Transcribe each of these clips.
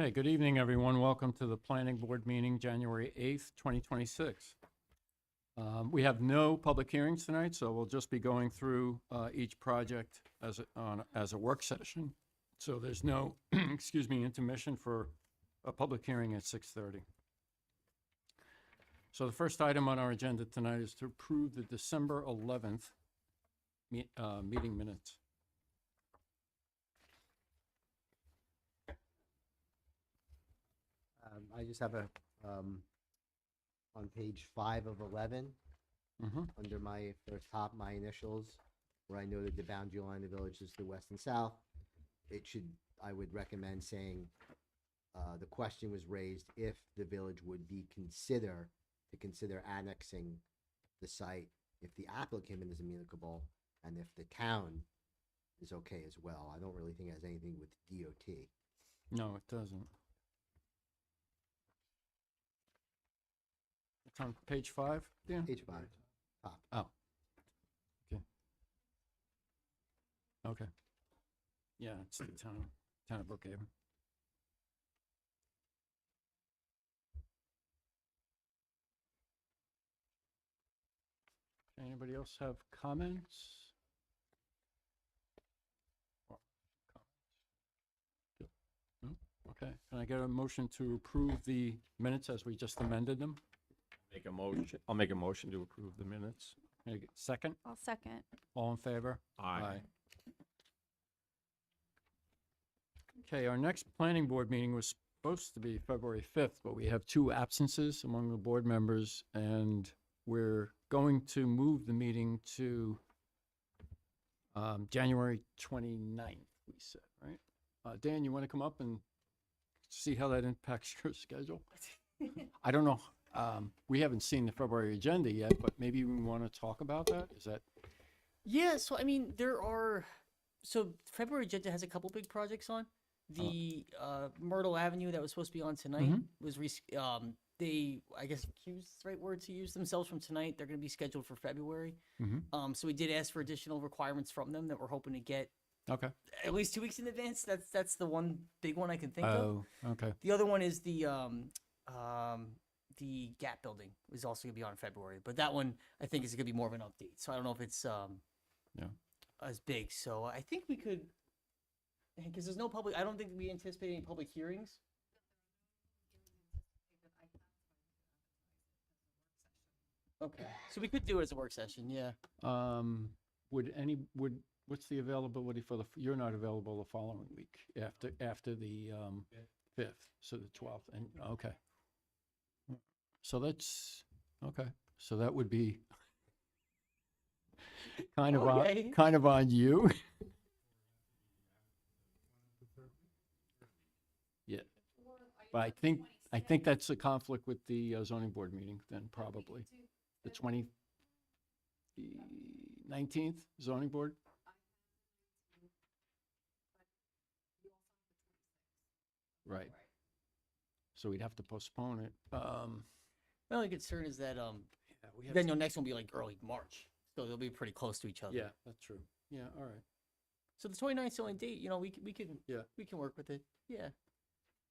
Hey, good evening, everyone. Welcome to the Planning Board meeting, January 8th, 2026. We have no public hearings tonight, so we'll just be going through each project as a work session. So there's no, excuse me, intermission for a public hearing at 6:30. So the first item on our agenda tonight is to approve the December 11th meeting minutes. I just have on page 5 of 11, under my first top, my initials, where I noted the boundary line of the village is the west and south. I would recommend saying, the question was raised if the village would consider annexing the site if the applicant is amenable and if the town is okay as well. I don't really think it has anything with DOT. No, it doesn't. It's on page 5, Dan? Page 5, top. Oh. Okay. Okay. Yeah, it's the town of Brookhaven. Anybody else have comments? No? Okay. Can I get a motion to approve the minutes as we just amended them? I'll make a motion to approve the minutes. Can I get a second? I'll second. All in favor? Aye. Okay, our next planning board meeting was supposed to be February 5th, but we have 2 absences among the board members, and we're going to move the meeting to January 29th, we said, right? Dan, you want to come up and see how that impacts your schedule? I don't know. We haven't seen the February agenda yet, but maybe we want to talk about that? Is that? Yeah, so I mean, February agenda has a couple big projects on. The Myrtle Avenue that was supposed to be on tonight was, I guess, accused is the right word to use, themselves from tonight. They're going to be scheduled for February. So we did ask for additional requirements from them that we're hoping to get Okay. at least 2 weeks in advance. That's the one big one I can think of. Oh, okay. The other one is the Gap building is also going to be on February, but that one I think is going to be more of an update. So I don't know if it's as big. So I think we could, because there's no public. I don't think we anticipate any public hearings. Okay, so we could do it as a work session. Yeah. What's the availability for you're not available the following week after the 5th, so the 12th, and okay. So that's, okay, so that would be kind of on you. Yeah, but I think that's a conflict with the zoning board meeting then, probably. The 19th zoning board? Right. So we'd have to postpone it. My only concern is that We then your next one will be like early March, so they'll be pretty close to each other. Yeah, that's true. Yeah, all right. So the 29th is the only date. We can work with it. Yeah.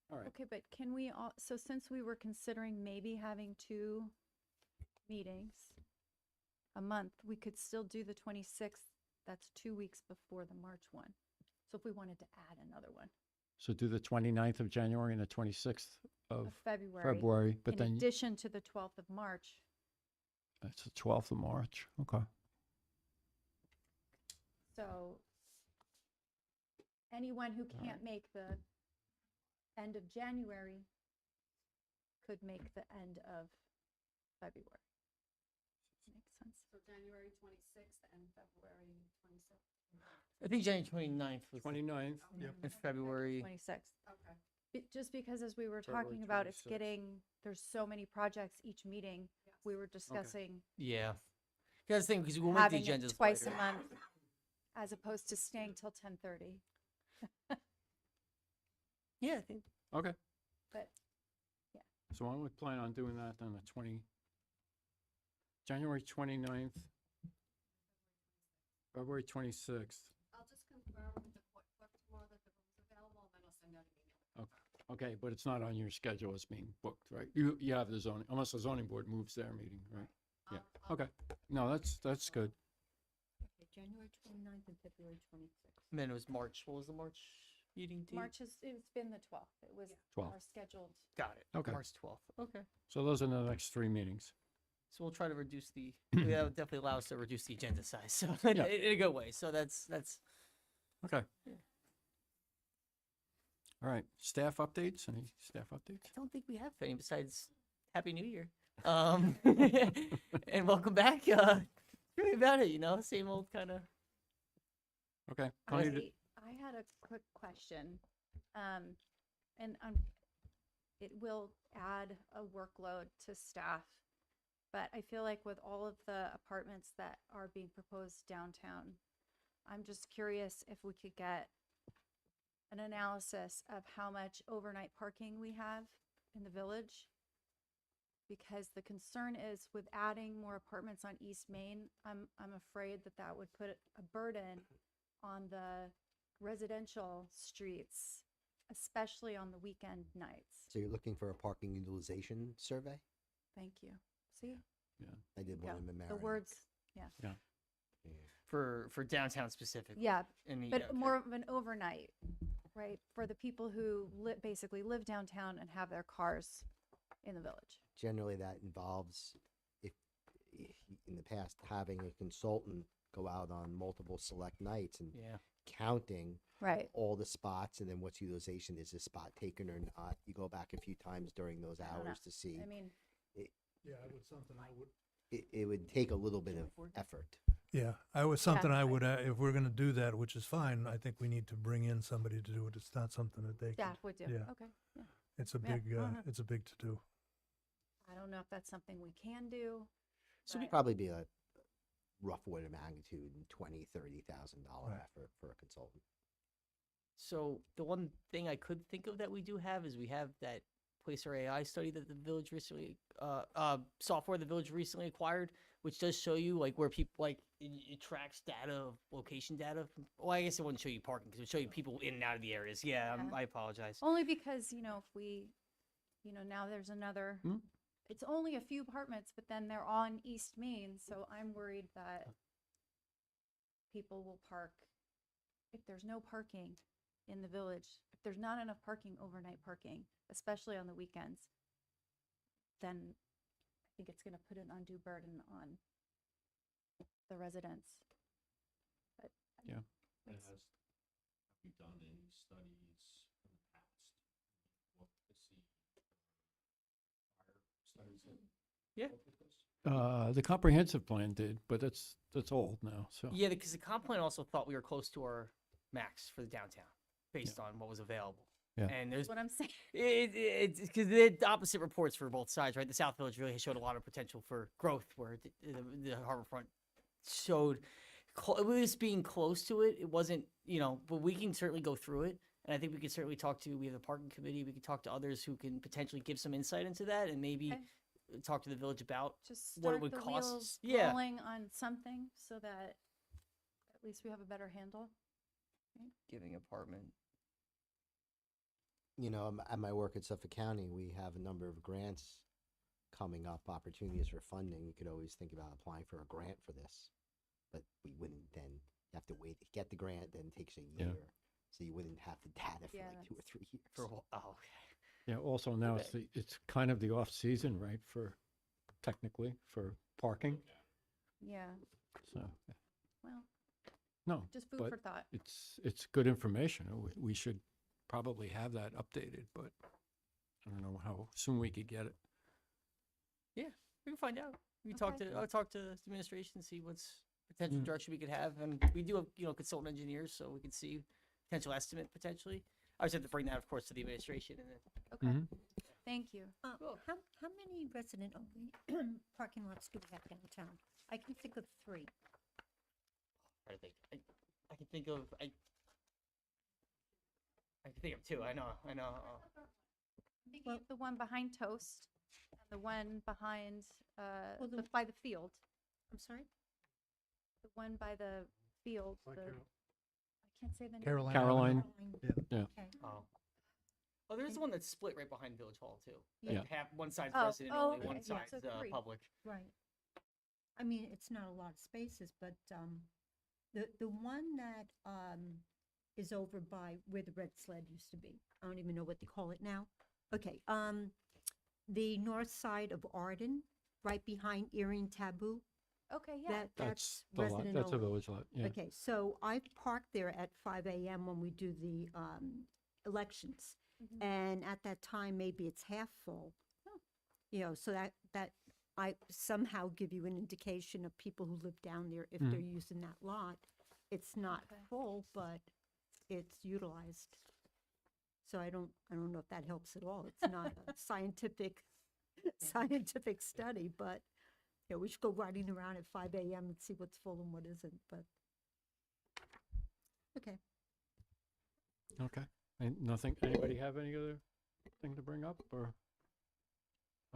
All right. Okay, but can we all, so since we were considering maybe having 2 meetings a month, we could still do the 26th. That's 2 weeks before the March one. So if we wanted to add another one. So do the 29th of January and the 26th of Of February. February, but In then addition to the 12th of March. it's the 12th of March. Okay. So anyone who can't make the end of January could make the end of February. Makes sense. So January 26th and February 26th. I think January 29th was 29th. Yep. in February. 26th. Okay. Just because as we were February talking about, it's 26th. there's so many projects each meeting. We were discussing Yeah. That's the thing, because we'll make the having it agendas twice later. a month as opposed to staying till 10:30. Yeah, I think. Okay. But So why don't we plan on doing that on the January 29th, February 26th. I'll just confirm with the clerk tomorrow that the room's available, and then I'll send out an email. Okay, but it's not on your schedule as being booked, right? You have the zoning, unless the zoning board moves their meeting, right? Yeah, okay. No, that's good. Okay, January 29th and February 26th. And then it was March. What was the March meeting date? March is, it's been the 12th. It was 12th. our scheduled. Got it. Okay. March 12th. Okay. So those are the next 3 meetings. So we'll try to reduce the. That would definitely allow us to reduce the agenda size. So in Yeah. a good way. So that's. Okay. Yeah. All right, staff updates? Any staff updates? I don't think we have any besides Happy New Year. And welcome back. Really about it, same old kind of. Okay. Connie, did- I had a quick question. And it will add a workload to staff. But I feel like with all of the apartments that are being proposed downtown, I'm just curious if we could get an analysis of how much overnight parking we have in the village. Because the concern is with adding more apartments on East Main, I'm afraid that that would put a burden on the residential streets, especially on the weekend nights. So you're looking for a parking utilization survey? Thank you. See? I did Yeah, one in the Mamaroneck. words, yeah. Yeah. For downtown specifically. Yeah, In the, but okay. more of an overnight, right? For the people who basically live downtown and have their cars in the village. Generally, that involves, if in the past, having a consultant go out on multiple select nights and Yeah. counting Right. all the spots, and then what's utilization, is this spot taken or not? You go back a few times during those I don't know. hours to see. I mean, It would take a little bit of effort. Yeah, I was something I right. would, if we're gonna do that, which is fine, I think we need to bring in somebody to do it. It's not something that they can, staff would do. yeah. Okay. Yeah. it's a Yeah, big, uh-huh. it's a big to-do. I don't know if that's something we can do. So but- Probably be a rough order of magnitude, $20,000-$30,000 Right. effort for a consultant. So the one thing I could think of that we do have is we have that Placer AI study that the village recently, software the village recently acquired, which does show you like where people it tracks data, location data. Well, I guess it wouldn't show you parking because it would show you people in and out of the areas. Yeah, Yeah. I apologize. Only because, if we, now there's another, Hmm? it's only a few apartments, but then they're on East Main, so I'm worried that people will park, if there's no parking in the village, if there's not enough parking, overnight parking, especially on the weekends, then I think it's gonna put an undue burden on the residents. But Yeah. it's- Have you done any studies in the past? Look to see prior studies that Yeah. look at this? The comprehensive plan did, but that's old now, so. Yeah, because the comp plan also thought we were close to our max for the downtown based on what was available. Yeah. And there's That's what I'm saying. it's because the opposite reports for both sides, right? The South Village really showed a lot of potential for growth, where the Harborfront showed it was being close to it. It wasn't, but we can certainly go through it. And I think we could certainly we have a parking committee, we could talk to others who can potentially give some insight into that and maybe Okay. talk to the village about Just what it start would the cost. wheels Yeah. rolling on something so that at least we have a better handle. giving apartment. At my work at Suffolk County, we have a number of grants coming up, opportunities for funding. We could always think about applying for a grant for this, but we wouldn't then have to wait to get the grant, then it takes a Yeah. year. So you wouldn't have the data for Yeah, like 2 or 3 years. For a whole, oh, okay. Yeah, also now it's kind of the off-season, right, technically, for parking, Yeah, so, well, no, just food but for thought. it's good information. We should probably have that updated, but I don't know how soon we could get it. We can find out. We can Okay. I'll talk to the administration, see what's potential Mm. direction we could have. And we do have, consultant engineers, so we can see potential estimate potentially. I just have to bring that, of course, to the administration. And then, Okay, Mhm. thank you. How many resident-only parking lots do we have downtown? I can think of 3. I think I can think of I can think of 2. I know. Thinking of the one behind Toast, and the one behind, Well, by the field, I'm sorry? the one by the field, I can't say the name. Caroline. Caroline. Caroline. Yeah. Yeah. Okay. Oh, Oh, there's the one that's split right behind Village Hall too. Like Yeah. half, one side's Oh, resident oh, only, one okay, yeah. side's So three. public. Right. I mean, it's not a lot of spaces, but, the one that, is over by where the Red Sled used to be, I don't even know what they call it now. Okay, the north side of Arden, right behind Earring Taboo, Okay, yeah. that's the lot, resident that's a only. village lot, yeah. Okay, so I park there at 5 a.m. when we do the elections. Mhm. And at that time, maybe it's half full. You know, so that I somehow give you an indication of people who live down there if they're using that lot. It's not Okay. full, but it's utilized. So I don't know if that helps at all. It's not a scientific study, but you know, we should go riding around at 5 a.m. and see what's full and what isn't, but okay. Okay, and nothing, anybody have any other thing to bring up, or?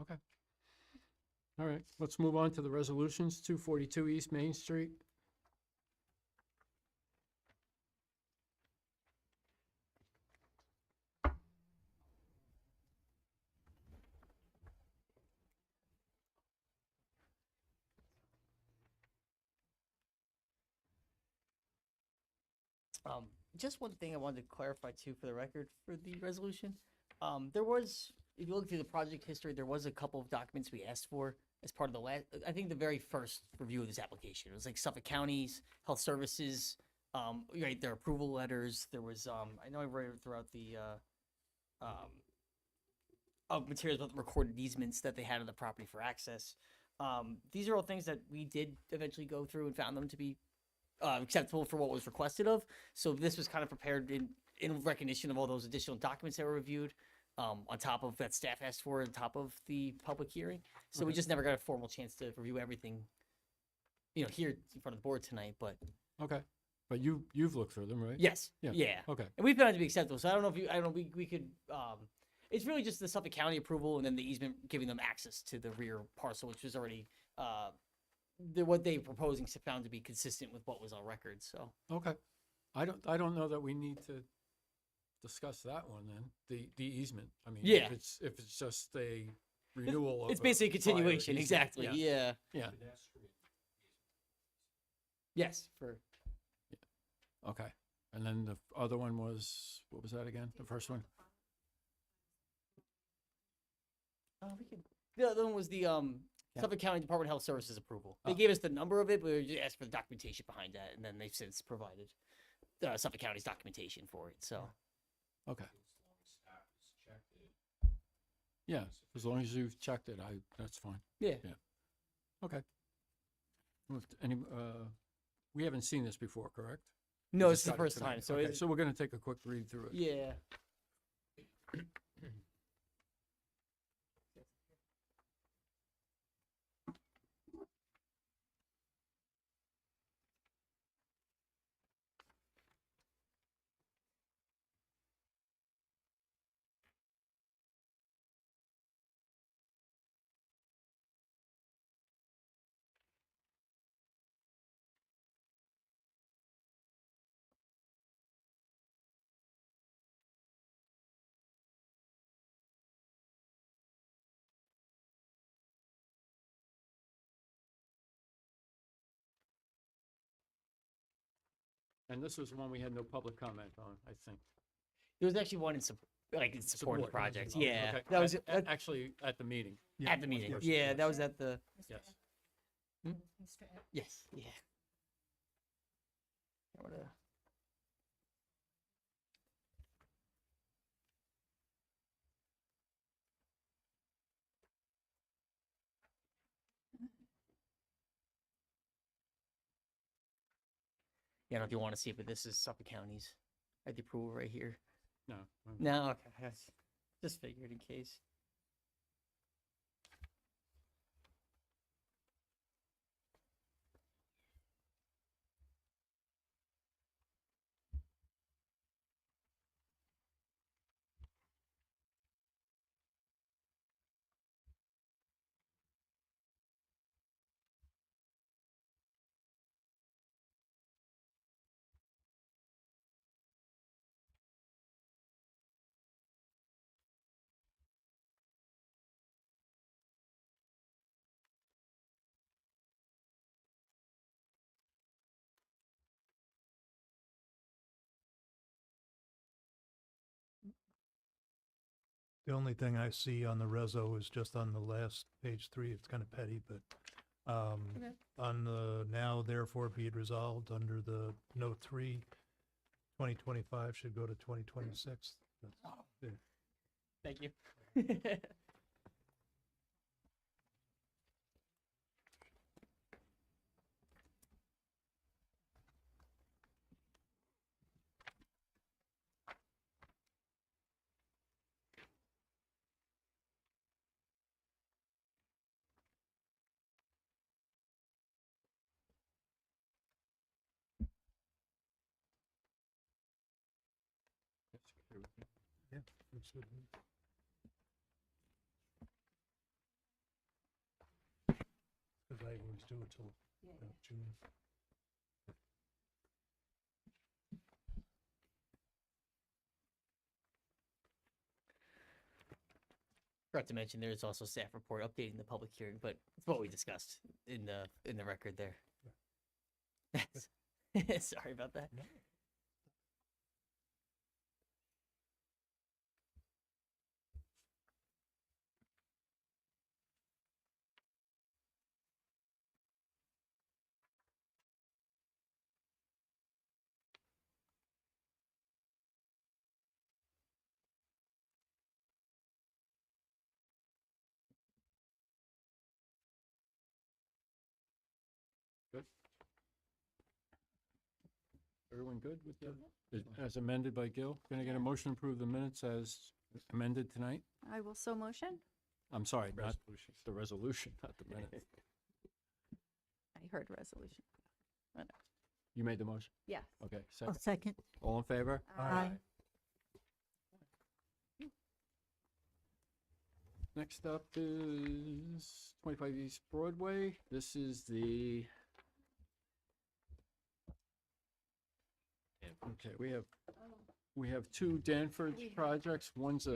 Okay. All right, let's move on to the resolutions, 242 East Main Street. Just one thing I wanted to clarify too for the record for the resolution. There was, if you look through the project history, there was a couple of documents we asked for as part of the last, I think the very first review of this application. It was like Suffolk County's Health Services, right, their approval letters. There was, I know I wrote it throughout the, of materials with recorded easements that they had on the property for access. These are all things that we did eventually go through and found them to be acceptable for what was requested of. So this was kind of prepared in recognition of all those additional documents that were reviewed, on top of that staff asked for, on top of the public hearing. So we Okay. just never got a formal chance to review everything, you know, here in front of the board tonight. But Okay, but you've looked through them, right? yes, Yeah. yeah. Okay, And we found it to be acceptable. So I don't know if you, I don't know, we could, it's really just the Suffolk County approval and then the easement giving them access to the rear parcel, which was already, what they were proposing found to be consistent with what was on record, so. okay. I don't know that we need to discuss that one then, the easement. I mean, Yeah. if it's just a renewal of It's a basically a prior continuation, easement, exactly, yeah. Yeah, Pedestrian. Yes, for, okay. And then the other one was, what was that again? The first one? we could, the other one was the, Yeah. Suffolk County Department of Health Services approval. They Oh. gave us the number of it, but we just asked for the documentation behind that, and then they've since provided, Suffolk County's documentation for it, so. Okay, As long as staff has checked it. yeah, as long as you've checked it, that's fine. Yeah. Okay. Any, we haven't seen this before, correct? No, We it's just the got it first tonight. time, so Okay, it's, so we're gonna take a quick read through it. yeah. And this was one we had no public comment on, I think. There was actually one in in support of the project, Oh, yeah. okay. That was, Actually, at the meeting. at the meeting, course, yeah, yes. that was at the, Yes. Mr. Ed- yes, yeah. I wanna- Yeah, I don't know if you want to see it, but this is Suffolk County's. I had the approval right here. No. No, okay, just figured in case. The only thing I see on the reso is just on the last page 3. It's kind of petty, but Okay. on the now therefore be it resolved under the note 3, 2025 should go to 2026. That's- Thank you. That's okay with me. Yeah, that's good. Because I always do it till June. Forgot to mention there's also staff report updating the public hearing, but it's what we discussed in the record there. Sorry about that. Good. Everyone good with the, as amended by Gil? Can I get a motion to approve the minutes as amended tonight? I will so motion. I'm sorry, not the resolution, not the minutes. I heard resolution. You made the motion? Yes. Okay, I'll second. second. All in favor? Aye. Next up is 25 East Broadway. This is the, okay, we have two Danford We have projects. One's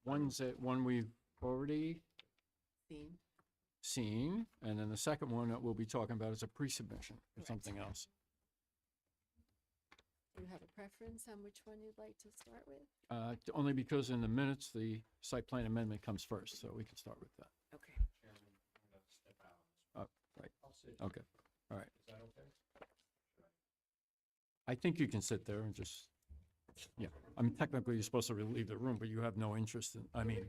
one we've already seen, and then the second one that we'll be talking about is a pre-submission or Correct. something else. Do you have a preference on which one you'd like to start with? Only because in the minutes, the site plan amendment comes first, so we can start with that. Okay. Chairman, I'm gonna step out. Right, I'll sit. okay, all right. Is that okay? I think you can sit there and just, yeah. I mean, technically, you're supposed to leave the room, but you have no interest in, I mean.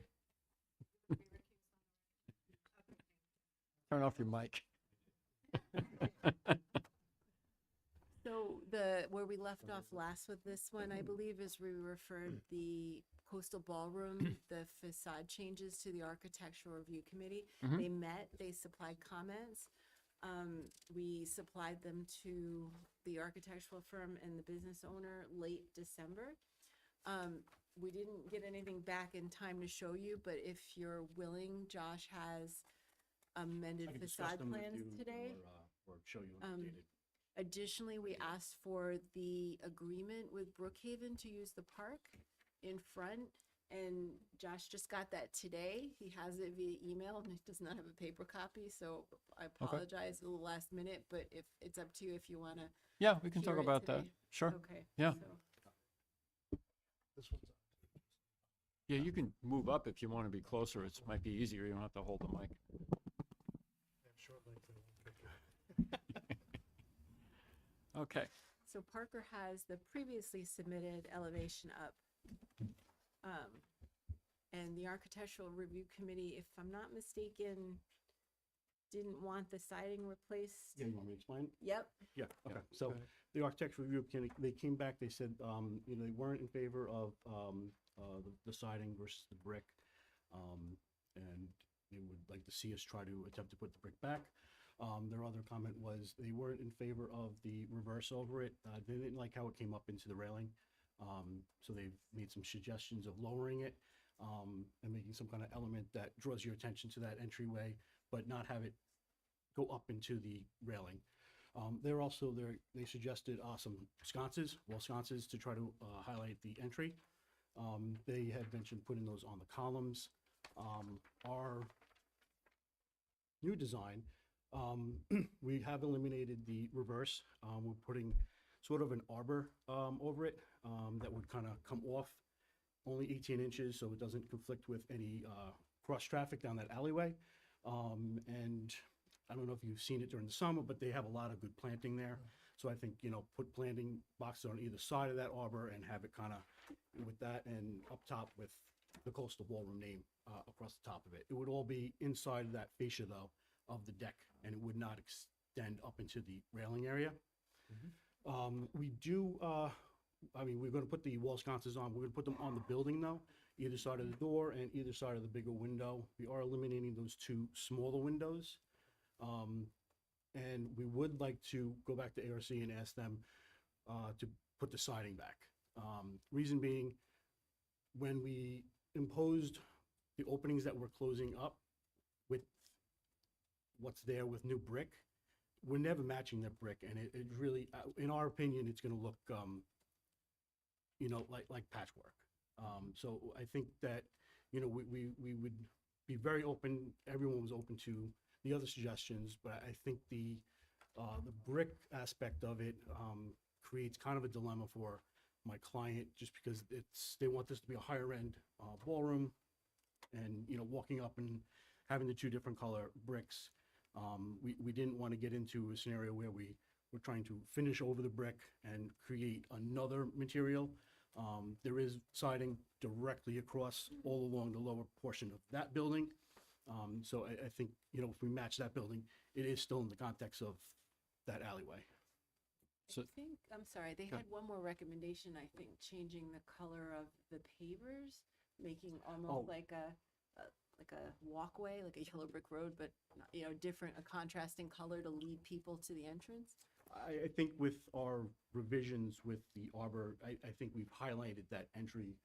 Turn off your mic. So where we left off last with this one, I believe, is we referred the coastal ballroom, the facade changes to the architectural review committee. Mhm. They met, they supplied comments. We supplied them to the architectural firm and the business owner late December. We didn't get anything back in time to show you, but if you're willing, Josh has amended I can discuss facade them with plans you today. Or show you Um, updated. Additionally, we asked for the agreement with Brookhaven to use the park in front, and Josh just got that today. He has it via email, and he does not have a paper copy, so I apologize, a little last minute, but if, it's up to you if you wanna. Yeah, we can talk Hear it about that. today. Sure. Okay. Yeah. so- This one's Yeah, you can move up if you want to be closer. It might be easier. You don't have to hold the mic. short length and one picture. Okay. So Parker has the previously submitted elevation up. And the Architectural Review Committee, if I'm not mistaken, didn't want the siding replaced. Yeah, you want me to explain? Yep. Yeah, okay. So ahead. the architectural review committee, they came back, they said, they weren't in favor of, the siding versus the brick. And they would like to see us try to attempt to put the brick back. Their other comment was they weren't in favor of the reverse over it. They didn't like how it came up into the railing. So they've made some suggestions of lowering it, and making some kind of element that draws your attention to that entryway, but not have it go up into the railing. They suggested some sconces, wall sconces, to try to highlight the entry. They had mentioned putting those on the columns. Our new design, we have eliminated the reverse. We're putting sort of an arbor over it that would kind of come off only 18 inches, so it doesn't conflict with any cross traffic down that alleyway. And I don't know if you've seen it during the summer, but they have a lot of good planting there. So I think, put planting boxes on either side of that arbor and have it kind of with that, and up top with the coastal ballroom name across the top of it. It would all be inside of that fascia though of the deck, and it would not extend up into the railing area. We do, we're gonna put the wall sconces on, we're gonna put them on the building though, either side of the door and either side of the bigger window. We are eliminating those two smaller windows. And we would like to go back to ARC and ask them to put the siding back. Reason being, when we imposed the openings that we're closing up with what's there with new brick, we're never matching that brick, and it really, in our opinion, it's gonna look, like patchwork. So I think that, we would be very open, everyone was open to the other suggestions, but I think the brick aspect of it creates kind of a dilemma for my client, just because they want this to be a higher end ballroom, and walking up and having the two different color bricks, we didn't want to get into a scenario where we were trying to finish over the brick and create another material. There is siding directly across all along the lower portion of that building. So I think, if we match that building, it is still in the context of that alleyway. So- I think, I'm sorry, they had one more recommendation, I think, changing the color of the pavers, making Oh. almost like a walkway, like a yellow brick road, but, different, a contrasting color to lead people to the entrance. I think with our revisions with the arbor, I think we've highlighted that entry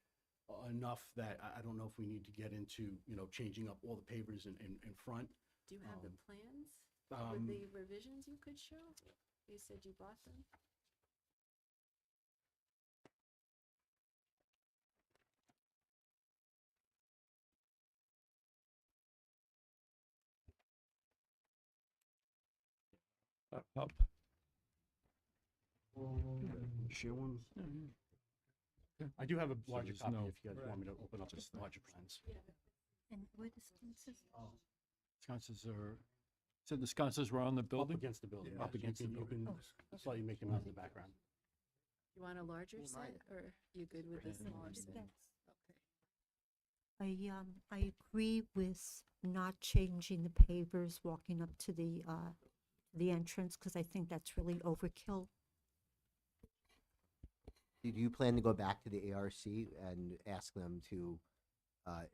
enough that I don't know if we need to get into, changing up all the pavers in front. Do you have the plans um, with the revisions you could show? You said you brought them? Up. Share one. I do have a larger there's copy no- if you guys want me to open up the larger plans. And where the sconces? Sconces are, so the sconces were on the Up building? against the building. Up yes. against the You building. can slightly make them out in the background. You want a larger set, or you good with the smaller set? Yes. Okay. I agree with not changing the pavers walking up to the entrance, because I think that's really overkill. Do you plan to go back to the ARC and ask them to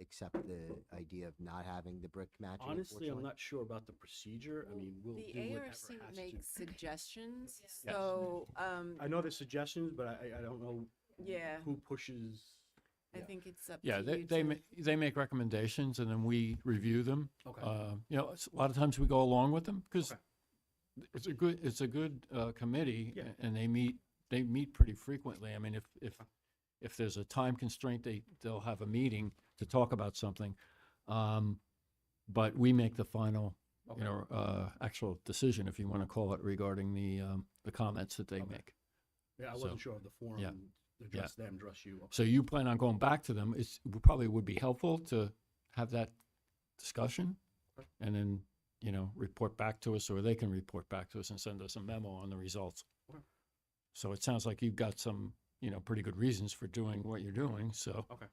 accept the idea of not having the brick matching? Honestly, I'm unfortunately? not sure about the procedure. I mean, we'll The do whatever ARC has to. makes suggestions, Yes. so, I know there's suggestions, but I don't know yeah, who pushes. I yeah. think it's up Yeah, to they, you they, to. they make recommendations and then we review them. Okay. A lot of times we go along with them because Okay. it's a good committee Yeah. and they meet pretty frequently. I mean, if there's a time constraint, they'll have a meeting to talk about something. But we make the final, Okay. actual decision, if you want to call it, regarding the comments that they Okay. make. Yeah, I So, wasn't sure of the forum. yeah. Address them, address you. Okay. So you plan on going back to them? It probably would be helpful to have that discussion Okay. and then, report back to us, or they can report back to us and send us a memo on the results. Okay. So it sounds like you've got some, pretty good reasons for doing what you're doing, so, Okay.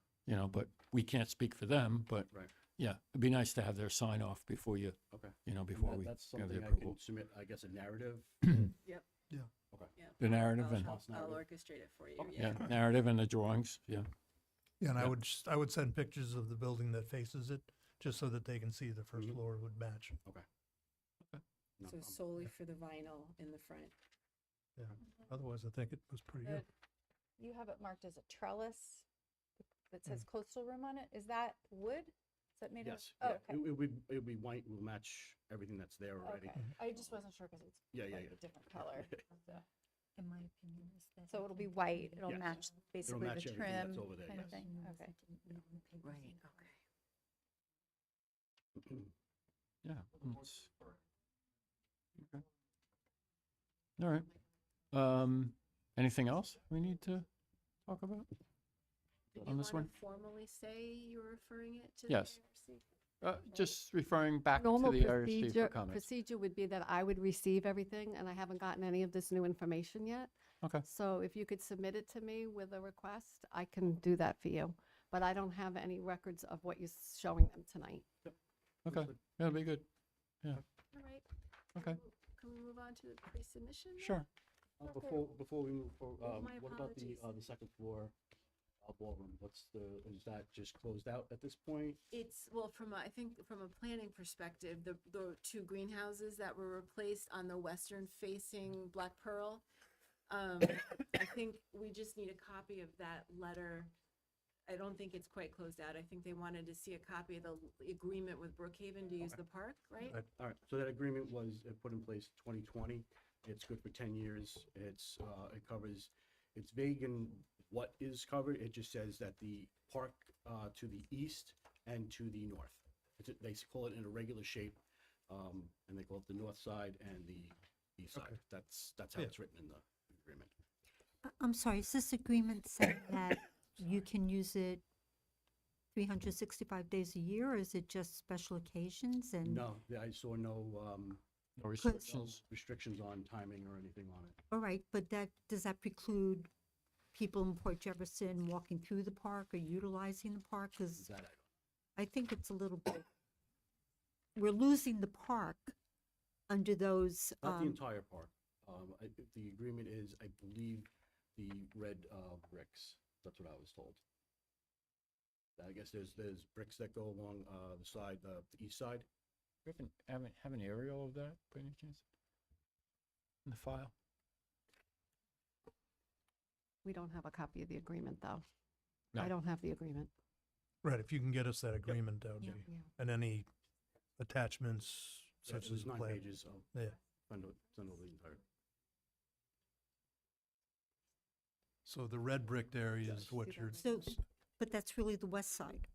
but we can't speak for them, but Right. yeah, it'd be nice to have their sign off before you, Okay. before That- we That's have the something I approval. can submit, I guess, a narrative. Yep. Yeah. Okay. Yeah. The narrative and, I'll narrative. orchestrate it for you, Okay. yeah. yeah, narrative and the drawings, yeah. Yeah, and Yeah. I would send pictures of the building that faces it, just so that they can see the first Mhm. floor would match. No, So I'm- solely for the vinyl in the front. Yeah, otherwise I think it was pretty good. You have it marked as a trellis that says coastal room on it. Is that wood? Is that made of? Yes, Oh, yeah. okay. It would be white, we'll match everything that's there already. Okay. I just wasn't sure because it's Yeah, yeah, like yeah. a different color. So- In my opinion, is that. So it'll be white. It'll Yes. match basically the match everything trim that's over there, kind of yes. thing. Okay. Right, okay. Yeah. it's- okay. All right. Anything else we need to talk about? Did On on this one? Formally say you're referring it to Yes. the ARC? Just referring back to Normal the IRC for comments. procedure would be that I would receive everything, and I haven't gotten any of this new information yet. Okay. So if you could submit it to me with a request, I can do that for you. But I don't have any records of what you're showing them tonight. Okay, that'll be good. All right. Okay, Can we move on to the pre-submission? then? sure. Before we move forward, My what about apologies. the second floor ballroom? Is that just closed out at this point? It's, well, I think from a planning perspective, the two greenhouses that were replaced on the western facing Black Pearl, I think we just need a copy of that letter. I don't think it's quite closed out. I think they wanted to see a copy of the agreement with Brookhaven to use the park, right? All right, so that agreement was put in place 2020. It's good for 10 years. It covers, it's vague in what is covered. It just says that the park to the east and to the north. They call it in a regular shape, and they call it the north side and the east side. That's how Yeah. it's written in the agreement. I'm sorry, is this agreement saying that you can use it 365 days a year, or is it just special occasions? And No, I saw no No restrictions. restrictions on timing or anything on it. All right, but does that preclude people in Port Jefferson walking through the park or utilizing the park? Because Is that I think it's a little bit, we're losing the park under those, not the entire park. The agreement is, I believe, the red bricks. That's what I was told. I guess there's bricks that go along the side, the east side. We have an aerial of that, by any chance? In the file? We don't have a copy of the agreement, though. No. I don't have the agreement. Right, if you can get us that agreement, that would Yeah. be, and any attachments such There's as 9 plan. pages. I'll Yeah, send over the entire. so the red bricked area Yes. is what See you're, that? so, but that's really the west side,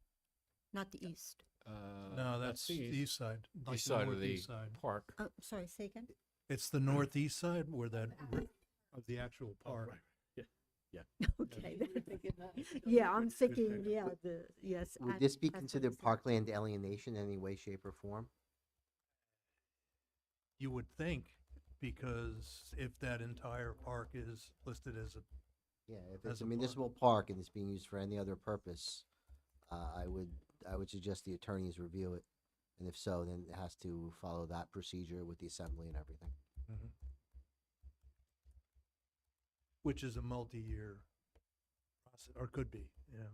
not the east. no, that's the east side. like East side of the northeast side. park. Oh, sorry, say again? It's the northeast side where that, of the actual Oh, park. right. Yeah. Okay. You were thinking that. Yeah, I'm thinking, picture. yeah, yes. Would at- this be at considered Sunset. parkland alienation in any way, shape, or form? You would think, because if that entire park is listed as a, Yeah, if As it's a a park. municipal park and it's being used for any other purpose, I would suggest the attorneys review it. And if so, then it has to follow that procedure with the assembly and everything. which is a multi-year process, or could be, yeah.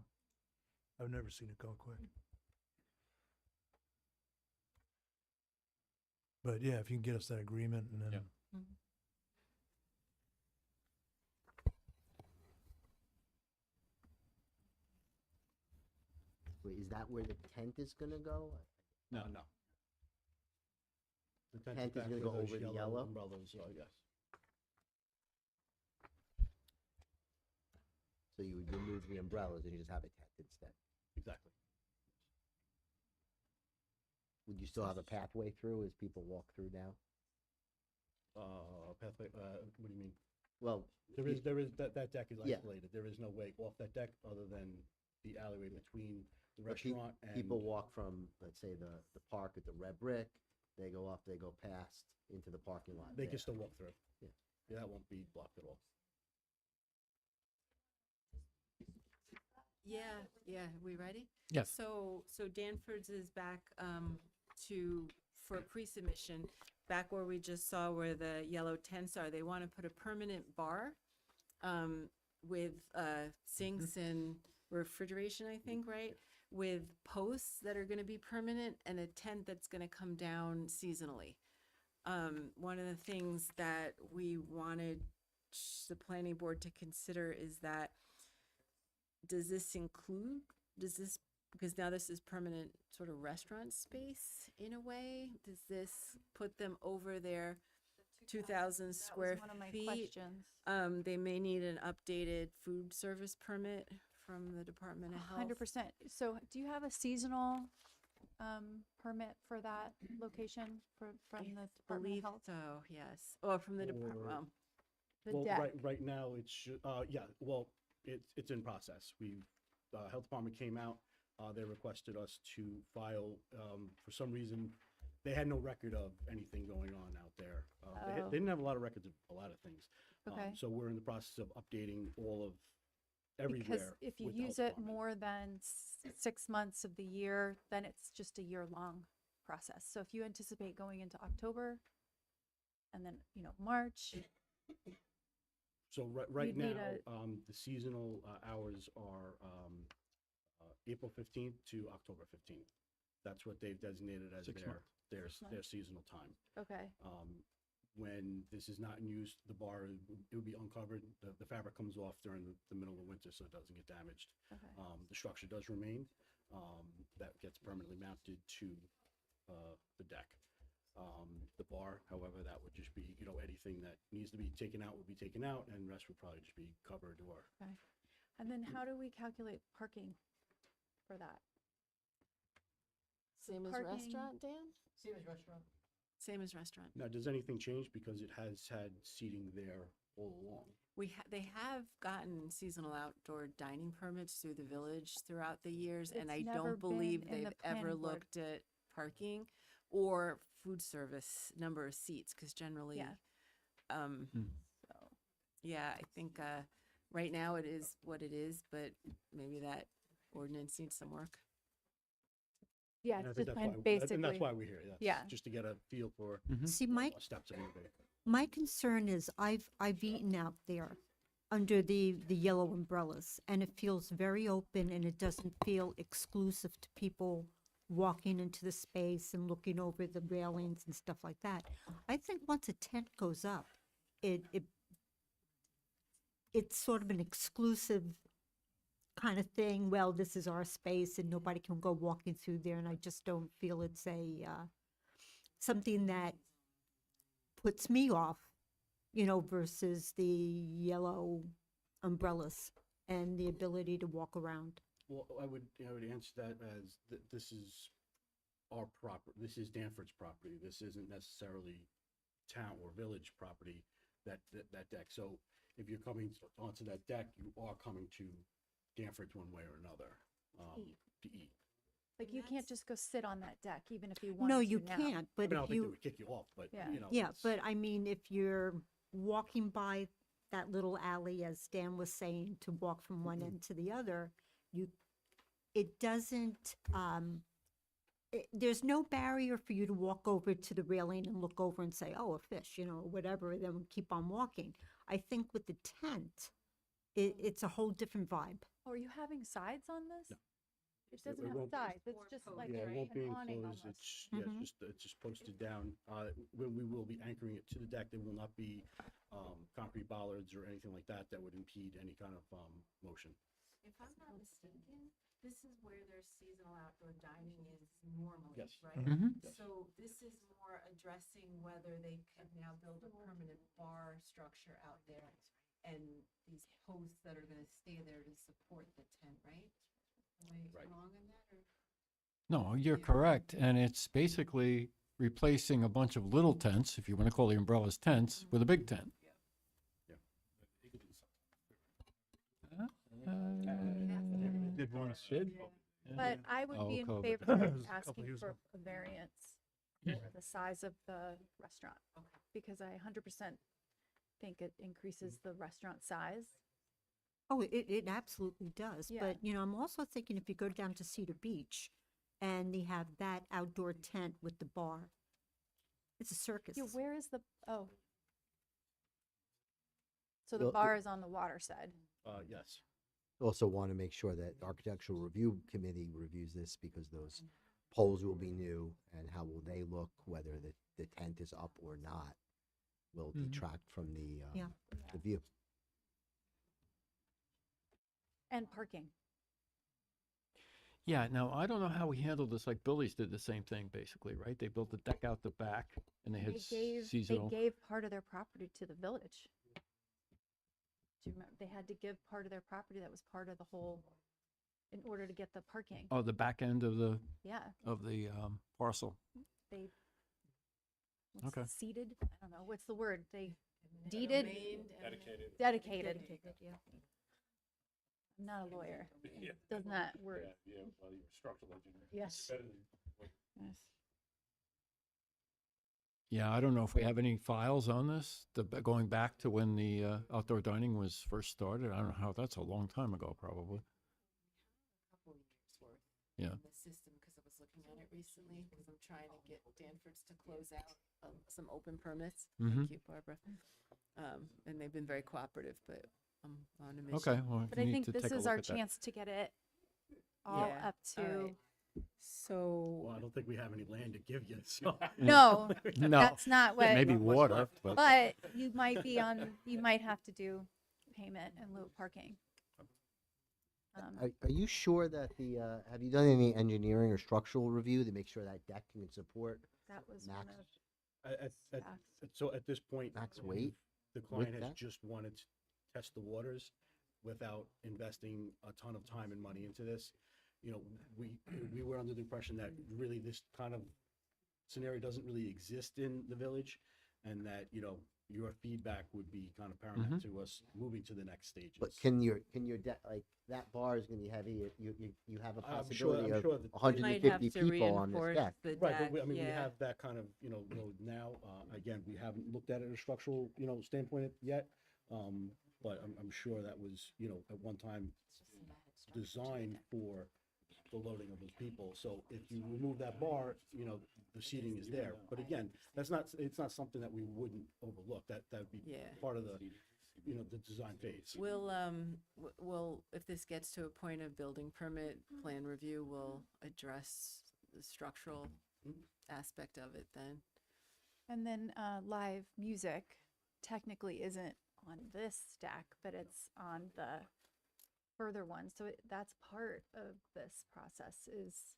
I've never seen it go quick. But yeah, if you can get us that agreement and then, Yeah. Mhm. Wait, is that where the tent is gonna go? No. The Tent is gonna actually go those over the yellow? umbrellas, yes. So you would remove the umbrellas and you just have a tent instead? Exactly. Would you still have a pathway through as people walk through now? Pathway, what do you mean? Well, There is, that deck is Yeah. isolated. There is no way off that deck other than the alleyway between the But pe- restaurant and. people walk from, let's say, the park at the Red Brick, they go up, they go past into the parking lot They there. can still walk through. Yeah. Yeah, that won't be blocked at all. Yeah, we ready? Yes. So Danford's is back for pre-submission, back where we just saw where the yellow tents are. They want to put a permanent bar with sinks and refrigeration, I think, right? With posts that are going to be permanent and a tent that's going to come down seasonally. One of the things that we wanted the planning board to consider is that, does this, because now this is permanent sort of restaurant space in a way, does this put them over their 2,000 square That was one of my feet? questions. They may need an updated food service permit from the Department of Health. 100%. So do you have a seasonal permit for that location from the Department of Believe Health? so, yes. Or from the department, Or- well, The Well, deck. right now, it's, yeah, well, it's in process. Health Department came out, they requested us to file, for some reason, they had no record of anything going on out there. Oh. They didn't have a lot of records of a lot of things. Okay. So we're in the process of updating all of Because everywhere. if you with the use health it department. more than 6 months of the year, then it's just a year-long process. So if you anticipate going into October and then, March, So right You'd now, need the seasonal hours are April 15th to October 15th. That's what they've designated as 6 months. their months. seasonal time. okay, When this is not in use, the bar, it would be uncovered. The fabric comes off during the middle of winter so it doesn't get damaged. okay. The structure does remain. That gets permanently mounted to the deck. The bar, however, that would just be, anything that needs to be taken out would be taken out, and the rest would probably just be covered or. And then how do we calculate parking for that? Same as Parking- restaurant, Dan? Same as restaurant. Same as restaurant. Now, does anything change because it has had seating there all along? They have gotten seasonal outdoor dining permits through the village throughout the years, and It's I never don't believe been in the they've ever planning board. looked at parking or food service number of seats, because generally, Yeah. um, So, yeah, I think, right now it is what it is, but maybe that ordinance needs some work. yeah, And I it's think just that's been why- basically. And that's why we're here. That's Yeah. Just to get a feel for See, my steps of innovation. My concern is I've eaten out there under the yellow umbrellas, and it feels very open, and it doesn't feel exclusive to people walking into the space and looking over the railings and stuff like that. I think once a tent goes up, it's sort of an exclusive kind of thing. Well, this is our space, and nobody can go walking through there, and I just don't feel it's something that puts me off, versus the yellow umbrellas and the ability to walk around. Well, I would answer that as this is our property. This is Danforth's property. This isn't necessarily town or village property, that deck. So if you're coming onto that deck, you are coming to Danforth's one way or another, to eat. Like, you can't just go sit on that deck, even if you wanted No, to you now. can't, I but mean, I don't if think they you, would kick you off, but, Yeah. yeah, it's- but I mean, if you're walking by that little alley, as Dan was saying, to walk from one end to the other, it doesn't, there's no barrier for you to walk over to the railing and look over and say, oh, a fish, or whatever, and then keep on walking. I think with the tent, it's a whole different vibe. Oh, are you having sides on this? No. It It doesn't have won't- sides, it's just like Yeah, it won't be an awning enclosed. almost. It's just posted down. We will be anchoring it to the deck. There will not be concrete bollards or anything like that that would impede any kind of motion. If I'm not mistaken, this is where their seasonal outdoor dining is normally, Yes. right? Mhm. So this is more addressing whether they could now build a permanent bar structure out there and these posts that are gonna stay there to support the tent, right? Am I Right. wrong in that, or? No, you're correct, and it's basically replacing a bunch of little tents, if you want to call the umbrellas tents, with a big tent. Did want a shed? But I would Oh, be in COVID. favor It was of a couple asking years for ago. a variance for the size of the restaurant. Because I 100% think it increases the restaurant size. Oh, it absolutely does. Yeah. But, I'm also thinking if you go down to Cedar Beach and they have that outdoor tent with the bar, it's a circus. Yeah, where is the, oh. So the Well, bar is on the water side. Yes. Also want to make sure that the Architectural Review Committee reviews this because those poles will be new and how will they look, whether the tent is up or not, will detract from Yeah. the view. And parking. Yeah, now, I don't know how we handled this, like Billy's did the same thing, basically, right? They built the deck out the back, and they had They seasonal. gave part of their property to the village. Do you remember? They had to give part of their property that was part of the whole, in order to get the parking. Oh, the back end of the Yeah, parcel. they. Okay. Seated, I don't know, what's the word? They deeded, Domained and- dedicated. Yeah. I'm not a lawyer. Yeah. Does not work. Yeah, well, you're a structural engineer. Yes. Better than- Yes. Yeah, I don't know if we have any files on this, going back to when the outdoor dining was first started. I don't know how, that's a long time ago, probably. Couple of years worth. Yeah. In the system, because I was looking at it recently, because I'm trying to get Danfords to close out some open permits. Mhm. Thank you, Barbara. And they've been very cooperative, but I'm on a mission. Okay, well, But you I need think to this take a is look our at that. chance to get it all Yeah, up all to, right. So, Well, I don't think we have any land to give you, so. no, No, that's not what, maybe Not much water, left. but you might be on, you might have to do payment in lieu of parking. Are you sure that have you done any engineering or structural review to make sure that deck can support That was one max? of Zach's. So at this point. Max weight The client has that? just wanted to test the waters without investing a ton of time and money into this. You know, we were under the impression that really this kind of scenario doesn't really exist in the village, and that, you know, your feedback would be kind of paramount to us moving to the next stages. But can your deck, like, that bar is gonna be heavy, you have a I'm sure possibility of that- hundred and fifty people on this deck. Right, but we, I mean, we have that kind of, you know, load now. Again, we haven't looked at it at a structural, you know, standpoint yet. But I'm sure that was, you know, at one time designed for the loading of those people. So if you remove that bar, you know, the seating is there. But again, it's not something that we wouldn't overlook. That would be Yeah. part of the, you know, the design phase. we'll, if this gets to a point of building permit plan review, we'll address the structural aspect of it then. And then live music technically isn't on this stack, but it's on the further one. So that's part of this process is,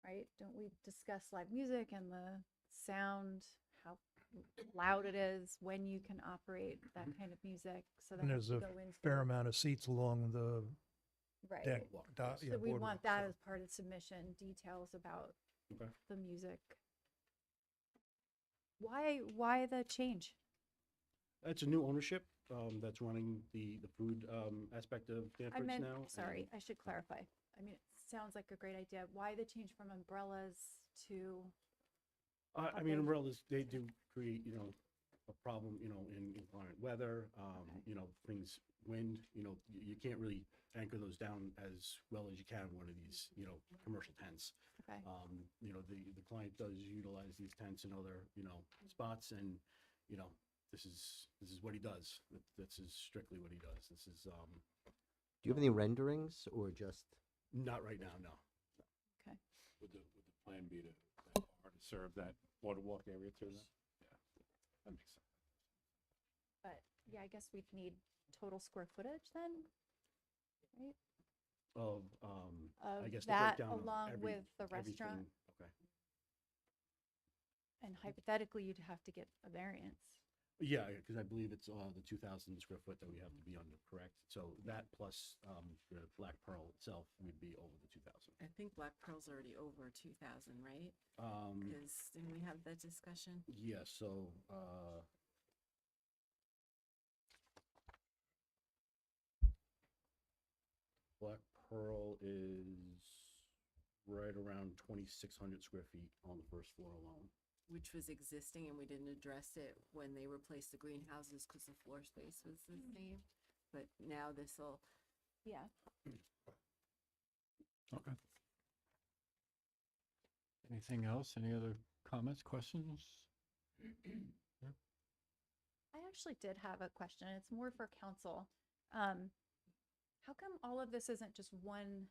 right? Don't we discuss live music and the sound, how loud it is, when you can operate that kind of music? So that And has there's to a go into fair amount of seats along the right. deck. Yes. yeah, So we boardwalk, want that so- as part of submission, details about Okay. the music. Why the change? It's a new ownership that's running the food aspect of I Danfords meant, now. sorry, I should clarify. I mean, it sounds like a great idea. Why the change from umbrellas to, I mean, umbrellas, they do create, you know, a problem, you know, in inclement weather, Okay. you know, things, wind, you know, you can't really anchor those down as well as you can in one of these, you know, commercial tents. okay, You know, the client does utilize these tents in other, you know, spots, and, you know, this is what he does. This is strictly what he does. This is, Do you have any renderings or just? not right now, no. okay. Would the plan be to serve that boardwalk area too? Then? Yeah, that makes sense. But yeah, I guess we'd need total square footage then, right? Of, I Of guess the that breakdown of along with the everything. restaurant. Okay. And hypothetically, you'd have to get a variance. Yeah, because I believe it's the 2,000 square foot that we have to be under, correct? So that plus the Black Pearl itself would be over the 2,000. I think Black Pearl's already over 2,000, right? Because didn't we have that discussion? Yeah, so Black Pearl is right around 2,600 square feet on the first floor alone. Which was existing, and we didn't address it when they replaced the greenhouses because the floor space was the same. But now this'll, Yeah. Okay. Anything else? Any other comments, questions? I actually did have a question. It's more for council. How come all of this isn't just one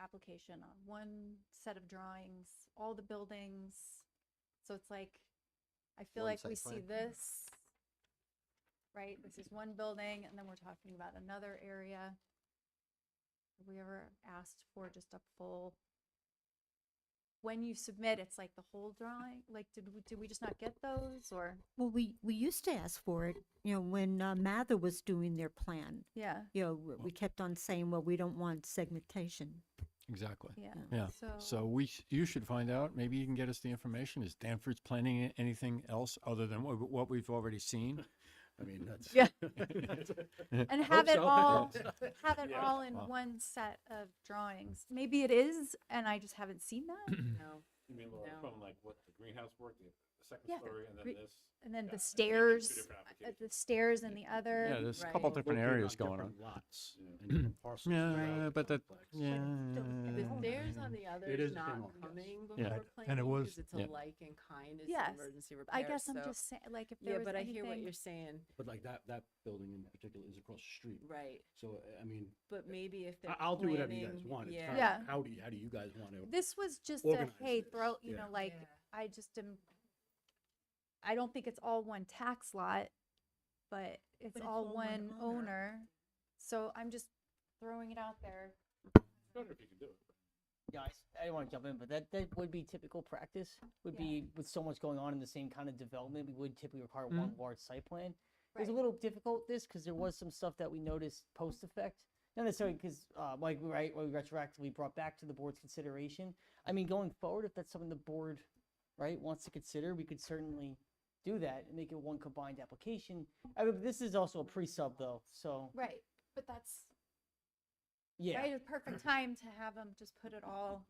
application on one set of drawings, all the buildings? So it's like, I feel One like we site see plan? this, right? This is one building, and then we're talking about another area. Have we ever asked for just a full? When you submit, it's like the whole drawing? Like, did we just not get those, or? Well, we used to ask for it, you know, when Mather was doing their plan. Yeah, You know, we kept on saying, well, we don't want segmentation. Exactly. yeah. Yeah. So you should find out. Maybe you can get us the information. Is Danfords planning anything else other than what we've already seen? I mean, that's. Yeah. that's- And Hope so. have it all in Wow. one set of drawings. Maybe it is, and I just haven't seen that. No. You mean No. from like what the greenhouse work, the second Yeah, story, and then gre- this? And then Yeah, the two stairs, different applications. the stairs and the other. Yeah, there's a couple Right. different Located areas on going on. different Lots and different parcels. Yeah, throughout the but that, complex. yeah. The stairs on the other It is is the not same one, yes. coming Yeah. before And it planning, was- because it's yeah. a like in kind, it's Yes, emergency repair, I guess I'm so- just saying, like, if there Yeah, was but I anything. hear what you're saying, But like that building in particular is across the street. right, So, I mean, but maybe if they're I'll do whatever you guys planning- want. It's Yeah. kind of Yeah. How do you guys want to? This was just a, Organize hey, this, throw, you yeah. know, like, Yeah. I just am, I don't think it's all one tax lot, but it's it's all all one one owner. owner. So I'm just throwing it out there. Wonder if you could do it. Yeah, I don't want to jump in, but that would be typical practice. Would Yeah. be with so much going on in the same kind of development, we would typically require one large site plan. It was a Right. little difficult this because there was some stuff that we noticed post effect, not necessarily because like right what we retroactively brought back to the board's consideration. I mean, going forward, if that's something the board right wants to consider, we could certainly do that and make it one combined application. I mean, this is also a pre-sub though, so Right, but that's, yeah. right, a perfect time to have them just put it all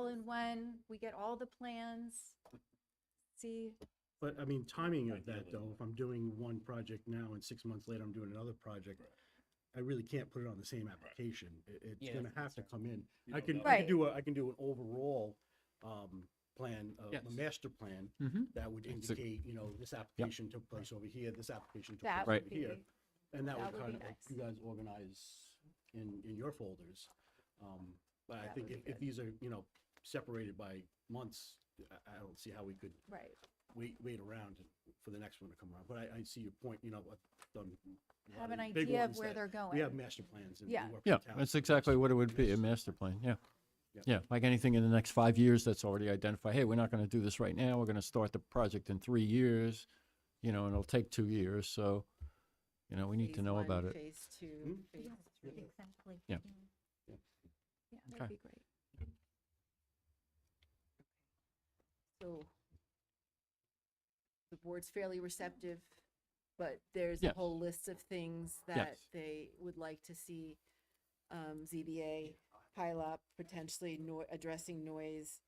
in one. We get all the plans. See, But I mean, timing of that though, if I'm doing one project now and 6 months later I'm doing another project, I really can't put it on the same application. It's Yeah, gonna that's have to come in. You I don't can, know. I can Right. do an overall, plan, Yes. a master plan Mhm. that would It's a- indicate, you know, this application took place over here, this application took that place would over be, here. And that that would would be kind of, nice. you guys organize in your folders. But I That think would be if good. these are, you know, separated by months, I don't see how we could right. wait around for the next one to come around. But I see your point, you know, I've done. a lot Have of an these big idea of ones where that they're going. We have master plans. And we Yeah. work with Yeah, towns that's to exactly just what it would be, a miss- master plan, yeah. Yeah. Yeah, like anything in the next 5 years that's already identified, hey, we're not gonna do this right now, we're gonna start the project in 3 years, you know, and it'll take 2 years, so, you know, we need to Phase know one, about it. Phase two, Mhm. phase Yes, three. exactly. Yeah. Yeah, Okay. that'd be great. So the board's fairly receptive, but there's a Yes. whole list of things that Yes. they would like to see ZBA pile up, potentially addressing noise,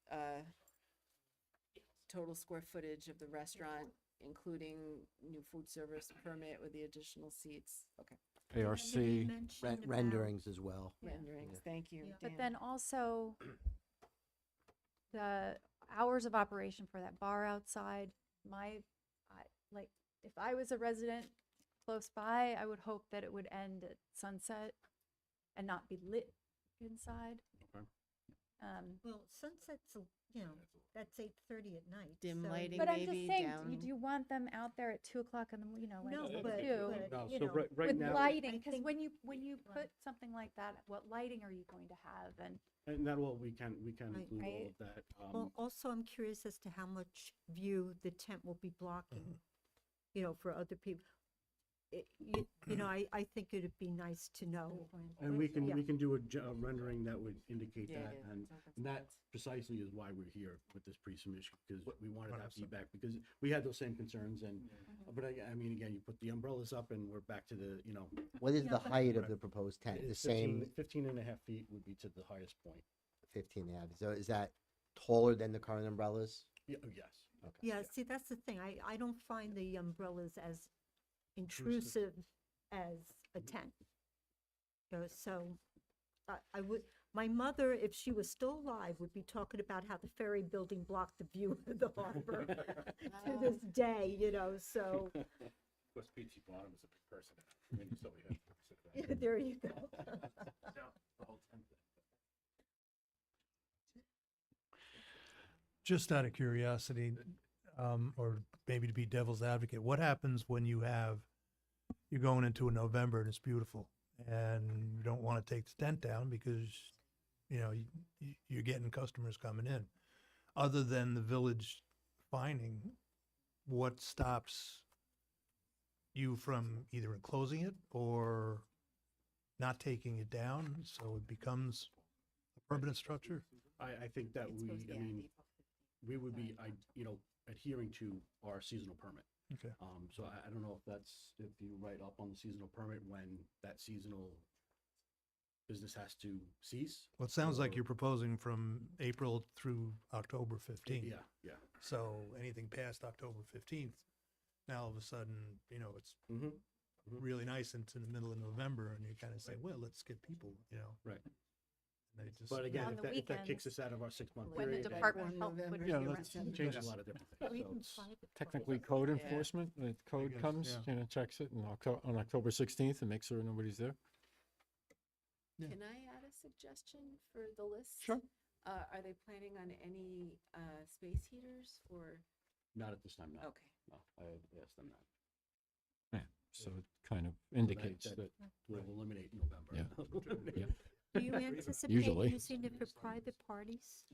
total square footage of the restaurant, including new food service permit with the additional seats. Okay. ARC, Mentioned about- Renderings as well. Renderings, thank you, Yeah. But Dan. then also the hours of operation for that bar outside, like, if I was a resident close by, I would hope that it would end at sunset and not be lit inside. Okay. Well, sunset's, you know, that's 8:30 at night. Dim so- lighting. But I'm just maybe saying, down- do you want them out there at 2 o'clock in the, you know, like No, till but, 2? No, you so know, right With now, lighting, I because think- when you put something like that, what lighting are you going to have? And and that all, we can Right. include all Right. of that. Also, I'm curious as to how much view the tent will be blocking, you know, for other people. You know, I think it'd be nice to know. And we Yeah. can do a rendering that would indicate Yeah, that, yeah, and sounds like that plans. precisely is why we're here with this pre-submission, because we wanted that 100%. feedback, because we had those same concerns, and, but I mean, again, you put the umbrellas up and we're back to the, you know. What is Yeah, the but- height of the proposed tent? The it's same 15 and a half feet would be to the highest point. 15 and a half. So is that taller than the current umbrellas? Yeah, yes. Okay. Yeah, see, that's the thing. I don't find the umbrellas as intrusive as a tent. You know, so I would, my mother, if she was still alive, would be talking about how the ferry building blocked the view of the harbor to this day, you know, so, Of course, P.T. Bonham is a big person. I mean, so we have to consider that. yeah, there you go. No, the whole tent thing. Just out of curiosity, or maybe to be devil's advocate, what happens when you're going into a November and it's beautiful and you don't want to take the tent down because, you know, you're getting customers coming in? Other than the village fining, what stops you from either enclosing it or not taking it down so it becomes a permanent structure? I think that It's supposed to be I on mean, April 15th. we would be, you know, adhering to our seasonal permit. Okay. So I don't know if that's, if you write up on the seasonal permit when that seasonal business has to cease. Well, it sounds like or- you're proposing from April through October 15th. Yeah, yeah. So anything past October 15th, now all of a sudden, you know, it's Mm-hmm. really nice into the middle of November, and you kind of say, well, let's get people, you know. Right. And they just, But again, on if the that kicks weekends, us out of our 6-month when the period, that Department of Health would November. be Yeah, around. let's- changes a lot of different Or things. So even it's, private Technically, property. code Yeah. enforcement, the code guess, comes, yeah. you know, checks it on October 16th and makes sure nobody's there. Yeah. Can I add a suggestion for the list? Sure. Are they planning on any space heaters or? not at this time, no. Okay. No, I asked them that. Yeah, so it kind of indicates that- that, We'll eliminate November. Yeah. Yeah. Do you anticipate Usually. using it for private parties?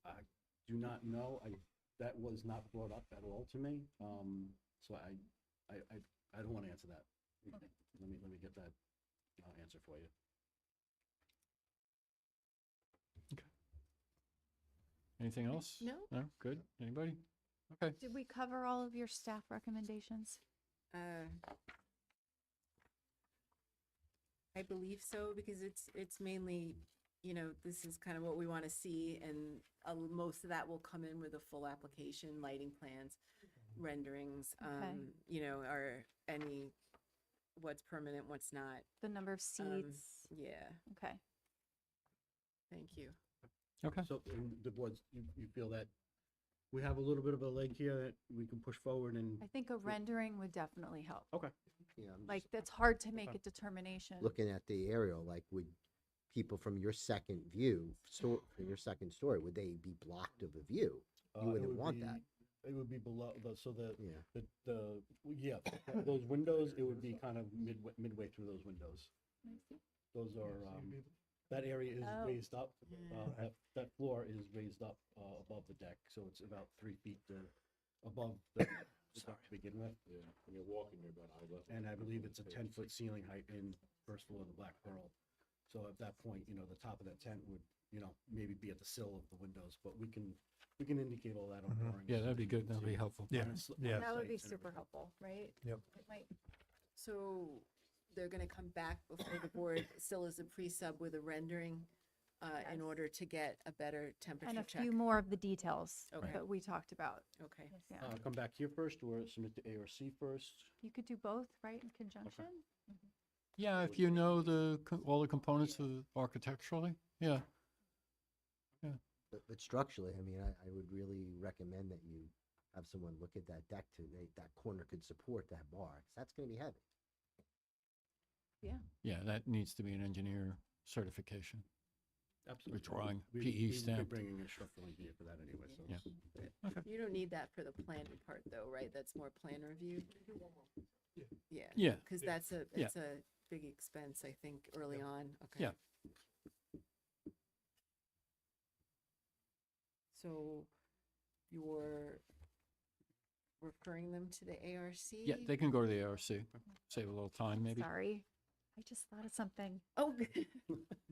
I do not know. That was not brought up at all to me. So I don't want to answer that. Let me get that answer for you. anything else? No. No, good, anybody? Okay, Did we cover all of your staff recommendations? I believe so, because it's mainly, you know, this is kind of what we want to see, and most of that will come in with a full application, lighting plans, renderings, Okay. you know, or any, what's permanent, what's not. The number of seats? Yeah, Okay. thank you. okay. So the boards, you feel that we have a little bit of a leg here that we can push forward and, I think a rendering would definitely help. okay. Yeah, I'm Like, just that's hard to make a determination. looking at the aerial, like, would people from your second view, from your second story, would they be blocked of a view? You It wouldn't would want be- that. It would be below, Yeah. yeah, those windows, it would be kind of midway through those windows. Those are, that area is Oh. raised up. Yeah. That floor is raised up above the deck, so it's about 3 feet above the deck to begin with. Yeah, when you're walking, you're about eye level. And I believe it's a 10-foot ceiling height in first floor of the Black Pearl. So at that point, you know, the top of that tent would, you know, maybe be at the sill of the windows, but we can indicate all that on drawings. Yeah, that'd be so you good, can that'd see be helpful. Yeah, on the sl- on yeah. the That would be sites and super everything. helpful, right? Yep. It might, So they're gonna come back before the board, still as a pre-sub with a rendering, in Yes. order to get a better and temperature a check. few more of the details Okay. that we talked about. Okay. Yeah. Come back here first or submit to ARC first? You could do both, right, in conjunction? Yeah, if you know all the components of architecturally, yeah. But structurally, I mean, I would really recommend that you have someone look at that deck that corner could support that bar, 'cause that's gonna be heavy. Yeah, that needs to be an engineer certification. Absolutely. drawing, We- PE we would be stamped. bringing a structural engineer for that anyway, so. Yeah. You don't need that for the planning part though, right? That's more plan review? Yeah. Yeah, Because that's Yeah. it's a big expense, I think, early on. Okay. Yeah. So you're referring them to the ARC? yeah, they can go to the ARC, save a little time maybe. Sorry, I just thought of something. Oh, good.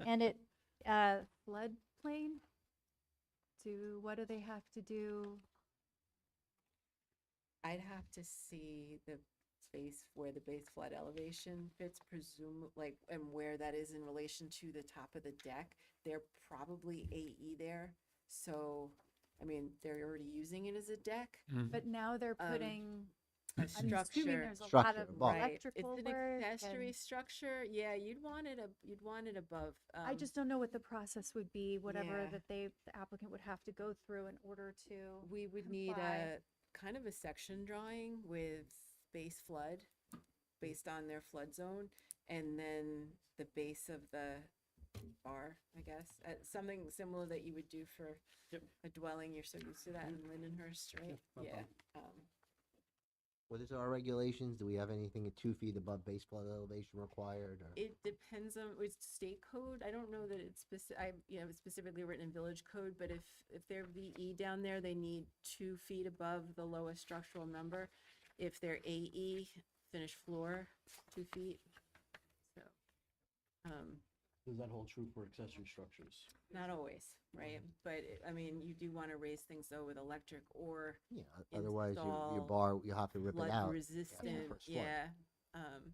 And floodplain? What do they have to do? I'd have to see the base, where the base flood elevation fits, and where that is in relation to the top of the deck. They're probably AE there, so, I mean, they're already using it as a deck. But now they're Um, putting, A I'm assuming structure. there's a lot Structure of above. Right, electrical it's an work. accessory and structure, yeah, you'd want it above. I just don't know what the process would be, whatever yeah. that the applicant would have to go through in order to. We would need comply. a kind of a section drawing with base flood, based on their flood zone, and then the base of the bar, I guess, something similar that you would do for Yep. a dwelling. You're so used to that in Lindenhurst, right? no Yeah. What is our regulations? Do we have anything at 2 feet above base flood elevation required, or? It depends on, it's state code. I don't know that it's it's specifically written in village code, but if they're VE down there, they need 2 feet above the lowest structural number. If they're AE, finished floor, 2 feet. So, Does that hold true for accessory structures? Not always, right? But I mean, you do want to raise things though with electric or Yeah, otherwise your install bar, you have to rip it flood out. resistant. first flood. Yeah. Um,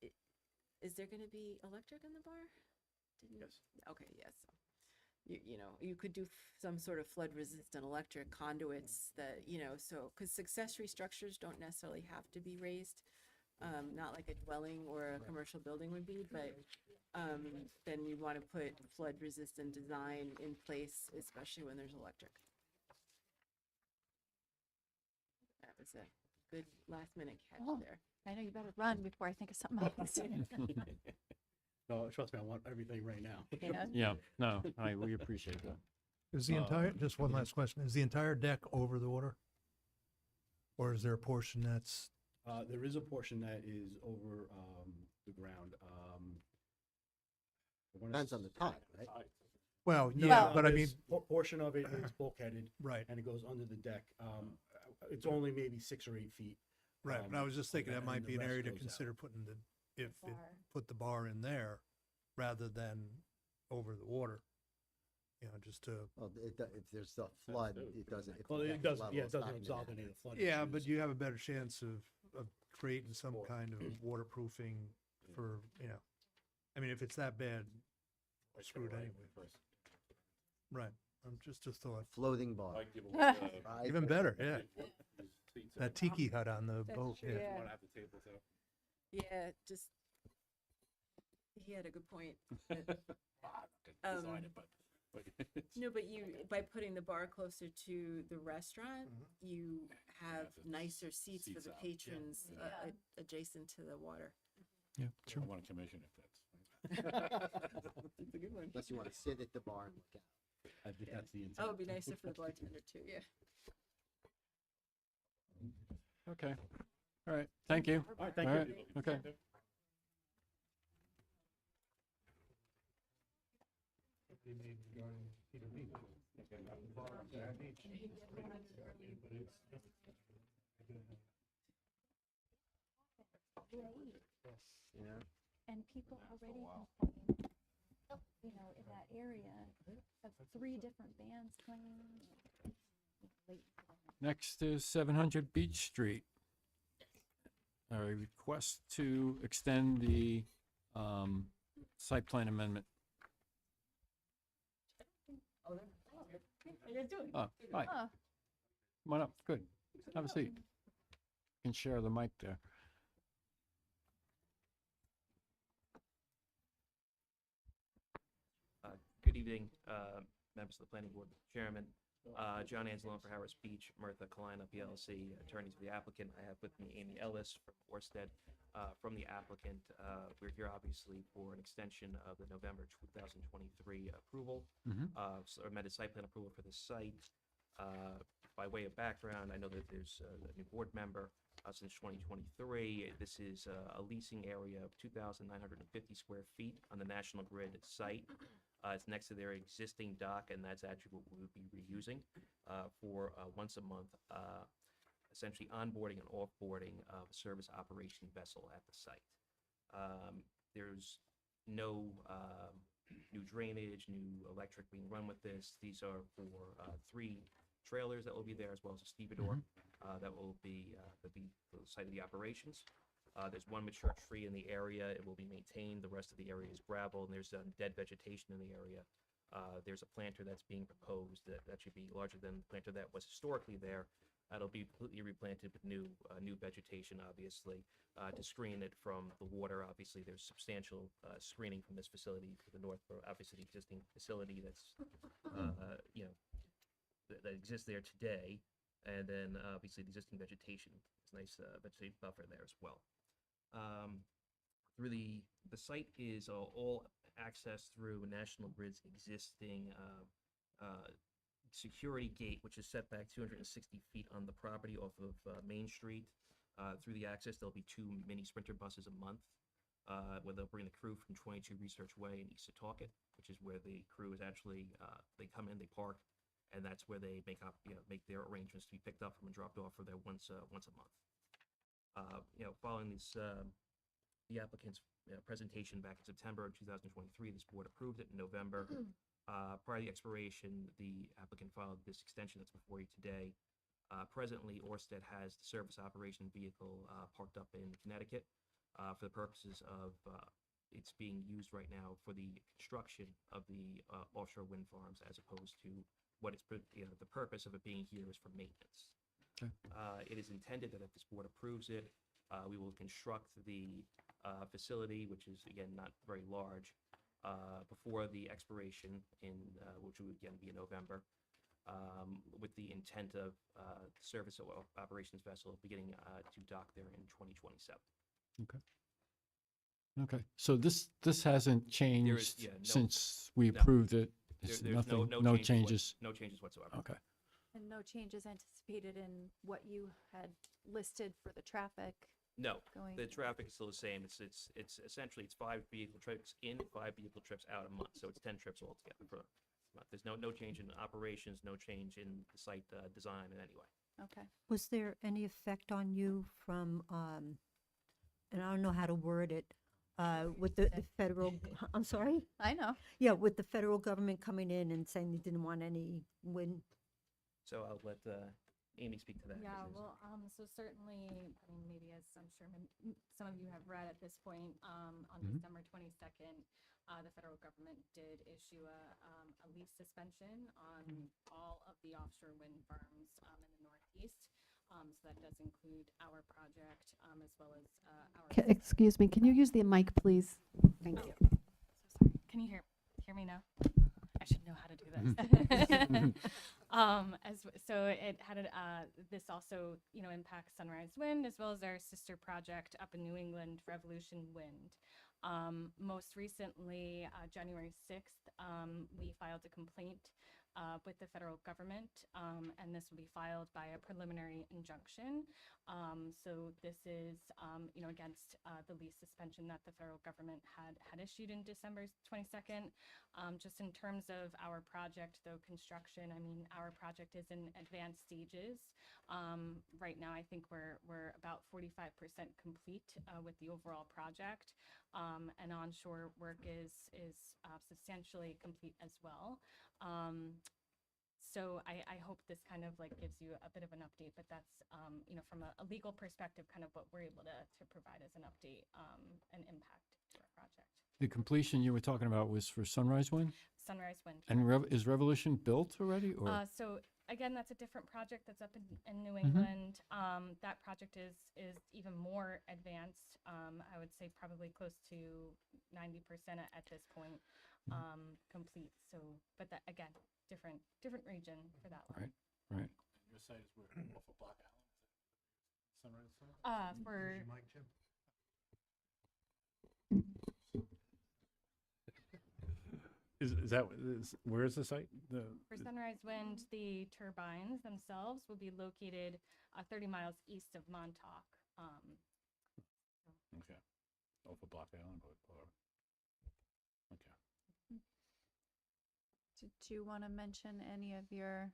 i- is there going to be electric in the bar? Didn't, Yes. Okay, yes. You know, you could do some sort of flood resistant electric conduits that, you know, so, because accessory structures don't necessarily have to be raised. Not like a dwelling or a commercial building would be, but, then you want to put flood resistant design in place, especially when there's electric. That was a good last minute catch Oh. there. I know you better run before I think of something else. No, trust me, I want everything right now. Yeah. Yeah, no, we appreciate that. Is the entire, just one last question, is the entire deck over the water? Or is there a portion that's, There is a portion that is over, the ground, I wanna Depends on the s- tide, right? well, No, yeah, no, but I mean, there's portion of it is bulkheaded, right, and it goes under the deck. It's only maybe 6 or 8 feet. right, but I was just thinking that and might the be an rest area to goes out. consider putting if it, Bar. put the bar in there rather than over the water. You know, just to, Well, if there's a flood, it doesn't. if the Well, deck it is doesn't, level, yeah, it it's not doesn't gonna absolve happen. any of the flood yeah, issues. but you have a better chance of creating some kind of waterproofing for, you know, I mean, if it's that bad, we're screwed anyway. Right, just a thought. Floating bar. Right. Even better, yeah. That tiki hut on the boat, true, yeah. yeah. Want to have the tables out. Yeah, just, he had a good point. Didn't design it, but it's- No, but you, by putting the bar closer to the restaurant, you have the nicer seats for seats the out, yeah. patrons Yeah. adjacent to the water. Yeah, I want a commission if that's. It's a good one. Unless you want to sit at the bar and look out. I think that's the intent. Oh, it'd be nicer for the bartender too, yeah. Okay, all right, thank you. All right, thank All you. right, okay. Yeah. And people already complain, you know, in that area of 3 different bands playing. Late. Next is 700 Beach Street. A request to extend the site plan amendment. How you guys doing? Oh, hi, Oh, come on up, good. Have a seat. You can share the mic there. Good evening, members of the planning board, chairman. John Anzalone for Harris Beach, Mirtha Kalina PLC, attorneys for the applicant. I have with me Amy Ellis from Orsted. From the applicant, we're here obviously for an extension of the November 2023 approval, amended site plan approval for the site. By way of background, I know that there's a new board member since 2023. This is a leasing area of 2,950 square feet on the National Grid site. It's next to their existing dock, and that's actually what we would be reusing for once a month, essentially onboarding and offboarding of a service operation vessel at the site. There's no new drainage, new electric being run with this. These are for 3 trailers that will be there, as well as a stevedore that will be the site of the operations. There's 1 mature tree in the area. It will be maintained. The rest of the area is gravel, and there's dead vegetation in the area. There's a planter that's being proposed that should be larger than the planter that was historically there. It'll be completely replanted with new vegetation, obviously, to screen it from the water. Obviously, there's substantial screening from this facility to the north, for obviously the existing facility that's, you know, that exists there today. And then obviously the existing vegetation, is nice vegetative buffer there as well. Through the site is all access through National Grid's existing security gate, which is set back 260 feet on the property off of Main Street. Through the access, there'll be 2 mini Sprinter buses a month, where they'll bring the crew from 22 Research Way in East Setauket, which is where the crew is actually, they come in, they park, and that's where they make their arrangements to be picked up from and dropped off for their once a month. Following this the applicant's presentation back in September of 2023. This board approved it in November. Prior to the expiration, the applicant filed this extension that's before you today. Presently, Orsted has the service operation vehicle parked up in Connecticut for the purposes of it's being used right now for the construction of the offshore wind farms, as opposed to what it's the purpose of it being here is for maintenance. Okay. It is intended that if this board approves it, we will construct the facility, which is again not very large, before the expiration which would again be in November, with the intent of service operations vessel beginning to dock there in 2027. Okay, so this hasn't changed yeah, no- since we no. approved it? It's There's nothing, no no changes changes? no changes whatsoever. Okay, And no changes anticipated in what you had listed for the traffic No, going? the traffic is still the same. It's essentially it's 5 vehicle trips in, 5 vehicle trips out a month. So it's 10 trips altogether for a month. There's no change in operations, no change in the site design in any way. Okay. Was there any effect on you from, and I don't know how to word it, with the federal, I'm sorry? I know. Yeah, with the federal government coming in and saying they didn't want any wind. So I'll let Amy speak to that. 'cause Yeah, there's- well, so certainly, I mean, maybe as I'm sure some of you have read at this point, on December 22nd, the federal government did issue a lease suspension on all of the offshore wind farms in the Northeast. So that does include our project, as well as our. Excuse me, can you use the mic, please? Thank you. So sorry. Can you hear me now? I should know how to do this. So it had this also, impacts Sunrise Wind as well as our sister project up in New England, Revolution Wind. Most recently, January 6th, we filed a complaint with the federal government, and this will be filed by a preliminary injunction. So this is, against the lease suspension that the federal government had issued in December 22nd. Just in terms of our project, though, construction, I mean, our project is in advanced stages. Right now, I think we're about 45% complete with the overall project, and onshore work is substantially complete as well. So I hope this kind of gives you a bit of an update, but that's, from a legal perspective, kind of what we're able to provide as an update and impact to our project. the completion you were talking about was for Sunrise Wind? Sunrise Wind. And is Revolution built already, or? So again, that's a different project that's up in New England. That project is even more advanced. I would say probably close to 90% at this point complete. So, but that again, different region for that one. Right. Your site is where, off of Block Island? Sunrise? For Where is the site? For Sunrise Wind, the turbines themselves will be located 30 miles east of Montauk. Okay. Off of Block Island, or okay. Did you want to mention any of your,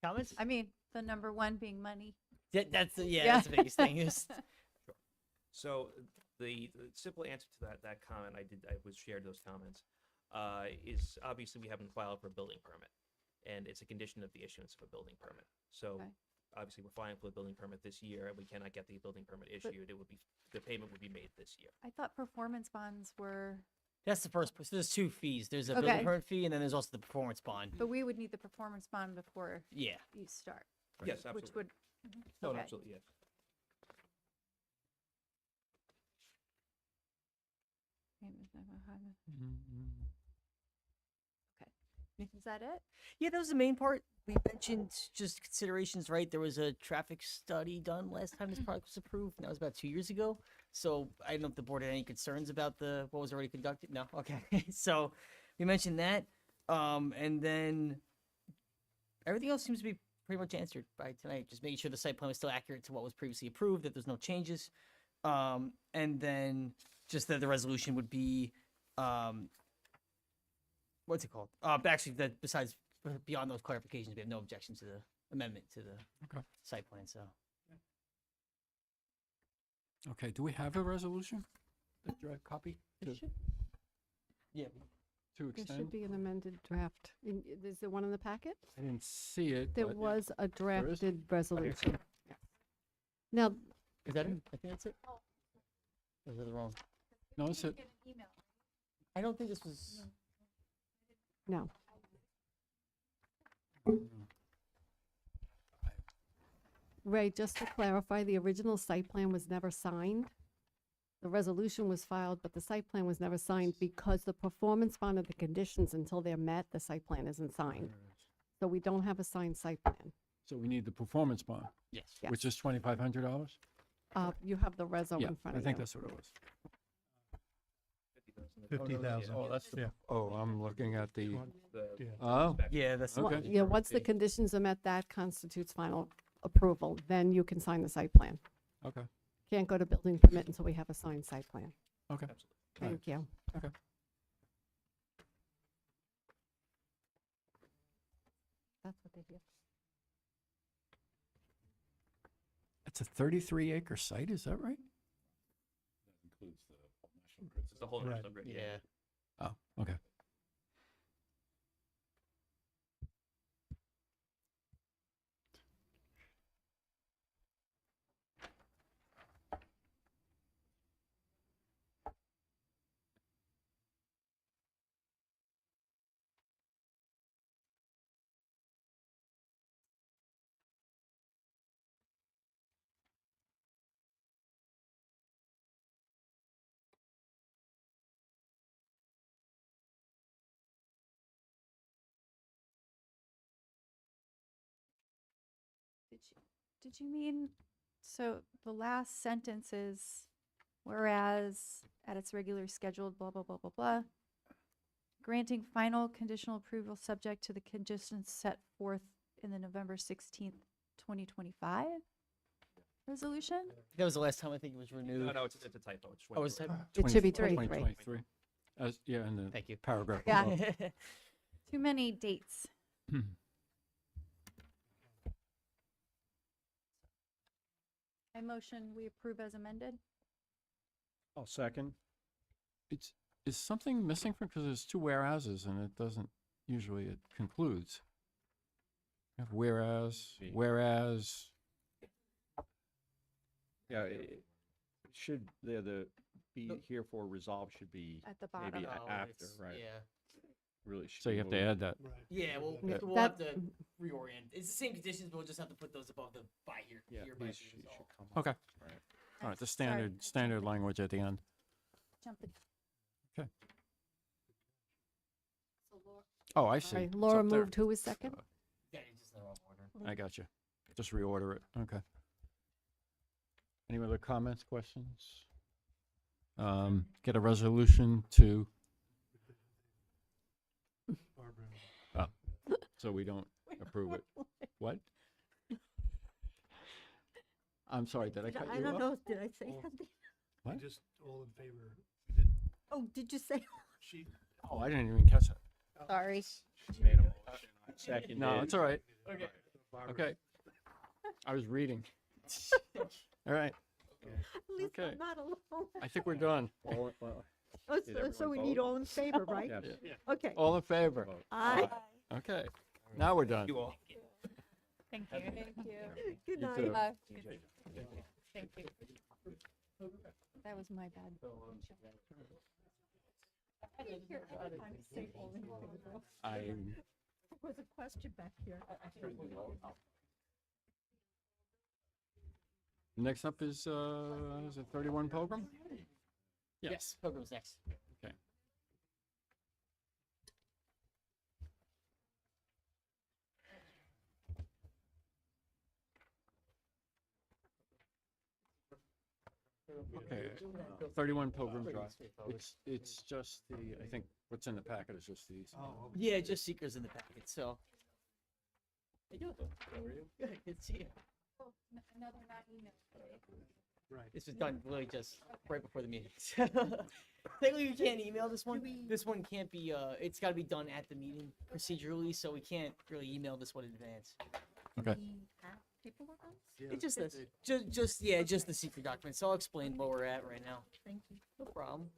Comments? I mean, the number one being money? That's the Yeah. that's the biggest thing. So the simple answer to that comment I was shared those comments is obviously we haven't filed for a building permit, and it's a condition of the issuance of a building permit. So Okay. obviously we're filing for a building permit this year, and we cannot get the building permit issued. The payment would be made this year. I thought performance bonds were, That's the first. So there's 2 fees. There's a Okay. building permit fee, and then there's also the performance bond. but we would need the performance bond before Yeah. you start. Yes, absolutely. Which would, No, okay. absolutely, yes. Is that it? Yeah, that was the main part. We mentioned just considerations, right? There was a traffic study done last time this project was approved, and that was about 2 years ago. So I don't know if the board had any concerns about what was already conducted. No, okay. So we mentioned that, and then everything else seems to be pretty much answered by tonight. Just making sure the site plan was still accurate to what was previously approved, that there's no changes, and then just that the resolution would be, what's it called? Actually, that besides beyond those clarifications, we have no objection to the amendment to the Okay. site plan. So Okay, do we have a resolution? A draft copy to Yeah. There extend? should be an amended draft. Is there one in the packet? I didn't see it. There but- was a is? drafted resolution. Now, Is that it? I think that's it. Or is that wrong? No, it's it. I don't think this was. no. Ray, just to clarify, the original site plan was never signed. The resolution was filed, but the site plan was never signed because the performance bond of the conditions, until they're met, the site plan isn't signed. So we don't have a signed site plan. So we need the performance bond, Yes. which is $2,500? You have the reso Yeah, in front I of think you. that's what it was. 50,000. Oh, that's the, Yeah. oh, I'm looking at the, Yeah. oh, Yeah, that's Okay. Yeah, once the conditions are met, that constitutes final approval. Then you can sign the site plan. okay, Can't go to building permit until we have a signed site plan. okay. Thank you. Okay. That's what they do. It's a 33-acre site, is that right? Includes the national grid. It's the whole Right. national grid. Yeah. Oh, okay. Did you mean, so the last sentence is, whereas at its regular scheduled blah, blah, blah, blah, blah, granting final conditional approval subject to the conditions set forth in the November 16th, 2025 resolution? That was the last time I think it was renewed. No, no, it's a typo. It's Oh, it's 24. type. It should be 20 23. 2023. As, yeah, in the Thank you. paragraph. Yeah. above. Too many dates. I motion we approve as amended. I'll second. Is something missing from, because there's two whereases and it doesn't, usually it concludes. You have whereas, Yeah, it should, the be here for resolve should be At the maybe bottom. Oh, after, it's- right? Yeah. Really should so be you have to moved. add that. Right. Yeah, well, Yeah, we'll have that- to reorient. It's the same conditions, but we'll just have to put those above the by here. Yeah, hereby these be should resolved. come up. Okay. Right. All right, the Sorry, standard language at the end. Jump the Oh, I see. Sorry, It's Laura up there. moved. Who was second? Yeah, it's just in the wrong order. I got you. Just reorder it. Okay. Any other comments, questions? Get a resolution to, Barbara. so we don't approve it. What? I'm sorry, did I cut I you don't off? know, did I say Oh. something? What? Just all in favor. Did Oh, did you say? she? Oh, I didn't even catch that. Sorry. She made a motion, I seconded. No, it's all right. Okay. Barbara. Okay. I was reading. All right, At least Okay. I'm not alone. I think we're done. All- well, Oh, Did so everyone we need vote? all in favor, right? yes. Okay. All in favor? Vote. Aye. Okay, now we're done. You all. Thank you. Good You night. too. Thank you. That was my bad. I didn't hear anybody say all in favor. I, There was a question back here. next up is it 31 Pilgrim? Yes, Pilgrim's next. Okay. Okay, 31 Pilgrim Pretty Drive. straightforward. It's just the, I think what's in the packet is just these. Oh, okay. Yeah, just seekers in the packet, so. Hey, you. Good, good to see you. Another not email. Right. This was done really just right before the meeting. Technically, you can't email this one. This one can't be, it's gotta be done at the meeting procedurally, so we can't really email this one in advance. Okay. paperwork on this? It's just this, just the secret document. So I'll explain where we're at right now. Thank you. No problem.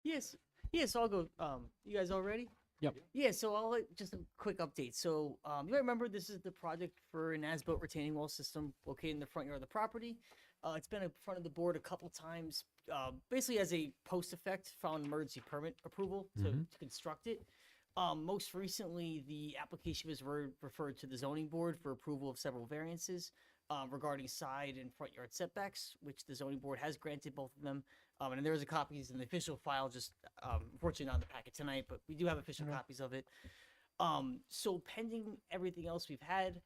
Yes. Yes, I'll go. You guys all ready? Yep. Yeah, so just a quick update. So, you might remember this is the project for an as-built retaining wall system located in the front yard of the property. It's been in front of the board a couple times, basically as a post effect, found emergency permit approval to construct it. Most recently, the application was referred to the zoning board for approval of several variances regarding side and front yard setbacks, which the zoning board has granted both of them. And there's a copies in the official file, just unfortunately not in the packet tonight, but we do have official copies of it. So pending everything else we've had,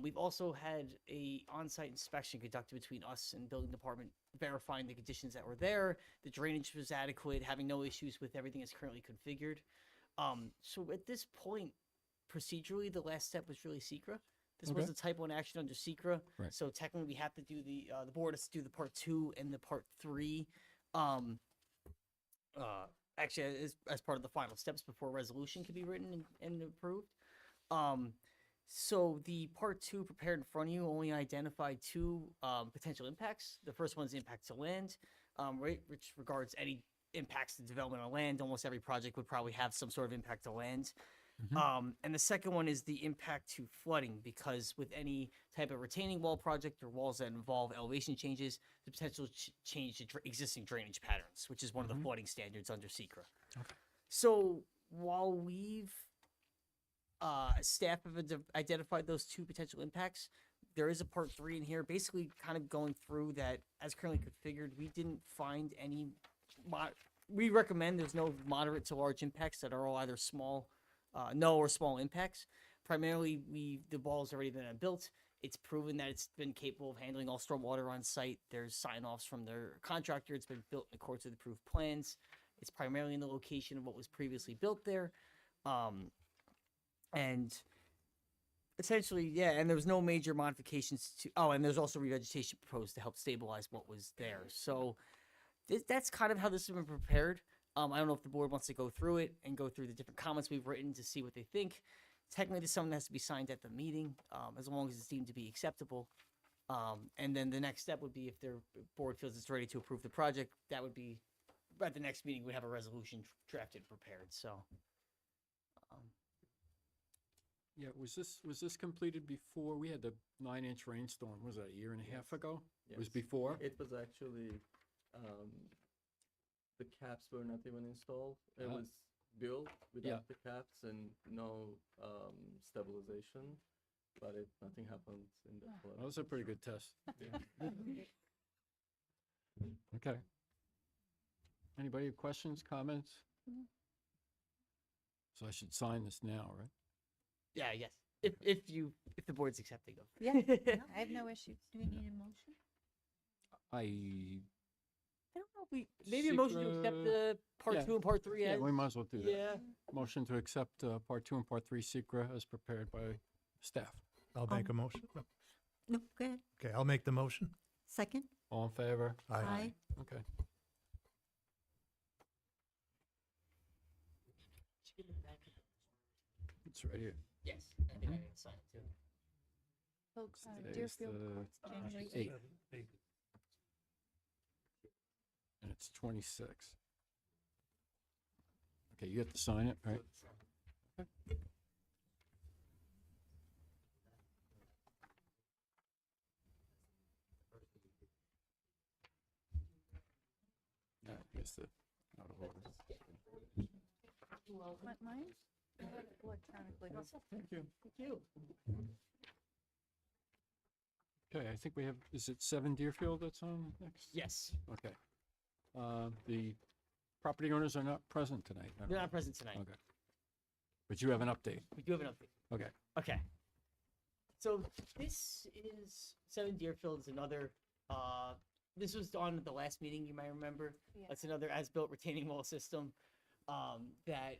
we've also had a on-site inspection conducted between us and building department, verifying the conditions that were there. The drainage was adequate, having no issues with everything that's currently configured. So at this point, procedurally, the last step was really SECRA. This was a type 1 action under SECRA. Right. So technically we have to do the board has to do the part 2 and the part 3. Actually as part of the final steps before resolution can be written and approved. So the part 2 prepared in front of you only identified 2 potential impacts. The first one is impact to land, right, which regards any impacts to development on land. Almost every project would probably have some sort of impact to land. And the second one is the impact to flooding, because with any type of retaining wall project or walls that involve elevation changes, the potential change to existing drainage patterns, which is one of the flooding standards under SECRA. So while we've staff have identified those 2 potential impacts, there is a part 3 in here, basically kind of going through that as currently configured. We didn't find any. We recommend there's no moderate to large impacts that are all either small. No or small impacts. Primarily, the wall's already been built. It's proven that it's been capable of handling all storm water on site. There's sign-offs from their contractor. It's been built in accordance with approved plans. It's primarily in the location of what was previously built there. And essentially, yeah, and there was no major modifications to, and there's also revegetation proposed to help stabilize what was there. So that's kind of how this has been prepared. I don't know if the board wants to go through it and go through the different comments we've written to see what they think. Technically, this is something that has to be signed at the meeting, as long as it's deemed to be acceptable. And then the next step would be if their board feels it's ready to approve the project, that would be, at the next meeting, we'd have a resolution drafted and prepared, so. Yeah, was this completed before, we had the 9-inch rainstorm, was that a year and a half ago? It was before? It was actually, the caps were not even installed. It was built without the caps and no stabilization, but nothing happened in the flood. That was a pretty good test. Okay. Anybody have questions, comments? So I should sign this now, right? Yeah, yes. If the board's accepting of. Yeah, no, I have no issues. Do we need a motion? I don't know if maybe a motion to accept the part 2 and part 3 Yeah, as. we might as well do that. Yeah. Motion to accept part 2 and part 3 SECRA as prepared by staff. I'll make a motion. No, go ahead. Okay, I'll make the motion. Second? All in favor? Aye. Okay. It's right here. Yes, I think I need to sign it too. So, Today's Deerfield the Court's January 8th. And it's 26. Okay, you have to sign it, right? Here's the out of order. Want mine? Electronically. Thank you. Thank you. Okay, I think we have, is it 7 Deerfield that's on next? Yes, Okay. The property owners are not present tonight. I don't they're know. not present tonight. Okay. But you have an update. We do have an update. Okay. Okay. So this is 7 Deerfield is another, this was on the last meeting, you might remember. Yeah. That's another as-built retaining wall system, that,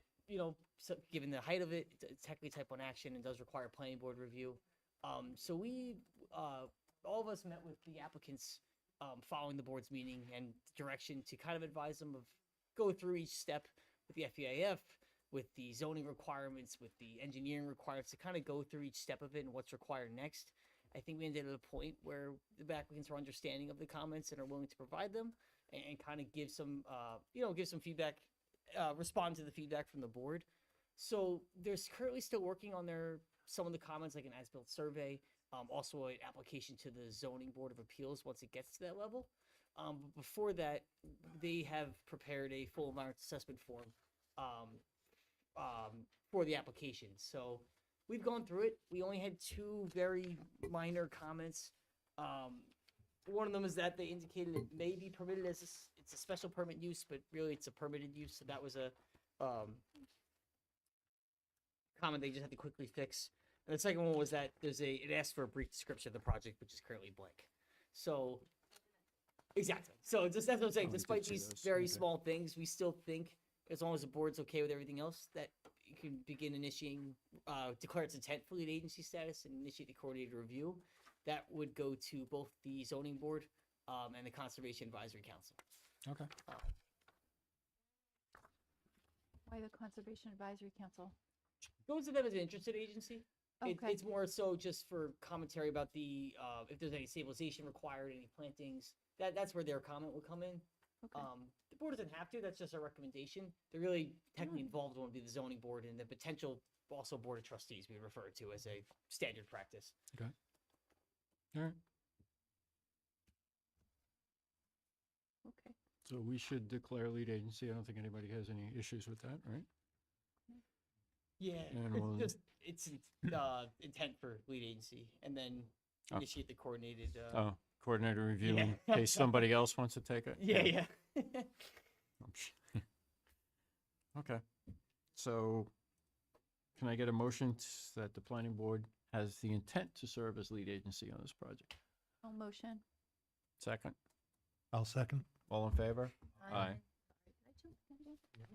so given the height of it, it's technically type 1 action and does require planning board review. So we, all of us met with the applicants, following the board's meeting and direction to kind of advise them of, go through each step with the FEIF, with the zoning requirements, with the engineering requirements, to kind of go through each step of it and what's required next. I think we ended at a point where the applicants are understanding of the comments and are willing to provide them and kind of give some, give some feedback, respond to the feedback from the board. So they're currently still working on some of the comments, like an as-built survey, also an application to the zoning board of appeals once it gets to that level. But before that, they have prepared a full environmental assessment form, for the application. So we've gone through it. We only had 2 very minor comments. One of them is that they indicated it may be permitted as it's a special permit use, but really it's a permitted use. So that was a comment they just had to quickly fix. And the second one was that it asked for a brief description of the project, which is currently blank. So exactly. So just that's what I'm saying. Oh, we did Despite see these those. very Okay. small things, we still think, as long as the board's okay with everything else, that you can begin initiating, declare its intent for lead agency status and initiate the coordinated review. That would go to both the zoning board, and the Conservation Advisory Council. Okay. Why the Conservation Advisory Council? Goes to them as an interested agency. Okay. It's more so just for commentary about the, if there's any stabilization required, any plantings, that's where their comment would come in. Okay. The board doesn't have to, that's just a recommendation. They're really technically involved would be the zoning board and the potential also board of trustees we refer to as a standard practice. Okay. All right. Okay. So we should declare lead agency. I don't think anybody has any issues with that, right? Yeah, And we'll- it's intent for lead agency and then Oh. initiate the coordinated, Oh, coordinator review Yeah. in case somebody else wants to take it? yeah. Okay. So can I get a motion that the planning board has the intent to serve as lead agency on this project? I'll motion. Second? I'll second. All in favor? Aye.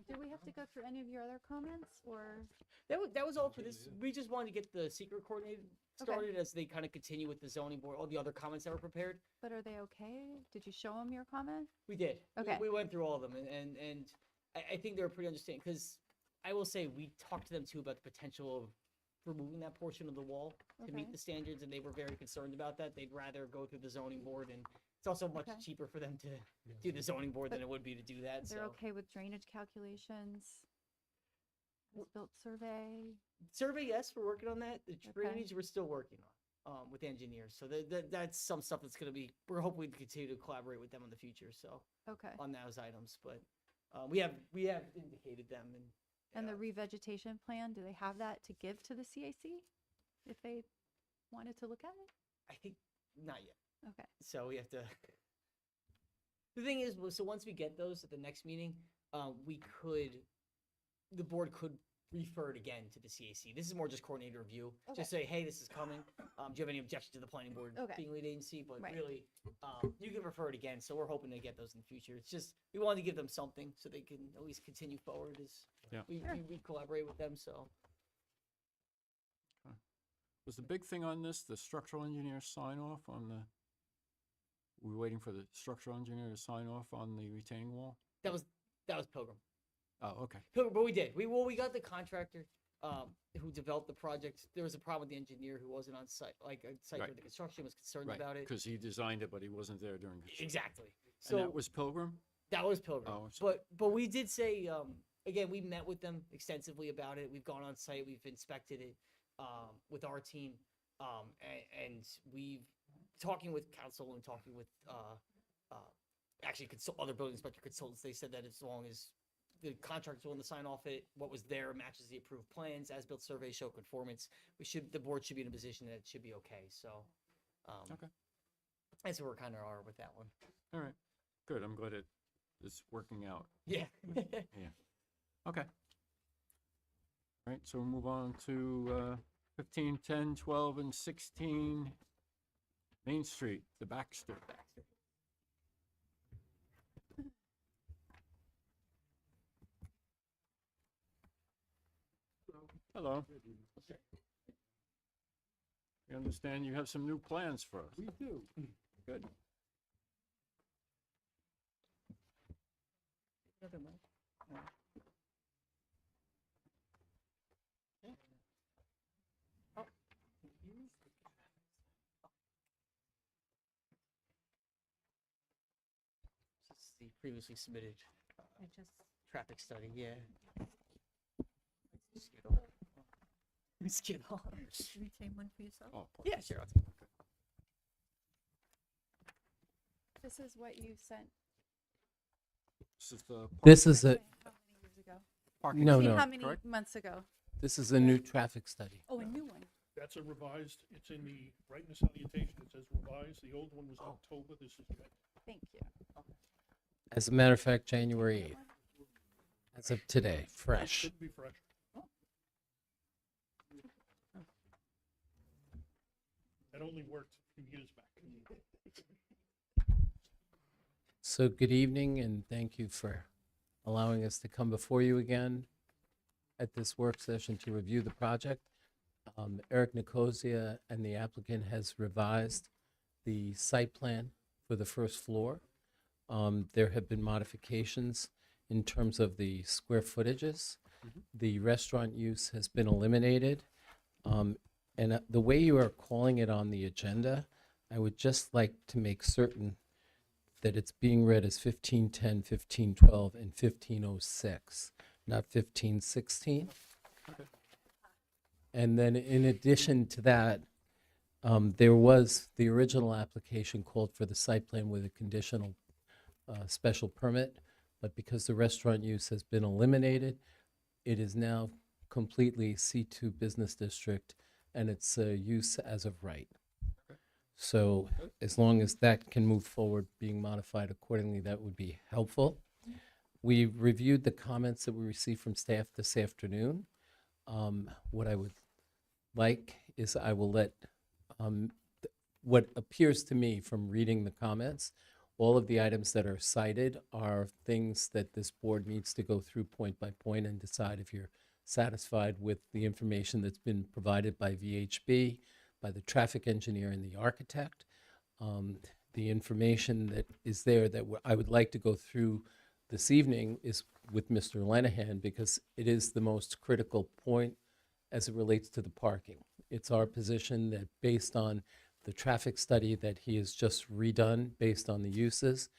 Do we have to go through any of your other comments or? That was all for this. We just wanted to get the secret coordinated started as they kind of continue with the zoning board, all the other comments that were prepared. But are they okay? Did you show them your comment? We did. Okay. We went through all of them and I think they were pretty understanding because I will say we talked to them too about the potential of removing that portion of the wall to Okay. meet the standards and they were very concerned about that. They'd rather go through the zoning board and it's also much Okay. cheaper for them to do the zoning board than But it would be to do that. They're So okay with drainage calculations? As-built survey? survey, yes, we're working on that. The Okay. drainage, we're still working on with engineers. So that's some stuff that's going to be, we're hoping to continue to collaborate with them in the future. So Okay. on those items, but we have indicated them And the revegetation plan, do they have that to give to the CAC if they wanted to look at it? I think not yet. Okay. So we have to. The thing is, so once we get those at the next meeting, the board could refer it again to the CAC. This is more just coordinated review. Okay. Just say, hey, this is coming. Do you have any objection to the planning board Okay. being lead agency? But Right. really, you can refer it again. So we're hoping to get those in the future. It's just we wanted to give them something so they can at least continue forward as Yeah. we collaborate with them. So Was the big thing on this, the structural engineer sign off on the, we're waiting for the structural engineer to sign off on the retaining wall? that was Pilgrim. Oh, okay. But we did. We got the contractor who developed the project. There was a problem with the engineer who wasn't on site, like a site Right. where the construction was concerned Right, about it. because he designed it, but he wasn't there during construction. Exactly. And So that was Pilgrim? that was Pilgrim. Oh, so- But we did say again, we met with them extensively about it. We've gone on site. We've inspected it with our team, and we've talking with council and talking with actually other building inspector consultants. They said that as long as the contractor's willing to sign off it, what was there matches the approved plans, as-built surveys show conformance, the board should be in a position that it should be okay. So, Okay. that's where we kind of are with that one. All right, good. I'm glad it's working out. Yeah. Yeah. Okay. All right, so we'll move on to 15, 10, 12, and 16 Main Street, the Baxter. Hello. We understand you have some new plans for us. We do. Good. This is the previously submitted I just, traffic study, yeah. Skittle. Skittle. should we take one for yourself? Oh, Yeah, sure. I'll take it. This is what you sent. This is the This is a, How many years ago? parking No, I mean, no. how many correct? months ago? this is a new traffic study. Oh, a new one. That's a revised, it's in the, right in the salutation, it says revised. The old one was October, this is May. Thank you. As a matter of fact, January 8th. As of today, fresh. Should be fresh. That only worked a few years back. So good evening and thank you for allowing us to come before you again at this work session to review the project. Eric Nicosia and the applicant has revised the site plan for the first floor. There have been modifications in terms of the square footages. The restaurant use has been eliminated. And the way you are calling it on the agenda, I would just like to make certain that it's being read as 1510, 1512, and 1506, not 1516. Okay. And then in addition to that, there was, the original application called for the site plan with a conditional special permit, but because the restaurant use has been eliminated, it is now completely C2 business district, and it's use as of right. So as long as that can move forward, being modified accordingly, that would be helpful. We reviewed the comments that we received from staff this afternoon. What I would like is I will let, what appears to me from reading the comments, all of the items that are cited are things that this board needs to go through point by point and decide if you're satisfied with the information that's been provided by VHB, by the traffic engineer and the architect. The information that is there that I would like to go through this evening is with Mr. Lenahan, because it is the most critical point as it relates to the parking. It's our position that based on the traffic study that he has just redone, based on the uses,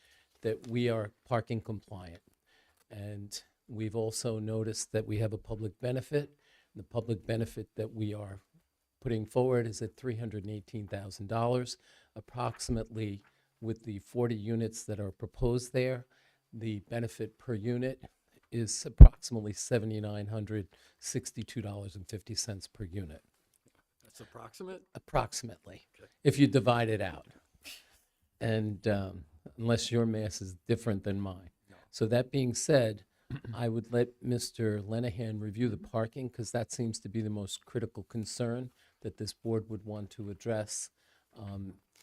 that we are parking compliant. And we've also noticed that we have a public benefit. The public benefit that we are putting forward is at $318,000, approximately. With the 40 units that are proposed there, the benefit per unit is approximately $7,962.50 per unit. That's approximate? Approximately, Okay. if you divide it out. And unless your math is different than mine. No. So that being said, I would let Mr. Lenahan review the parking, because that seems to be the most critical concern that this board would want to address.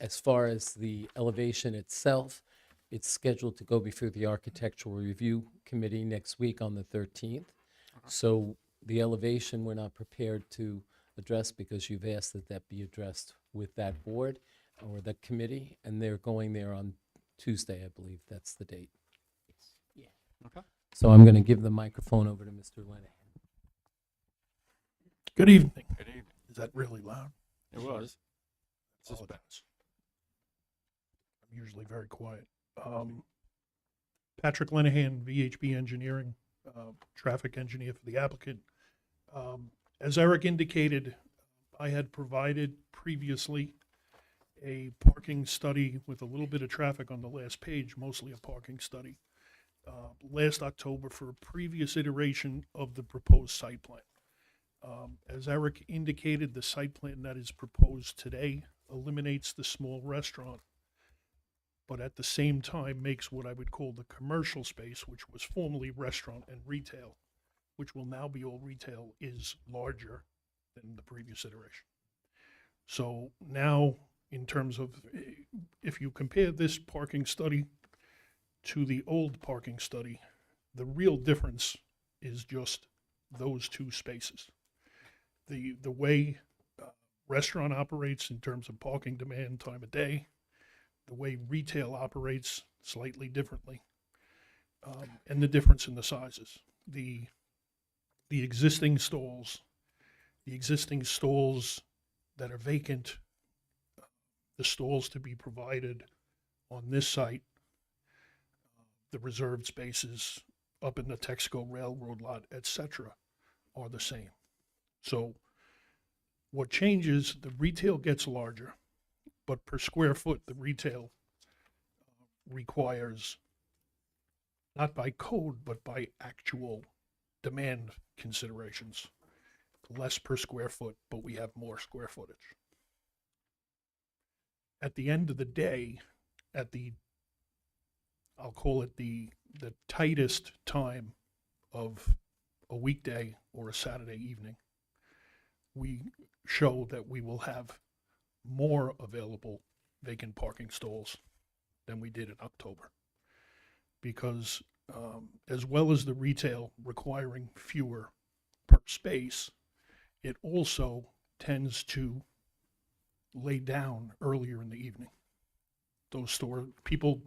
As far as the elevation itself, it's scheduled to go before the Architectural Review Committee next week on the 13th. So the elevation, we're not prepared to address because you've asked that that be addressed with that board or the committee, and they're going there on Tuesday, I believe. That's the date. Yeah. Okay. So I'm going to give the microphone over to Mr. Lenahan. Good evening. Good evening. Is that really loud? It was. Apologize. I'm usually very quiet. Patrick Lenahan, VHB Engineering, traffic engineer for the applicant. As Eric indicated, I had provided previously a parking study with a little bit of traffic on the last page, mostly a parking study, last October for a previous iteration of the proposed site plan. As Eric indicated, the site plan that is proposed today eliminates the small restaurant, but at the same time makes what I would call the commercial space, which was formerly restaurant and retail, which will now be all retail, is larger than the previous iteration. So now, in terms of, if you compare this parking study to the old parking study, the real difference is just those two spaces. The way restaurant operates in terms of parking demand, time of day, the way retail operates slightly differently, and the difference in the sizes. The existing stalls, that are vacant, the stalls to be provided on this site, the reserved spaces up in the Texaco Railroad lot, etc., are the same. So what changes, the retail gets larger, but per square foot, the retail requires, not by code, but by actual demand considerations, less per square foot, but we have more square footage. At the end of the day, I'll call it the tightest time of a weekday or a Saturday evening, we show that we will have more available vacant parking stalls than we did in October. Because as well as the retail requiring fewer per space, it also tends to lay down earlier in the evening. Those people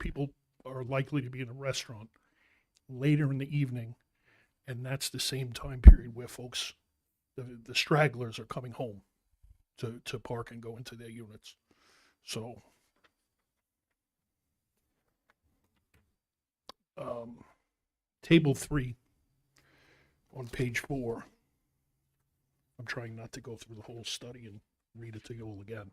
are likely to be in a restaurant later in the evening, and that's the same time period where folks, the stragglers, are coming home to park and go into their units. So table 3 on page 4. I'm trying not to go through the whole study and read it to you all again.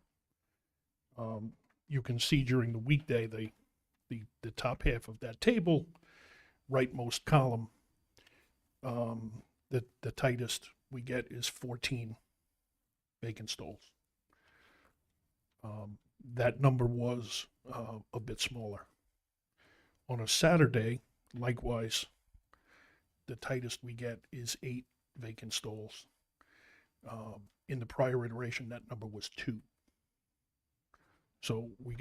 You can see during the weekday, the top half of that table, rightmost column, the tightest we get is 14 vacant stalls. That number was a bit smaller. On a Saturday, likewise, the tightest we get is 8 vacant stalls. In the prior iteration, that number was 2. So we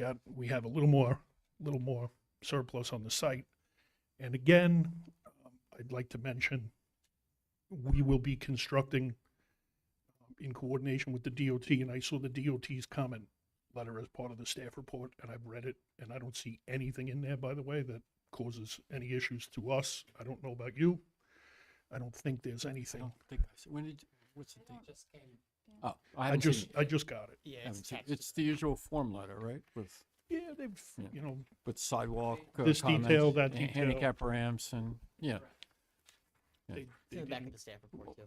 have a little more surplus on the site. And again, I'd like to mention, we will be constructing in coordination with the DOT, and I saw the DOT's comment letter as part of the staff report, and I've read it, and I don't see anything in there, by the way, that causes any issues to us. I don't know about you. I don't think there's anything. What's the date? Oh, I just got it. Yeah, it's the usual form letter, right? With they've with sidewalk this comments, detail, that detail, handicap ramps, and yeah. It's in the back of the staff report too.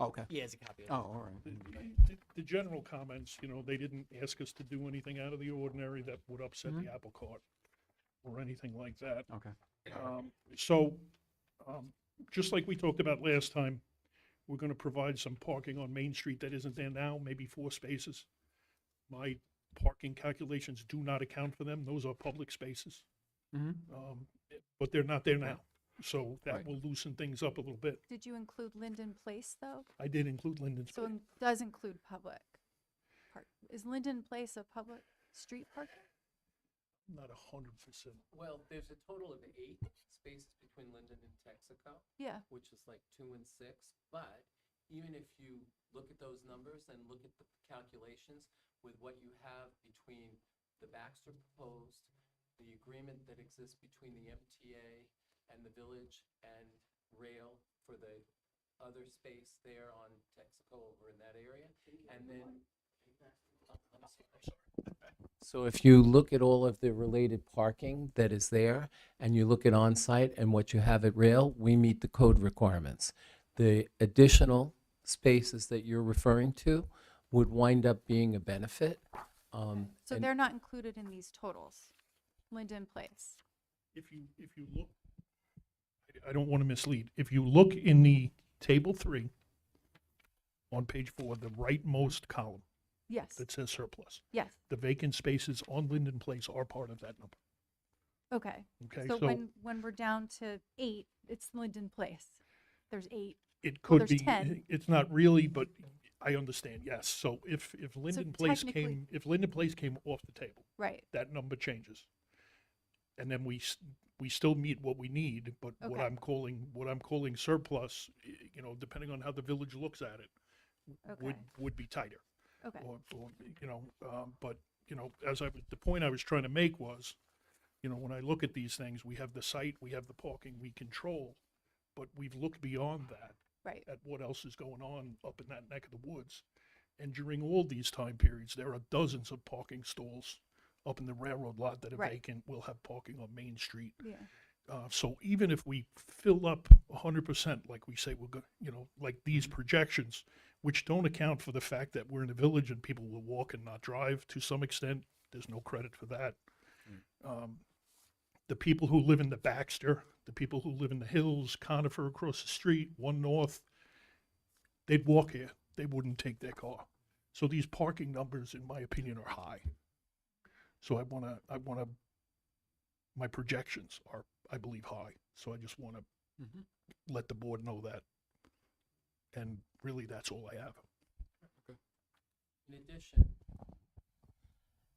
Okay. Yeah, it's a copy of it. Oh, all right. The general comments, they didn't ask us to do anything out of the ordinary that would upset the apple cart or anything like that. Okay. So, just like we talked about last time, we're going to provide some parking on Main Street that isn't there now, maybe 4 spaces. My parking calculations do not account for them. Those are public spaces. But they're not there now. So that will loosen things up a little bit. Did you include Linden Place, though? I did include Linden's. So it does include public park. Is Linden Place a public street parking? Not 100%. Well, there's a total of 8 spaces between Linden and Texaco. Yeah. Which is like 2 and 6. But even if you look at those numbers and look at the calculations with what you have between the Baxter proposed, the agreement that exists between the MTA and the village and rail for the other space there on Texaco over in that area, and then so if you look at all of the related parking that is there, and you look at on-site and what you have at rail, we meet the code requirements. The additional spaces that you're referring to would wind up being a benefit. So they're not included in these totals, Linden Place. If you look, I don't want to mislead. If you look in the table 3 on page 4, the rightmost column, Yes. that says surplus. Yes. The vacant spaces on Linden Place are part of that number. Okay. Okay, So so when we're down to 8, it's Linden Place. There's 8. it Well, could there's be, 10. it's not really, but I understand, yes. So if Linden Place technically- if Linden Place came off the table, Right. that number changes. And then we still meet what we need, but what Okay. I'm calling surplus, you know, depending on how the village looks at it, Okay. would be tighter. Okay. Or, you know, but, you know, the point I was trying to make was, you know, when I look at these things, we have the site, we have the parking, we control, but we've looked beyond that Right. at what else is going on up in that neck of the woods. And during all these time periods, there are dozens of parking stalls up in the railroad lot that are Right. vacant. We'll have parking on Main Street. Yeah. So even if we fill up 100%, like we say we're going, you know, like these projections, which don't account for the fact that we're in a village and people will walk and not drive to some extent, there's no credit for that. The people who live in the Baxter, the people who live in the Hills, Conifer across the street, One North, they'd walk here. They wouldn't take their car. So these parking numbers, in my opinion, are high. So my projections are, I believe, high. So I just want to let the board know that. And really, that's all I have. In addition,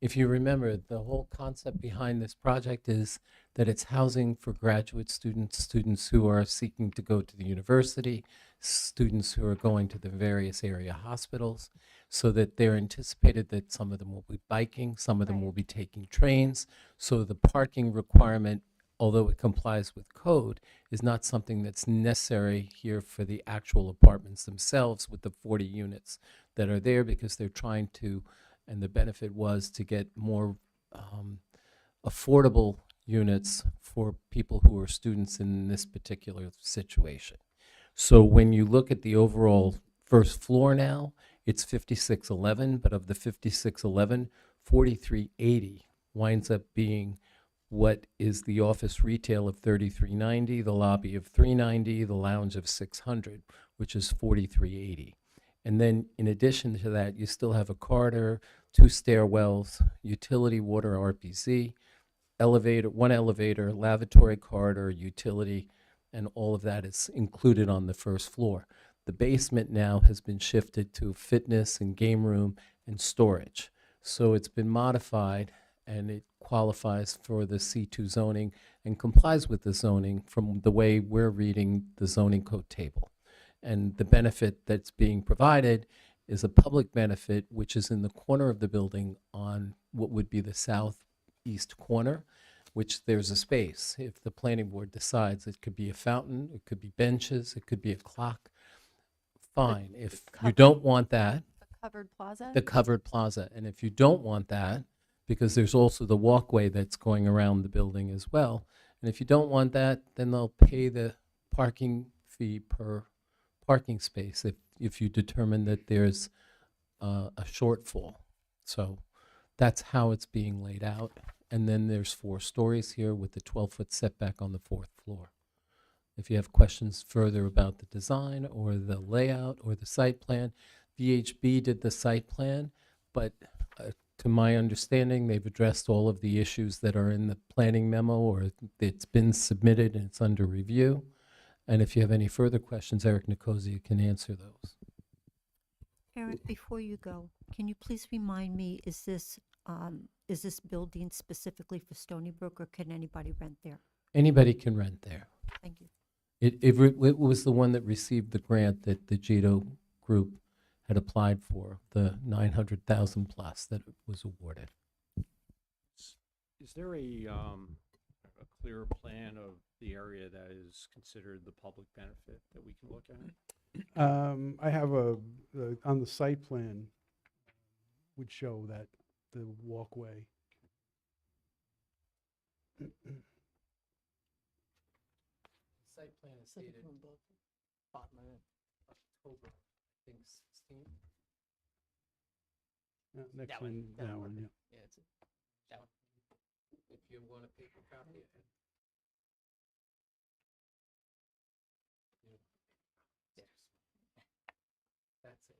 if you remember, the whole concept behind this project is that it's housing for graduate students, students who are seeking to go to the university, students who are going to the various area hospitals, so that they're anticipated that some of them will be biking, some of them will be taking trains. So the parking requirement, although it complies with code, is not something that's necessary here for the actual apartments themselves with the 40 units that are there, because they're trying to, and the benefit was to get more affordable units for people who are students in this particular situation. So when you look at the overall first floor now, it's 5611, but of the 5611, 4380 winds up being what is the office retail of 3390, the lobby of 390, the lounge of 600, which is 4380. And then in addition to that, you still have a corridor, 2 stairwells, utility, water, RPZ, elevator, 1 elevator, lavatory, corridor, utility, and all of that is included on the first floor. The basement now has been shifted to fitness and game room and storage. So it's been modified and it qualifies for the C2 zoning and complies with the zoning from the way we're reading the zoning code table. And the benefit that's being provided is a public benefit, which is in the corner of the building on what would be the southeast corner, which there's a space. If the planning board decides, it could be a fountain, it could be benches, it could be a clock, fine. If you don't want that, The covered plaza? the covered plaza. And if you don't want that, because there's also the walkway that's going around the building as well, and if you don't want that, then they'll pay the parking fee per parking space if you determine that there's a shortfall. So that's how it's being laid out. And then there's 4 stories here with the 12-foot setback on the 4th floor. If you have questions further about the design or the layout or the site plan, VHB did the site plan, but to my understanding, they've addressed all of the issues that are in the planning memo, or it's been submitted and it's under review. And if you have any further questions, Eric Nicosia can answer those. Eric, before you go, can you please remind me, is this building specifically for Stony Brook, or can anybody rent there? Anybody can rent there. Thank you. It was the one that received the grant that the Gito Group had applied for, the 900,000 plus that was awarded. Is there a clear plan of the area that is considered the public benefit that we can look at? I have on the site plan would show that the walkway. Site plan is dated October, I think, 16th. Next one, that one, yeah. Yeah, it's that one. If you want a paper copy of it. Yes. That's it.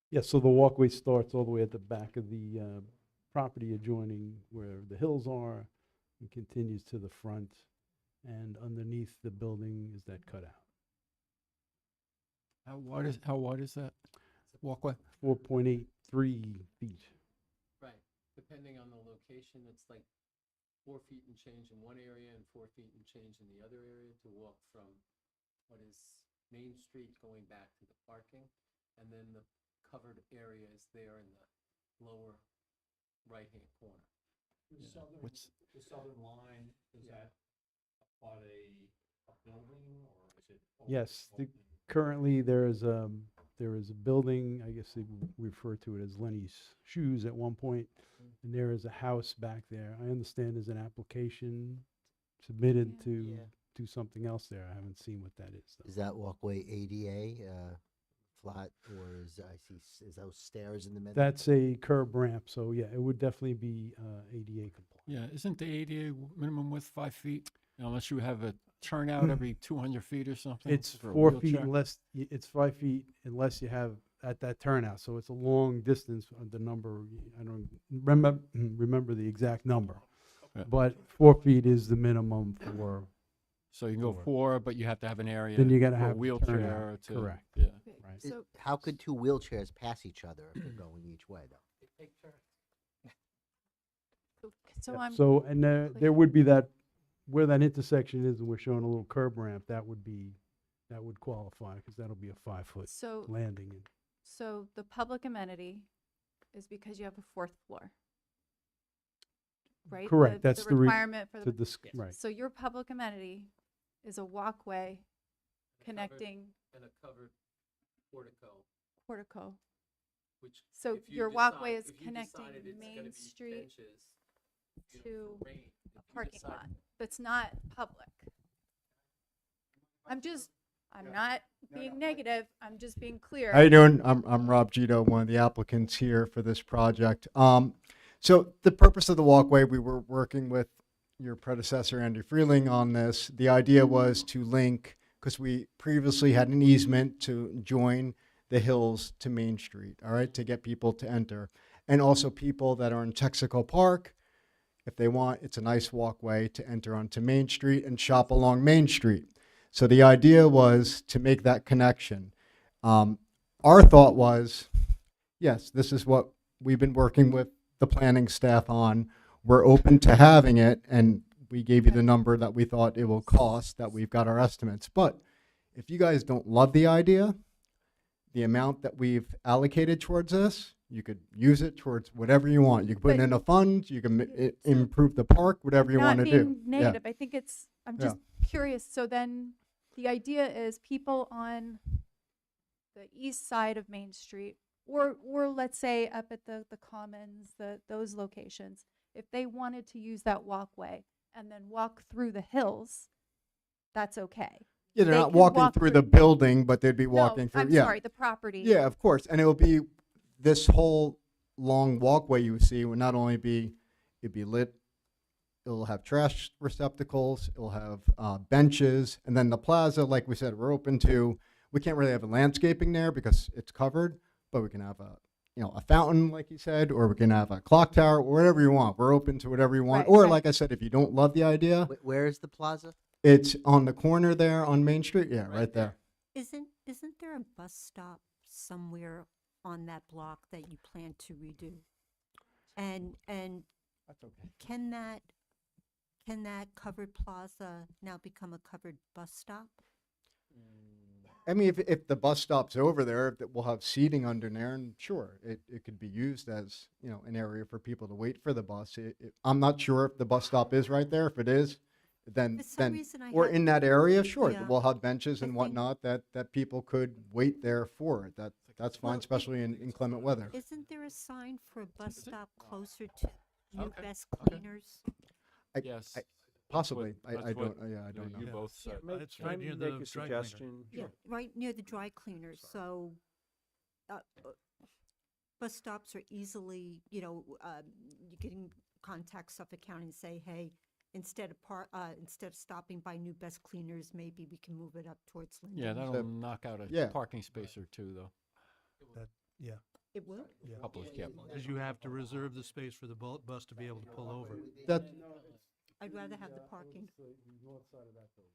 Yeah, so the walkway starts all the way at the back of the property adjoining where the hills are and continues to the front and underneath the building is that cutout. How wide is that walkway? 4.83 feet. Right, depending on the location, it's like 4 feet and change in one area and 4 feet and change in the other area to walk from what is Main Street going back to the parking. And then the covered area is there in the lower right-hand corner. What's, The southern line, does that apply a building or is it? Yes, currently there is a building, I guess they refer to it as Lenny's Shoes at one point, and there is a house back there. I understand there's an application submitted to do something else there. I haven't seen what that is, though. Is that walkway ADA, flat, or is those stairs in the middle? That's a curb ramp, so yeah, it would definitely be ADA compliant. yeah, isn't the ADA minimum width 5 feet? Unless you have a turnout every 200 feet or something? It's for a 4 feet wheelchair? unless, it's 5 feet unless you have at that turnout, so it's a long distance, the number, I don't remember the exact number. Yeah. But 4 feet is the minimum for, So you can go Four. 4, but you have to have an area. Then you gotta for a have a wheelchair turnout, to. correct. Yeah. right? So, How could two wheelchairs pass each other if they're going each way, though? so Yeah, I'm, So, and there would be that, where that intersection is, and we're showing a little curb ramp, that would qualify, because that'll be a 5-foot so, landing. And so the public amenity is because you have a 4th floor. Right? Correct, that's the requirement for to the, right. so your public amenity is a walkway connecting And a covered portico. which. So if you your decide- walkway is if you connecting decided it's gonna Main be Street benches, you know, to for rain, if a you parking decide- lot that's not public. I'm not being negative, I'm just being clear. How you doing? I'm Rob Gito, one of the applicants here for this project. So the purpose of the walkway, we were working with your predecessor, Andy Freeling, on this. The idea was to link, because we previously had an easement to join the hills to Main Street, all right, to get people to enter. And also people that are in Texaco Park, if they want, it's a nice walkway to enter onto Main Street and shop along Main Street. So the idea was to make that connection. Our thought was, yes, this is what we've been working with the planning staff on. We're open to having it, and we gave you the number that we thought it will cost, that we've got our estimates. But if you guys don't love the idea, the amount that we've allocated towards this, you could use it towards whatever you want. You can put it But- in a fund, you can improve the park, whatever you want to Not do. being negative, I think I'm just curious, so then the idea is people on the east side of Main Street, or let's say up at the Commons, those locations, if they wanted to use that walkway and then walk through the hills, that's okay. Yeah, they're They not can walking walk through the building, but they'd be walking No, through, I'm yeah. sorry, the property. Yeah, of course. And it will be, this whole long walkway you see will not only be, it'd be lit, it'll have trash receptacles, it'll have benches, and then the plaza, like we said, we're open to, we can't really have a landscaping there because it's covered, but we can have a fountain, like you said, or we can have a clock tower, whatever you want. We're open to whatever you want. Right, Or right. like I said, if you don't love the idea, Where is the plaza? it's on the corner there on Main Street. Yeah, right there. Isn't there a bus stop somewhere on that block that you plan to redo? And That's okay. can that covered plaza now become a covered bus stop? I mean, if the bus stop's over there, that we'll have seating under there, and sure, it could be used as, an area for people to wait for the bus. I'm not sure if the bus stop is right there. If it is, then, For some reason I or had- in that area, sure, Yeah. we'll have benches I and think- whatnot that people could wait there for it. That's Well, fine, especially in inclement weather. Isn't there a sign for a bus stop closer to New Okay, Best okay. Cleaners? Yes. Possibly. That's I what don't, I don't know. You both said. It's Can right I near make the a dry cleaner. suggestion? Yeah, right near the dry cleaners, so, bus stops are easily, you can contact Suffolk County and say, hey, instead of stopping by New Best Cleaners, maybe we can move it up towards Linden. Yeah, that'll knock out a Yeah. parking space or two, though. Yeah, It will? yeah. Couple, yeah. Because you have to reserve the space for the bus to be able to pull over. That, I'd rather have the parking. North side of that building.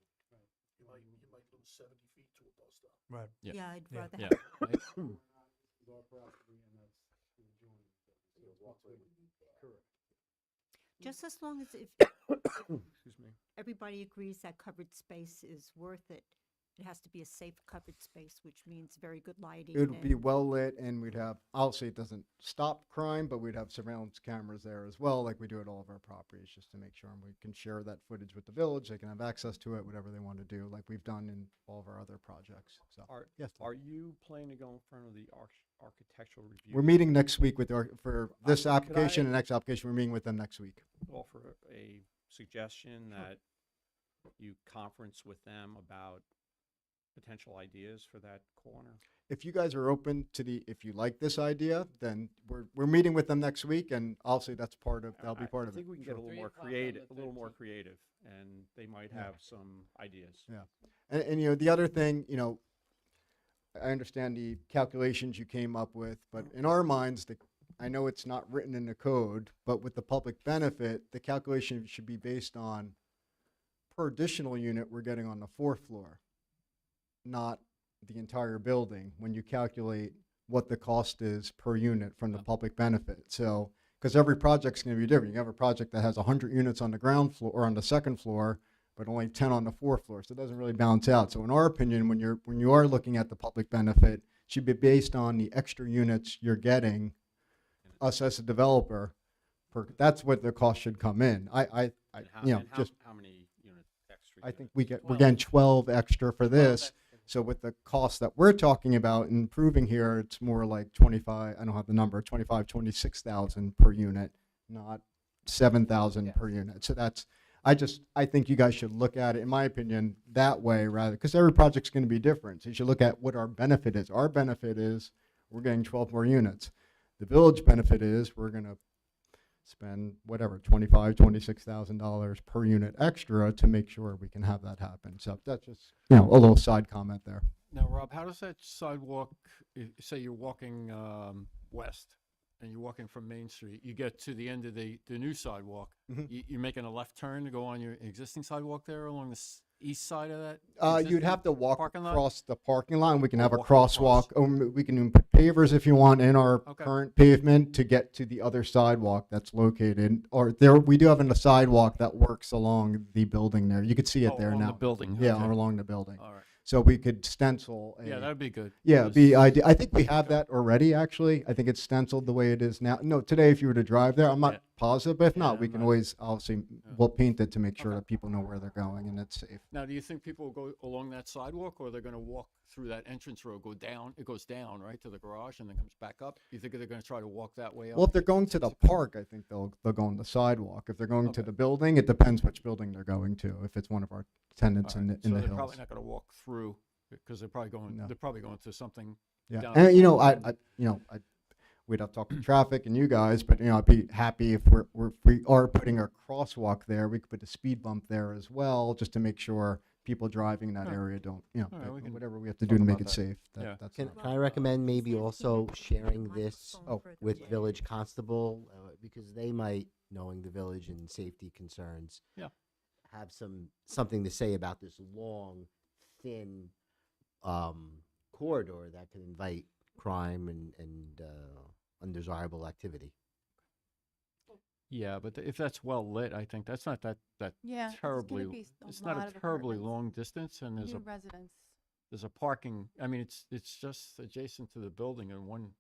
You might lose 70 feet to a bus stop. Right. Yeah. Yeah, I'd Yeah. rather Yeah. have. Is our property, and that's the adjoining. So walkway. Correct. Just as long as if Excuse me. everybody agrees that covered space is worth it, it has to be a safe covered space, which means very good lighting. It would be and- well lit, and we'd have, obviously it doesn't stop crime, but we'd have surveillance cameras there as well, like we do at all of our properties, just to make sure, and we can share that footage with the village, they can have access to it, whatever they want to do, like we've done in all of our other projects, so. Yes, Tom. Are you planning to go in front of the architectural review? We're meeting next week with for this could application I- and next application, we're meeting with them next week. Offer a suggestion that you conference with them about potential ideas for that corner? If you guys are open to if you like this idea, then we're meeting with them next week, and obviously that's that'll be part I of it. think we can get a little more creative, and they might have some ideas. Yeah, and the other thing, I understand the calculations you came up with, but in our minds, I know it's not written in the code, but with the public benefit, the calculation should be based on per additional unit we're getting on the 4th floor, not the entire building, when you calculate what the cost is per unit from the public benefit. So, because every project's going to be different. You have a project that has 100 units on the ground floor or on the 2nd floor, but only 10 on the 4th floor. So it doesn't really balance out. So in our opinion, when you are looking at the public benefit, it should be based on the extra units you're getting, us as a developer. That's what the cost should come in. And how many units extra? I think we're getting 12 extra for this. So with the cost that we're talking about improving here, it's more like 25, I don't have the number, 26,000 per unit, not 7,000 per unit. So I think you guys should look at it, in my opinion, that way rather, because every project's going to be different. So you should look at what our benefit is. Our benefit is we're getting 12 more units. The village benefit is we're going to spend whatever, $26,000 per unit extra to make sure we can have that happen. So that's just, a little side comment there. Now, Rob, how does that sidewalk, say you're walking west and you're walking from Main Street, you get to the end of the new sidewalk, you're making a left turn to go on your existing sidewalk there along the east side of that? You'd have to walk parking lot? across the parking lot. We can have a walk crosswalk. We can even put pavers if you want in our current pavement to get to the other sidewalk that's located. Or we do have a sidewalk that works along the building there. You could see it there along now. the building, Yeah, okay. along the building. All right. So we could stencil. Yeah, that'd be good. Yeah, because- be idea. I think we have that already. Actually, I think it's stenciled the way it is now. No, today if you were to drive there, I'm not positive, but if not, we can always obviously we'll paint it to make sure that people know where they're going and it's safe. Now, do you think people will go along that sidewalk, or they're going to walk through that entrance road, go down? It goes down, right, to the garage and then comes back up? Do you think they're going to try to walk that way up? Well, if they're going to the park, I think they'll go on the sidewalk. If they're going to the building, it depends which building they're going to. If it's one of our tenants in the So they're hills. probably not going to walk through because they're probably going. No. They're probably going to something. Yeah, down and the we'd have to talk to traffic and you guys, but I'd be happy if we are putting a crosswalk there. We could put a speed bump there as well, just to make sure people driving in that area don't, right, we can whatever we have to talk do to make about it that. safe. Yeah. That's Can not- I recommend maybe also sharing this further with away. village constable, because they might, knowing the village and safety concerns, Yeah. have something to say about this long, thin corridor that could invite crime and undesirable activity. Yeah, but if that's well lit, I think that's not that Yeah, it's gonna terribly. be a It's not lot a of terribly apartments. long distance, and New residents. there's a parking. I mean, it's just adjacent to the building in one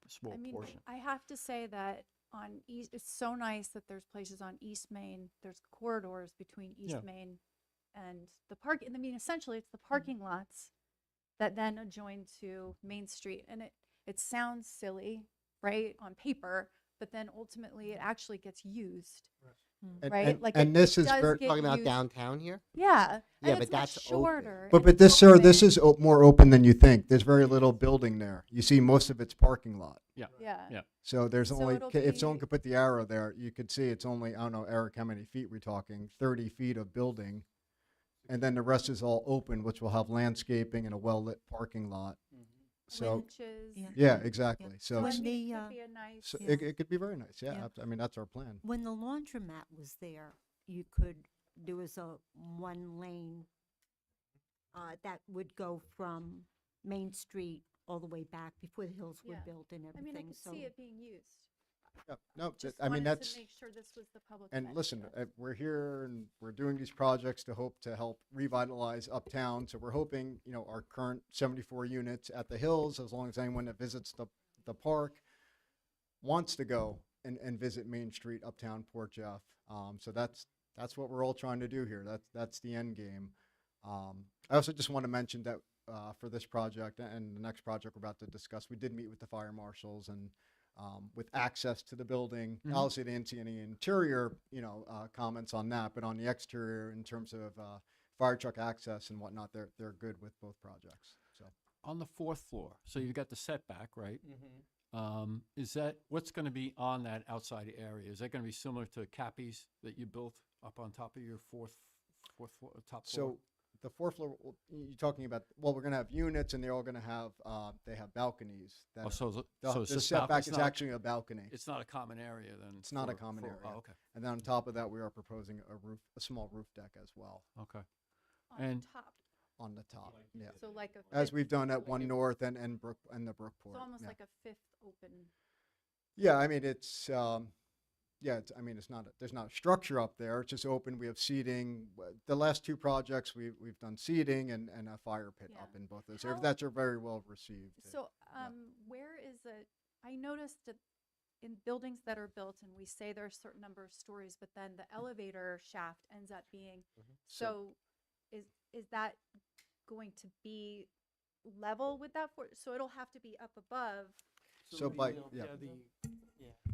small I mean, portion. I have to say that on East, it's so nice that there's places on East Main, there's corridors between East Yeah. Main and the park. I mean, essentially, it's the parking lots that then adjoin to Main Street. And it sounds silly, right, on paper, but then ultimately it actually gets used. Right? And, Like, and it this is does very, get Talking about used- downtown here? Yeah. Yeah, and but it's much that's open. shorter. but and but it's this, sir, this open. is more open than you think. There's very little building there. You see most of it's parking lot. Yeah. Yeah. So there's So only, it'll if someone be- could put the arrow there, you could see it's only, I don't know, Eric, how many feet we're talking, 30 feet of building. And then the rest is all open, which will have landscaping and a well-lit parking lot. So, Benches. yeah, exactly. So, When it's- the, Could be a nice. so Yeah. it could be very nice. Yeah, Yeah. I mean, that's our plan. when the laundromat was there, you could, there was a one lane that would go from Main Street all the way back before the hills were Yeah. built and I mean, I everything, could so. see it being used. Yep. No, Just I mean, wanted that's, to make sure this was the public. and listen, benefit. we're here and we're doing these projects to hope to help revitalize Uptown. So we're hoping, you know, our current 74 units at the Hills, as long as anyone that visits the park wants to go and visit Main Street, Uptown, Port Jeff. So that's what we're all trying to do here. That's the end game. I also just want to mention that for this project and the next project we're about to discuss, we did meet with the fire marshals and with access to the building. Mhm. Obviously, they didn't see any interior, you know, comments on that, but on the exterior, in terms of fire truck access and whatnot, they're good with both projects. So On the fourth floor, so you've got the setback, right? Mm-hmm. Is that, what's going to be on that outside area? Is that going to be similar to Cappy's that you built up on top of your fourth floor, top floor? So the fourth floor, you're talking about, well, we're going to have units and they're all going to have, they have balconies. That Oh, so is it- the, so it's the just balcony, setback it's is not- actually a balcony. It's not a common area then? It's not a for- common for- area. Oh, okay, And then on top of that, we are proposing a small roof deck as well okay. On And the top, on the top. Yeah. so like a. As fifth- we've done at like One a- North and the Brookport. It's almost yeah. like a fifth open. Yeah, I mean, it's, I mean, it's not, there's not a structure up there. It's just open. We have seating. The last two projects, we've done seating and a fire pit Yeah. up in both those How- areas. That's are very well received. So, where is it? I noticed that in buildings that are built, and we say there's a certain number of stories, but then the elevator shaft ends up being, so is that going to be level with that floor? So it'll have to be up above. So by, yeah.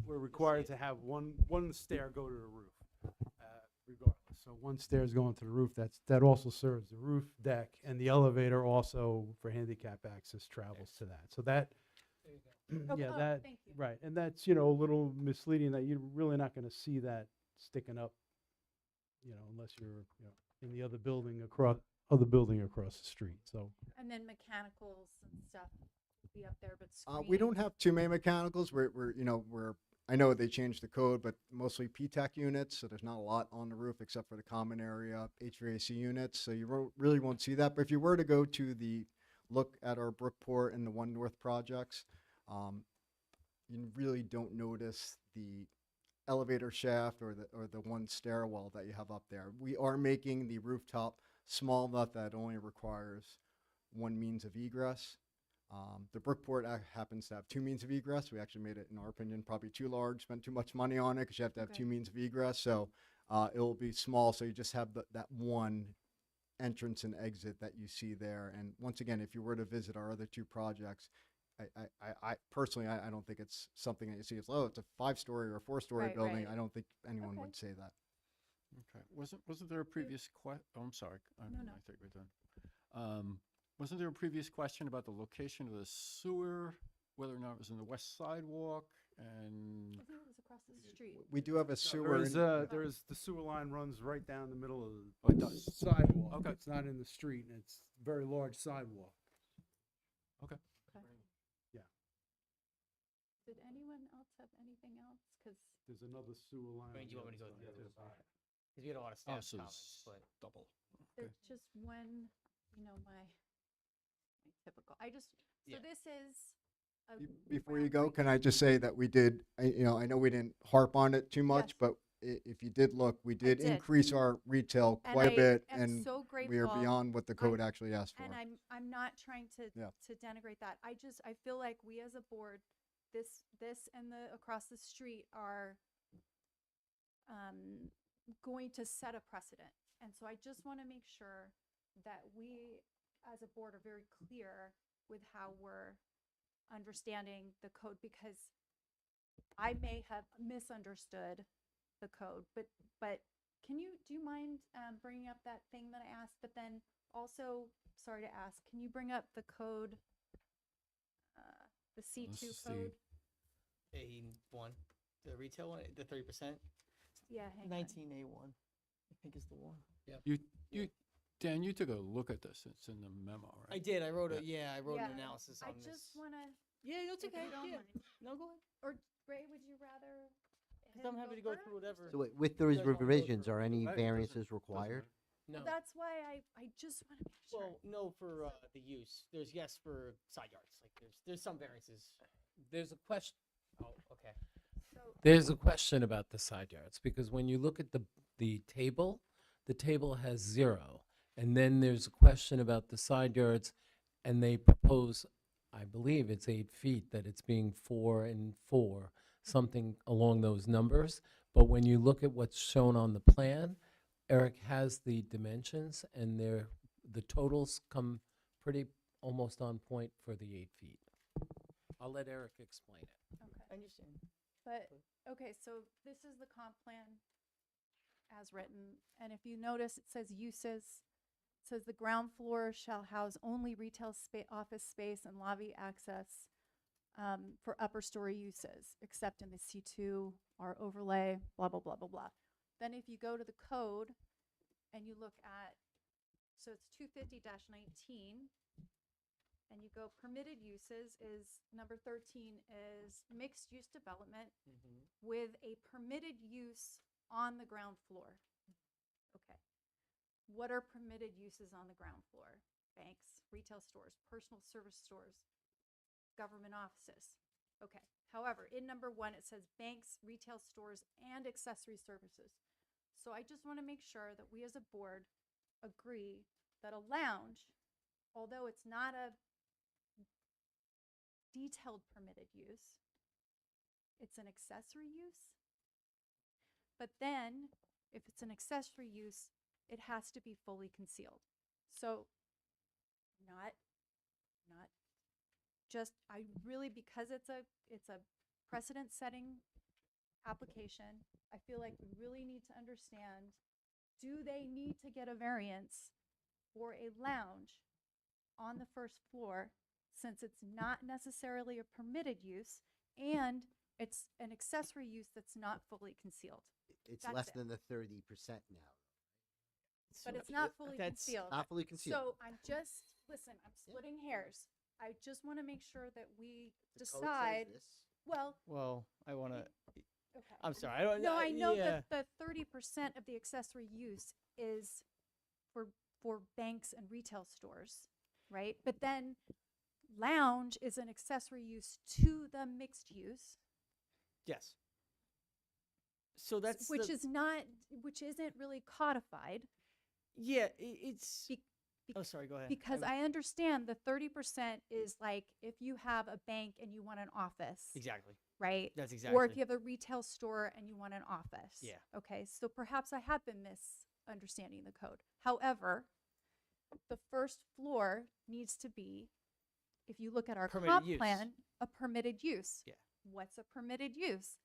We're required to have one stair go to the roof, regardless. So one stair is going to the roof. That also serves the roof deck, and the elevator also for handicap access travels to that. So that, Oh, yeah, oh, that, thank you. right. And that's, you know, a little misleading that you're really not going to see that sticking up, you know, unless you're, you know, in the other building across the street. So And then mechanicals and stuff would be up there, but We don't screening- have too many mechanicals. I know they changed the code, but mostly PTAC units, so there's not a lot on the roof except for the common area HVAC units, so you really won't see that. But if you were to go to look at our Brookport and the One North projects, you really don't notice the elevator shaft or the one stairwell that you have up there. We are making the rooftop small enough that it only requires one means of egress. The Brookport happens to have two means of egress. We actually made it, in our opinion, probably too large, spent too much money on it because you have to have Okay. two means of egress. So it will be small, so you just have that one entrance and exit that you see there. And once again, if you were to visit our other two projects, I personally, I don't think it's something that you see as, oh, it's a 5-story or a 4-story Right, building. right. I don't think anyone Okay. would say that. Okay. Wasn't there a previous oh, I'm sorry. No, no. I think we're done. Wasn't there a previous question about the location of the sewer, whether or not it was in the west sidewalk and? I think it was across the street. We do have a sewer. the sewer line runs right down the middle of Oh, it does? sidewalk. Okay. It's not in the street, and it's a very large sidewalk. Okay. Yeah. Did anyone else have anything else? Because There's another sewer line. I mean, do you want me to go on through other this? side. Because we had a lot of Oh, staff so comments, but double. Okay. there's just one, my typical, Yeah. this is. a Before you go, can I just say that we did, I know we didn't harp on it too much, Yes. but if you did look, we did did. increase our retail And quite a I bit, am and so we are grateful. beyond what the code actually asked for. And I'm not trying to Yeah. to denigrate that. I feel like we as a board, this and the across the street are going to set a precedent. And so I just want to make sure that we as a board are very clear with how we're understanding the code, because I may have misunderstood the code, but do you mind bringing up that thing that I asked? But then also, sorry to ask, can you bring up the code, the C2 Let's see. code? A1, the retail one, the 30%, Yeah, hang on. 19A1, I think is the one. Dan, you took a look at this. It's in the memo, right? I did. I wrote an analysis I on this. just want to, Yeah, that's if you okay. don't Yeah. mind. No, go ahead. Or Ray, would you rather 'Cause I'm happy to go through whatever. So with you those guys wanna go revisions, through. are any That doesn't- variances required? No. Well, that's why I just want to make sure. Well, no, for the use. There's yes for side yards. Like there's some variances. There's a question. Oh, okay. There's a question about the side yards, because when you look at the table has 0. And then there's a question about the side yards, and they propose, I believe it's 8 feet, that it's being 4 and 4, something along those numbers. But when you look at what's shown on the plan, Eric has the dimensions, and the totals come pretty almost on point for the 8 feet. I'll let Eric explain it. Okay. I understand. But, okay, so this is the comp plan as written, and if you notice, it says uses. It says the ground floor shall house only retail office space and lobby access for upper story uses, except in the C2 or overlay, blah, blah, blah, blah, blah. Then if you go to the code and you look at, so it's 250-19, and you go permitted uses is, number 13 is mixed use development with a permitted use on the ground floor. Okay. What are permitted uses on the ground floor? Banks, retail stores, personal service stores, government offices. Okay. However, in number 1, it says banks, retail stores, and accessory services. So I just want to make sure that we as a board agree that a lounge, although it's not a detailed permitted use, it's an accessory use. But then, if it's an accessory use, it has to be fully concealed. So, not just, I really, because it's a precedent-setting application, I feel like we really need to understand, do they need to get a variance for a lounge on the first floor, since it's not necessarily a permitted use and it's an accessory use that's not fully concealed? It's That's less it. than the 30% now. But it's not fully That's- concealed. Not fully concealed. So I'm just, listen, I'm splitting hairs. I just want to make sure that we The code says decide, this. well, Well, I want to. okay. I'm sorry. I don't. No, I know yeah. that the 30% of the accessory use is for banks and retail stores, right? But then lounge is an accessory use to the mixed use, Yes. So that's which the- which isn't really codified. Yeah, it's. Be- oh, sorry. Go ahead. Because I understand the 30% is like if you have a bank and you want an office. Exactly. Right? That's Or exactly. if you have a retail store and you want an office. Yeah. Okay, so perhaps I have been misunderstanding the code. However, the first floor needs to be, if you look at our Permitted comp use. plan, a permitted use. Yeah. What's a permitted use?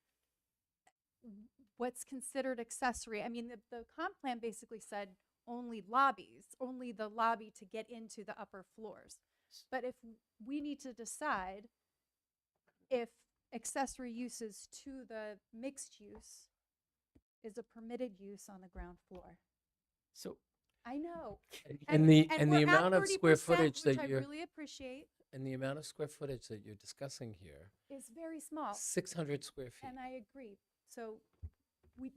What's considered accessory? I mean, the comp plan basically said only lobbies, only the lobby to get into the upper floors. But if we need to decide if accessory uses to the mixed use is a permitted use on the ground floor. So. I know. And the we're at amount of square 30%, footage which that I you're really appreciate, and the amount of square footage that you're discussing here, is very small. 600 square feet. And I agree. So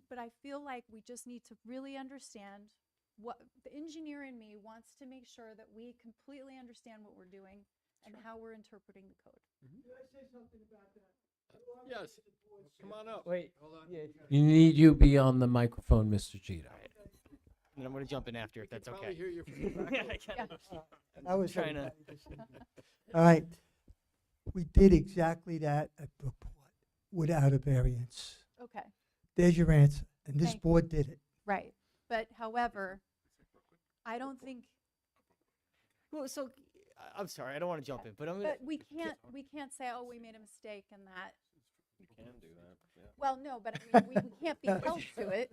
but I feel like we just need to really understand what the engineer in me wants to make sure that we completely understand what we're doing and how we're interpreting the code. Can I say something about that? Yes, come on up. Wait. Hold on. Yeah. You be on the microphone, Mr. Gito. And I'm going to jump in after if that's Probably okay. hear your feedback. Yeah, I can. I was trying to. All right. We did exactly that at Brookport without a variance. Okay. There's your answer. And this Thank you. board did it. Right. But however, I don't think, Well, so I'm sorry. I don't want to jump in, but I'm going but we can't say, oh, we made a mistake and that. You can do that, yeah. Well, no, but I mean, we can't be held to it,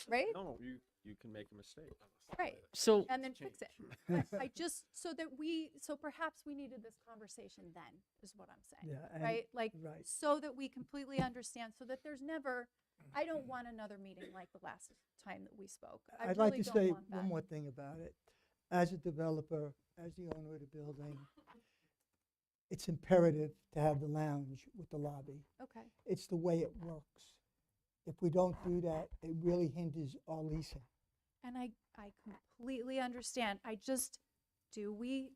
right? No, you can make a mistake. Right. So. And then fix it. But I just, so perhaps we needed this conversation then, is what I'm saying. Yeah, and- Right? Like, right. so that we completely understand, so that there's never, I don't want another meeting like the last time that we spoke. I I'd like really to don't say want that. one more thing about it. As a developer, as the owner of the building, it's imperative to have the lounge with the lobby. Okay. It's the way it works. If we don't do that, it really hinders our leasing. And I completely understand. Do we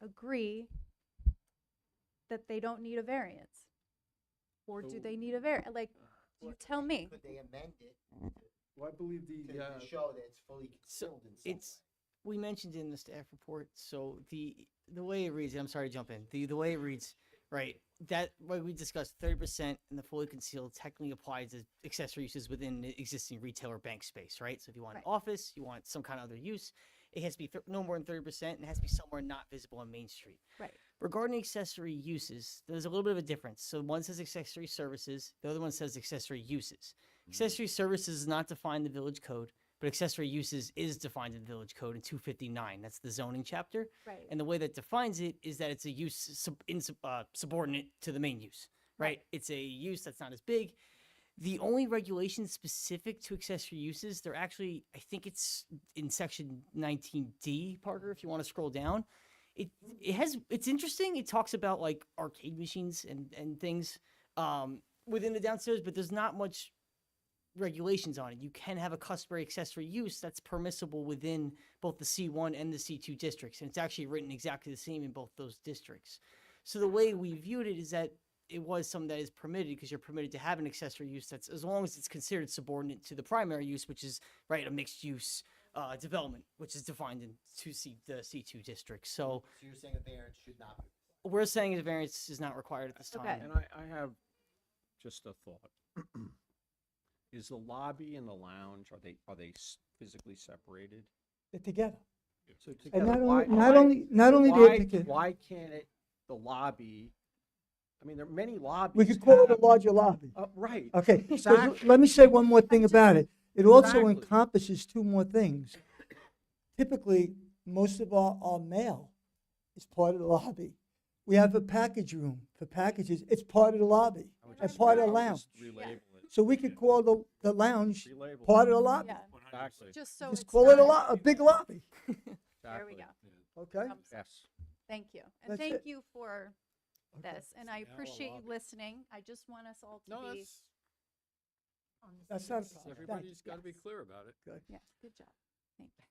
agree that they don't need a variance? Or do they need a variance? Like, you tell me. Could they amend it Well, I believe to show that it's fully concealed in some It's, we mentioned in the staff report, so the way it reads, I'm sorry to jump in, the way it reads, right, that, what we discussed, 30% in the fully concealed technically applies to accessory uses within the existing retail or bank space, right? So if you want an office, you want some kind of other use, it has to be no more than 30%, and it has to be somewhere not visible on Main Street. Right. Regarding accessory uses, there's a little bit of a difference. So one says accessory services, the other one says accessory uses. Accessory services is not defined in the village code, but accessory uses is defined in the village code in 259. That's the zoning chapter. Right. And the way that defines it is that it's a use subordinate to the main use, right? It's a use that's not as big. The only regulations specific to accessory uses, they're actually, I think it's in section 19D, Parker, if you want to scroll down. It's interesting. It talks about like arcade machines and things within the downstairs, but there's not much regulations on it. You can have a customary accessory use that's permissible within both the C1 and the C2 districts. And it's actually written exactly the same in both those districts. So the way we viewed it is that it was something that is permitted because you're permitted to have an accessory use that's, as long as it's considered subordinate to the primary use, which is, right, a mixed use development, which is defined in the C2 district. So you're saying a variance should not be? we're saying a variance is not required at this time. Okay. And I have just a thought. Is the lobby and the lounge, are they physically separated? They're together. So And together, not only they're together. why can't the lobby, I mean, there are many lobbies. We could call it a have- larger lobby. Right. Okay, so Exactly. let me say one more thing about it. It also Exactly. encompasses two more things. Typically, most of our mail is part of the lobby. We have a package room for packages, it's part of the lobby, and part of the lounge. Relabel it. So we could call the lounge Relabel part it. of the lobby. Yeah. Exactly. Just so Just it's call it not- a big lobby, There we Exactly. go. okay? Yes. Thank you. And That's thank it. you for Okay. this. And I appreciate you listening. I just want us all to No, be. That's not a problem. Thank you. everybody's got to be clear about it. Good. Yeah, good job. Thank you.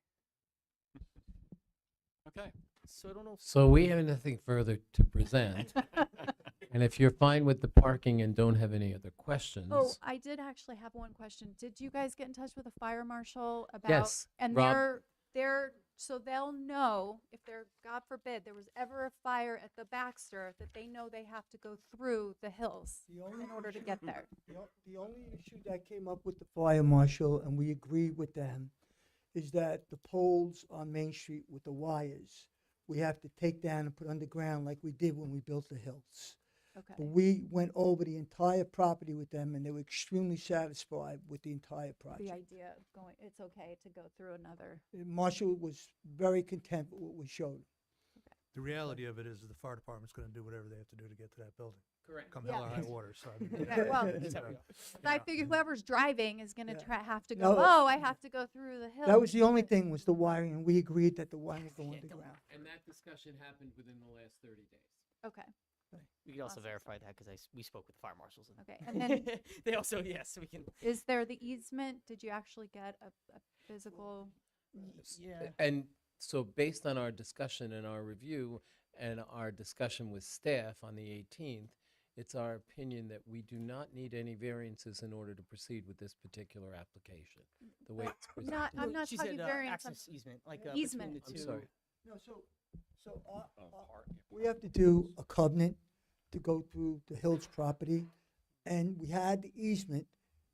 Okay. So I don't know if So we have nothing further to present. And if you're fine with the parking and don't have any other questions. Oh, I did actually have one question. Did you guys get in touch with the fire marshal about? Yes, And Rob- so they'll know if there, God forbid, there was ever a fire at the Baxter, that they know they have to go through the hills The only in order to issue- get there. The only issue that came up with the fire marshal, and we agreed with them, is that the poles on Main Street with the wires, we have to take down and put underground like we did when we built the hills. Okay. But we went over the entire property with them, and they were extremely satisfied with the entire The project. idea of going, it's okay to go through another. Marshall was very content with what we showed. The reality of it is the fire department's gonna do whatever they have to do to get to that building. Correct. Come Yeah. hell or high water, so. I mean, Okay, well, you That's how we know, are. But I figure whoever's driving is gonna Yeah. have to go, No. oh, I have to go through the hills. That was the only thing, was the wiring, and we agreed that the wiring would go underground. And that discussion happened within the last 30 days. Okay, we could also Awesome. verify that because we spoke with the fire marshals. And okay. And then they also, yes, we can. is there the easement? Did you actually get a physical? Yeah. And so based on our discussion and our review and our discussion with staff on the 18th, it's our opinion that we do not need any variances in order to proceed with this particular application, the way it's presented. Not, I'm No, not she talking said, variance. I'm- access easement, like Easement. between I'm the two. sorry. No, so we have to do a covenant to go through the Hills property, and we had the easement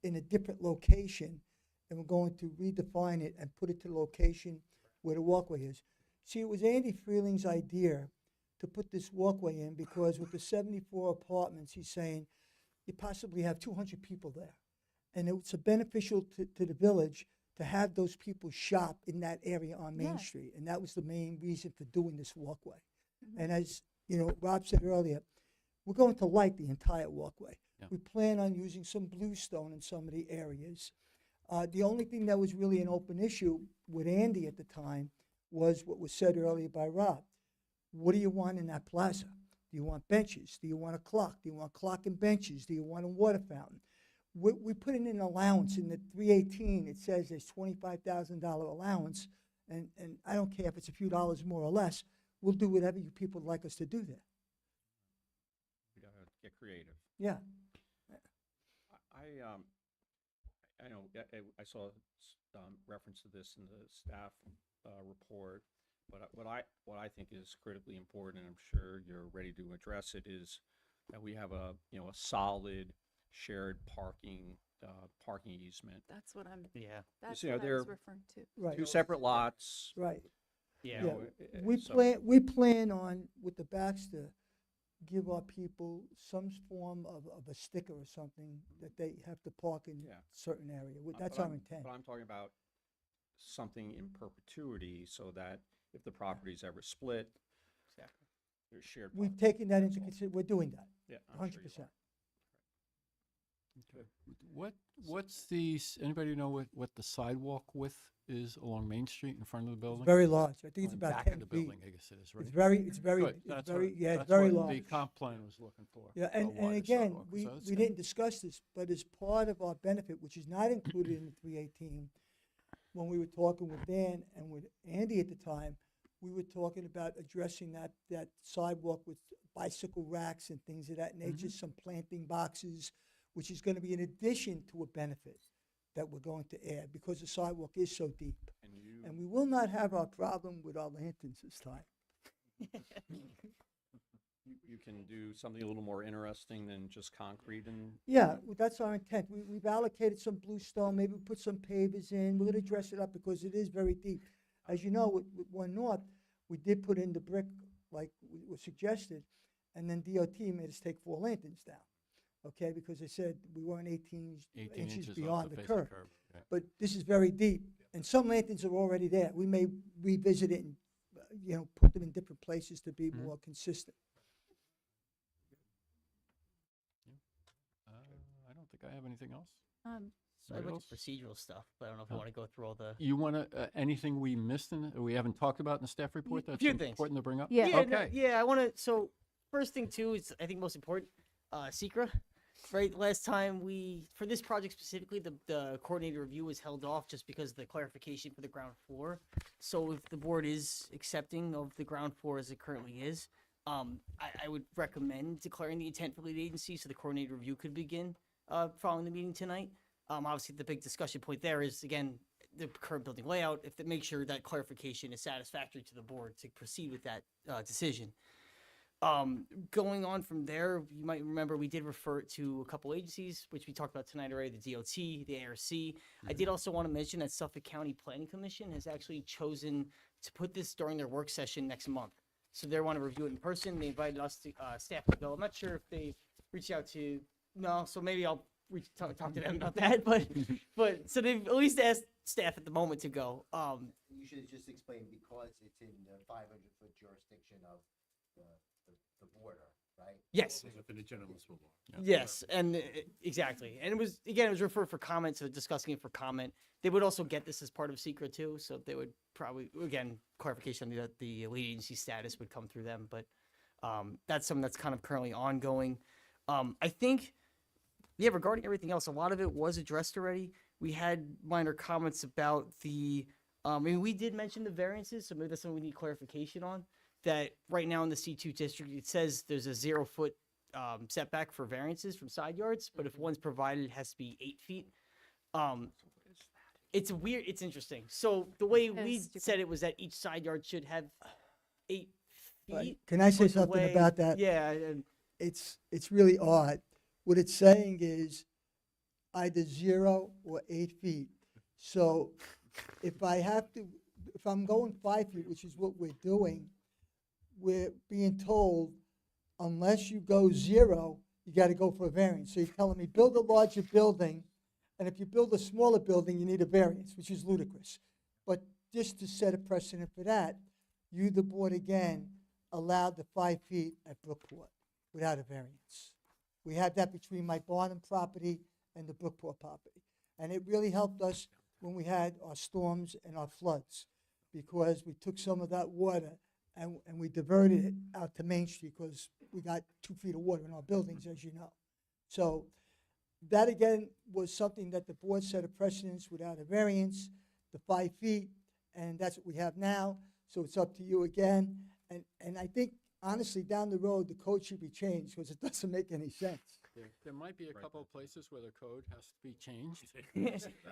in a different location, and we're going to redefine it and put it to the location where the walkway is. See, it was Andy Freeling's idea to put this walkway in, because with the 74 apartments, he's saying you possibly have 200 people there. And it's a beneficial to the village to have those people shop in that area on Main Yeah. Street. And that was the main reason for doing this walkway. Mhm. And as, you know, Rob said earlier, we're going to light the entire walkway. Yeah. We plan on using some bluestone in some of the areas. The only thing that was really an open issue with Andy at the time was what was said earlier by Rob. What do you want in that plaza? Do you want benches? Do you want a clock? Do you want clock and benches? Do you want a water fountain? we put in an allowance in the 318, it says there's $25,000 allowance, and I don't care if it's a few dollars more or less, we'll do whatever you people would like us to do there. We gotta get creative. Yeah. I know, I saw reference to this in the staff report, but what I think is critically important, and I'm sure you're ready to address it, is that we have a solid shared parking easement. That's what I'm, Yeah. that's You know, what I they're was referring to. Right. Two separate lots. Right. Yeah. You know, We plan on, with the Baxter, give our people some form of a sticker or something that they have to park in Yeah. certain area. That's but our I'm- intent. But I'm talking about something in perpetuity, so that if the property's ever split, Exactly. there's shared. We've parking. taken that That's into all. consideration. We're doing that. Yeah, I'm sure you 100%. What's the, anybody know what the sidewalk width is along Main Street in front of the building? Very large. I think it's On about back 10 of the feet. building, I guess it is, right? It's very, Good. it's That's very, what- yeah, it's that's very what The large. comp plan was looking for. Yeah, a and wider again, sidewalk, we so that's we good. didn't discuss this, but as part of our benefit, which is not included in the 318, when we were talking with Dan and with Andy at the time, we were talking about addressing that sidewalk with bicycle racks and things of that nature, some planting boxes, which is going to be in addition to a benefit that we're going to add, because the sidewalk is so deep. And we will not have our problem with our lanterns this time. You can do something a little more interesting than just concrete and. Yeah, well, that's our intent. We've allocated some bluestone, maybe put some pavers in. We're gonna dress it up because it is very deep. As you know, with One North, we did put in the brick like was suggested, and then DOT made us take 4 lanterns down, okay? Because they said we weren't 18 inches off beyond the face of curb. yeah. But this is very deep, and some lanterns are already there. We may revisit it and, put them in different places to be more consistent. I don't think I have anything else. So I have Anybody a bunch else? of procedural stuff, but I don't know if you want to go through all the. You want to, anything we missed we haven't talked about in the staff report A that's few things. important to bring up? Yeah, no, Okay. yeah, I want to. So first thing too is I think most important, Secra. Right, last time for this project specifically, the coordinator review was held off just because of the clarification for the ground floor. So if the board is accepting of the ground floor as it currently is, I would recommend declaring the intent for lead agency so the coordinator review could begin following the meeting tonight. Obviously, the big discussion point there is, again, the current building layout, if to make sure that clarification is satisfactory to the board to proceed with that decision. Going on from there, you might remember we did refer to a couple agencies, which we talked about tonight already, the DOT, the ARC. I did also want to mention that Suffolk County Planning Commission has actually chosen to put this during their work session next month. So they want to review it in person. They invited us to staff to go. I'm not sure if they reached out to, no, so maybe I'll talk to them about that. But so they've at least asked staff at the moment to go. You should just explain because it's in the 500-foot jurisdiction of the border, right? Yes. Within the general municipal law. Yes, and exactly. And it was referred for comment, so discussing it for comment. They would also get this as part of secret too, so they would probably, again, clarification that the lead agency status would come through them, but that's something that's kind of currently ongoing. I think, yeah, regarding everything else, a lot of it was addressed already. We had minor comments about we did mention the variances, so maybe that's something we need clarification on. That right now in the C2 district, it says there's a 0-foot setback for variances from side yards, but if one's provided, it has to be 8 feet. It's weird. It's interesting. So the way we said it was that each side yard should have 8 feet. Can I say but the something way- about that? Yeah. And It's really odd. What it's saying is either 0 or 8 feet. So if I'm going 5 feet, which is what we're doing, we're being told, unless you go 0, you got to go for a variance. So you're telling me build a larger building, and if you build a smaller building, you need a variance, which is ludicrous. But just to set a precedent for that, you, the board, again, allowed the 5 feet at Brookport without a variance. We had that between my Barnum property and the Brookport property. And it really helped us when we had our storms and our floods, because we took some of that water and we diverted it out to Main Street because we got 2 feet of water in our buildings, as you know. So That again was something that the board set a precedence without a variance, the 5 feet, and that's what we have now. So it's up to you again. And I think honestly, down the road, the code should be changed because it doesn't make any sense. There might be a couple of places where the code has to be changed.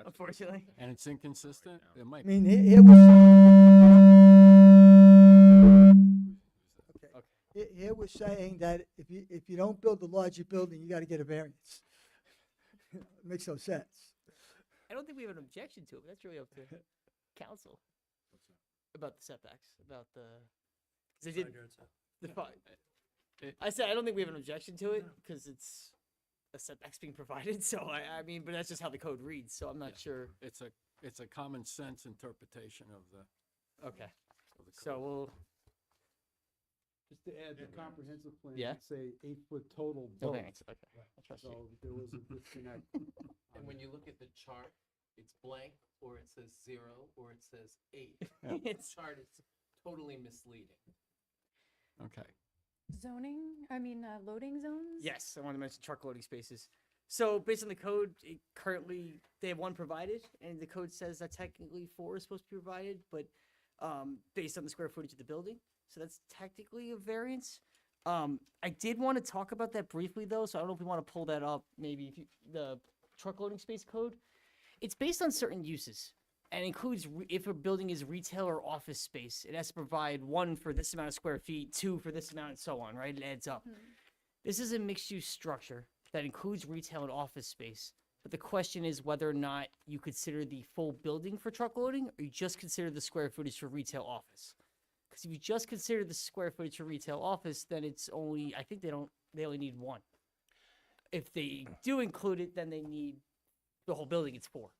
Unfortunately. And it's inconsistent. It I might. mean, here was. Okay. Here we're saying that if you don't build a larger building, you got to get a variance. It makes no sense. I don't think we have an objection to it, but that's really up to council. About the setbacks, about the, 'cause they did, the I said, I don't think we have an objection to it, because it's a setback's being provided, so I mean, but that's just how the code reads, so I'm not sure. It's a common sense interpretation of the. Okay, of the so code. we'll, Just to add, the comprehensive plan, Yeah. would say 8-foot total no both. variance, okay. I'll trust you. So there was a disconnect. And when you look at the chart, it's blank, or it says 0, or it says 8. Yeah. The chart is totally misleading. Okay. Loading zones? Yes, I want to mention truck loading spaces. So based on the code, currently they have 1 provided, and the code says that technically 4 is supposed to be provided, but based on the square footage of the building, so that's technically a variance. I did want to talk about that briefly though, so I don't know if we want to pull that up. Maybe if the truck loading space code, it's based on certain uses and includes if a building is retail or office space, it has to provide 1 for this amount of square feet, 2 for this amount, and so on. Right? It adds up. This is a mixed-use structure that includes retail and office space. But the question is whether or not you consider the full building for truck loading, or you just consider the square footage for retail office. Because if you just consider the square footage for retail office, then it's only, I think they only need 1. If they do include it, then they need the whole building, it's 4.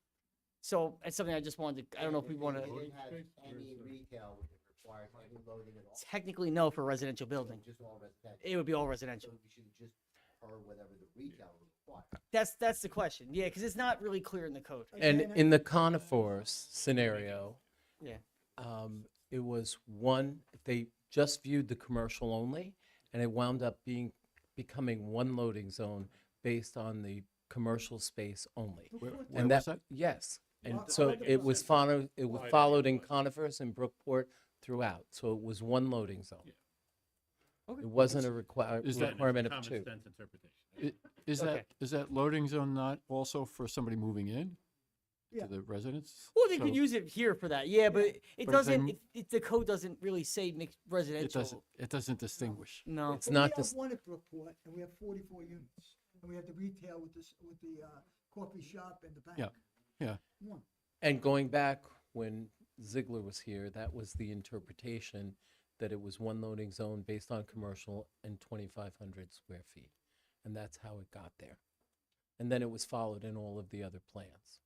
So it's something I just wanted to, I don't know if we want to. If it has any retail, would it require any loading at all? Technically, no, for a residential building. Just all residential. It would be all residential. So we should just, or whatever the retail would require. That's the question. Yeah, because it's not really clear in the code. And in the conifers scenario, Yeah. it was 1, they just viewed the commercial only, and it wound up becoming 1 loading zone based on the commercial space only. Where And was that? Yes, and Wow. so it was followed, followed in conifers and Brookport throughout, so it was 1 loading zone. It wasn't a Is that- requirement of 2. Is that loading zone not also for somebody moving in Yeah. to the residence? Well, they could So use it here for that. Yeah, but it But if doesn't. they The code doesn't really say mixed residential. It doesn't distinguish. No, It's But not we this- have 1 at Brookport, and we have 44 units, and we have the retail with the coffee shop and the bank. Yeah, yeah. 1. And going back when Ziegler was here, that was the interpretation, that it was 1 loading zone based on commercial and 2,500 square feet. And that's how it got there. And then it was followed in all of the other plans.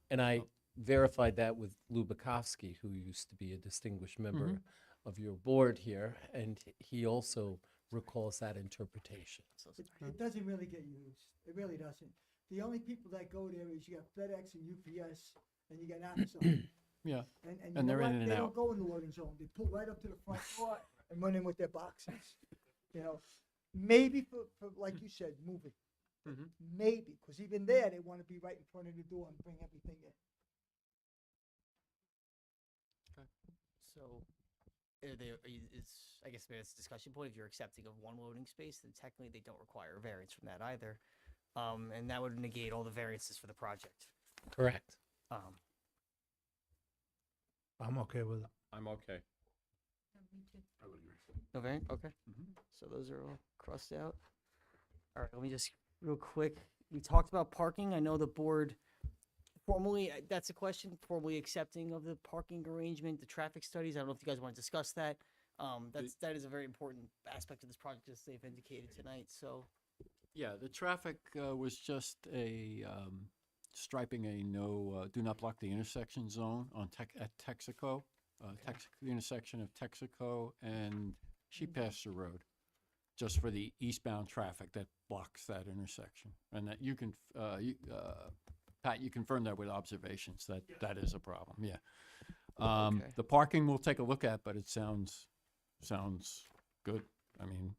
And I verified that with Lou Bukowski, who used to be a distinguished member of your board here, and he also recalls that interpretation. It doesn't really get used. It really doesn't. The only people that go there is you got FedEx and UPS, and you got Amazon. Yeah. And you And know they're what? in and They out. don't go in the loading zone. They pull right up to the front door and run in with their boxes. You know, maybe for like you said, moving. Maybe, because even there, they want to be right in front of the door and bring everything in. So, I guess maybe it's a discussion point. If you're accepting of 1 loading space, then technically they don't require a variance from that either, and that would negate all the variances for the project. Correct. I'm okay with it. I'm okay. No variant. Okay. So those are all crossed out. All right. Let me just real quick. We talked about parking. I know the board formally. That's a question. Formally accepting of the parking arrangement, the traffic studies. I don't know if you guys want to discuss that. That is a very important aspect of this project, as they've indicated tonight. So. Yeah, the traffic was just a striping a do not block the intersection zone on at Texaco, the intersection of Texaco and Sheep Pasture Road, just for the eastbound traffic that blocks that intersection. And that you can, Pat, you confirm that with observations that that is a problem. Yeah. The parking we'll take a look at, but it sounds good. I mean,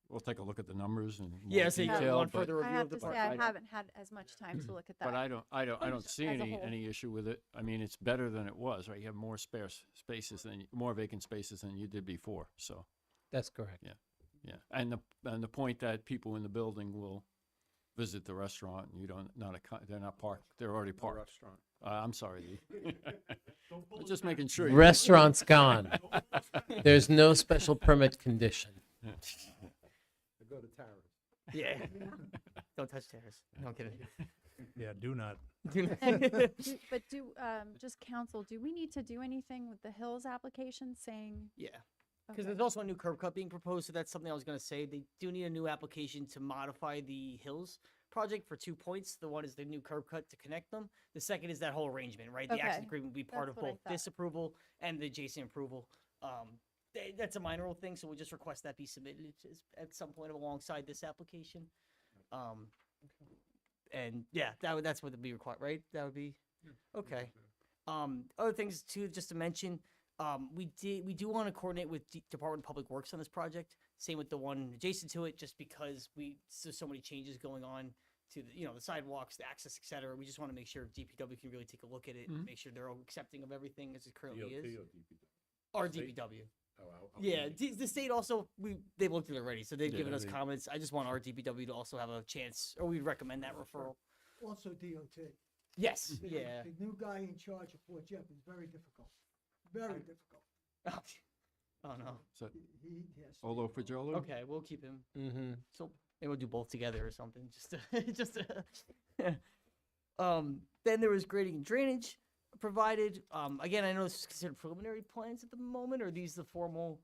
we'll take a look at the numbers and more Yeah, so you got detail, one but- further I review have of the to say, park. I haven't had as much time to look at that. But I don't see as a any, whole. any issue with it. I mean, it's better than it was, right? You have more spare spaces than, more vacant spaces than you did before, so, That's correct. yeah, yeah. And the point that people in the building will visit the restaurant, and you don't, they're not parked, they're already parked. Restaurant. I'm sorry. I'm just making sure. Restaurant's gone. There's no special permit condition. Go to Tara's. Yeah. Don't touch terrace. No, I'm kidding. Yeah, do not. But just council, do we need to do anything with the Hills application saying? Yeah. Because Okay. there's also a new curb cut being proposed, so that's something I was going to say. They do need a new application to modify the Hills project for 2 points. The one is the new curb cut to connect them. The second is that whole arrangement, right? The access Okay. agreement will be part That's of what I both this approval and the adjacent approval. That's a minor thing, so we'll just request that be submitted at some point alongside this application. And yeah, that's what would be required, right? That would be, okay. Other things too, just to mention, we do want to coordinate with Department of Public Works on this project. Same with the one adjacent to it, just because there's so many changes going on to the sidewalks, the access, et cetera. We just want to make sure DPW can really take a look at it and make sure they're all accepting of everything as it currently is. Or DPW. Yeah, the state also, they've looked at it already, so they've Yeah, given us they- comments. I just want our DPW to also have a chance, or we'd recommend that referral. Also DOT. Yes, The- yeah. The new guy in charge of Fort Jeff is very difficult, very difficult. Oh, no. So, He has. Olo Fajolo? Okay, we'll keep him. Mm-hmm. So maybe we'll do both together or something, just to. Then there was grading and drainage provided. Again, I know this is considered preliminary plans at the moment, or are these the formal?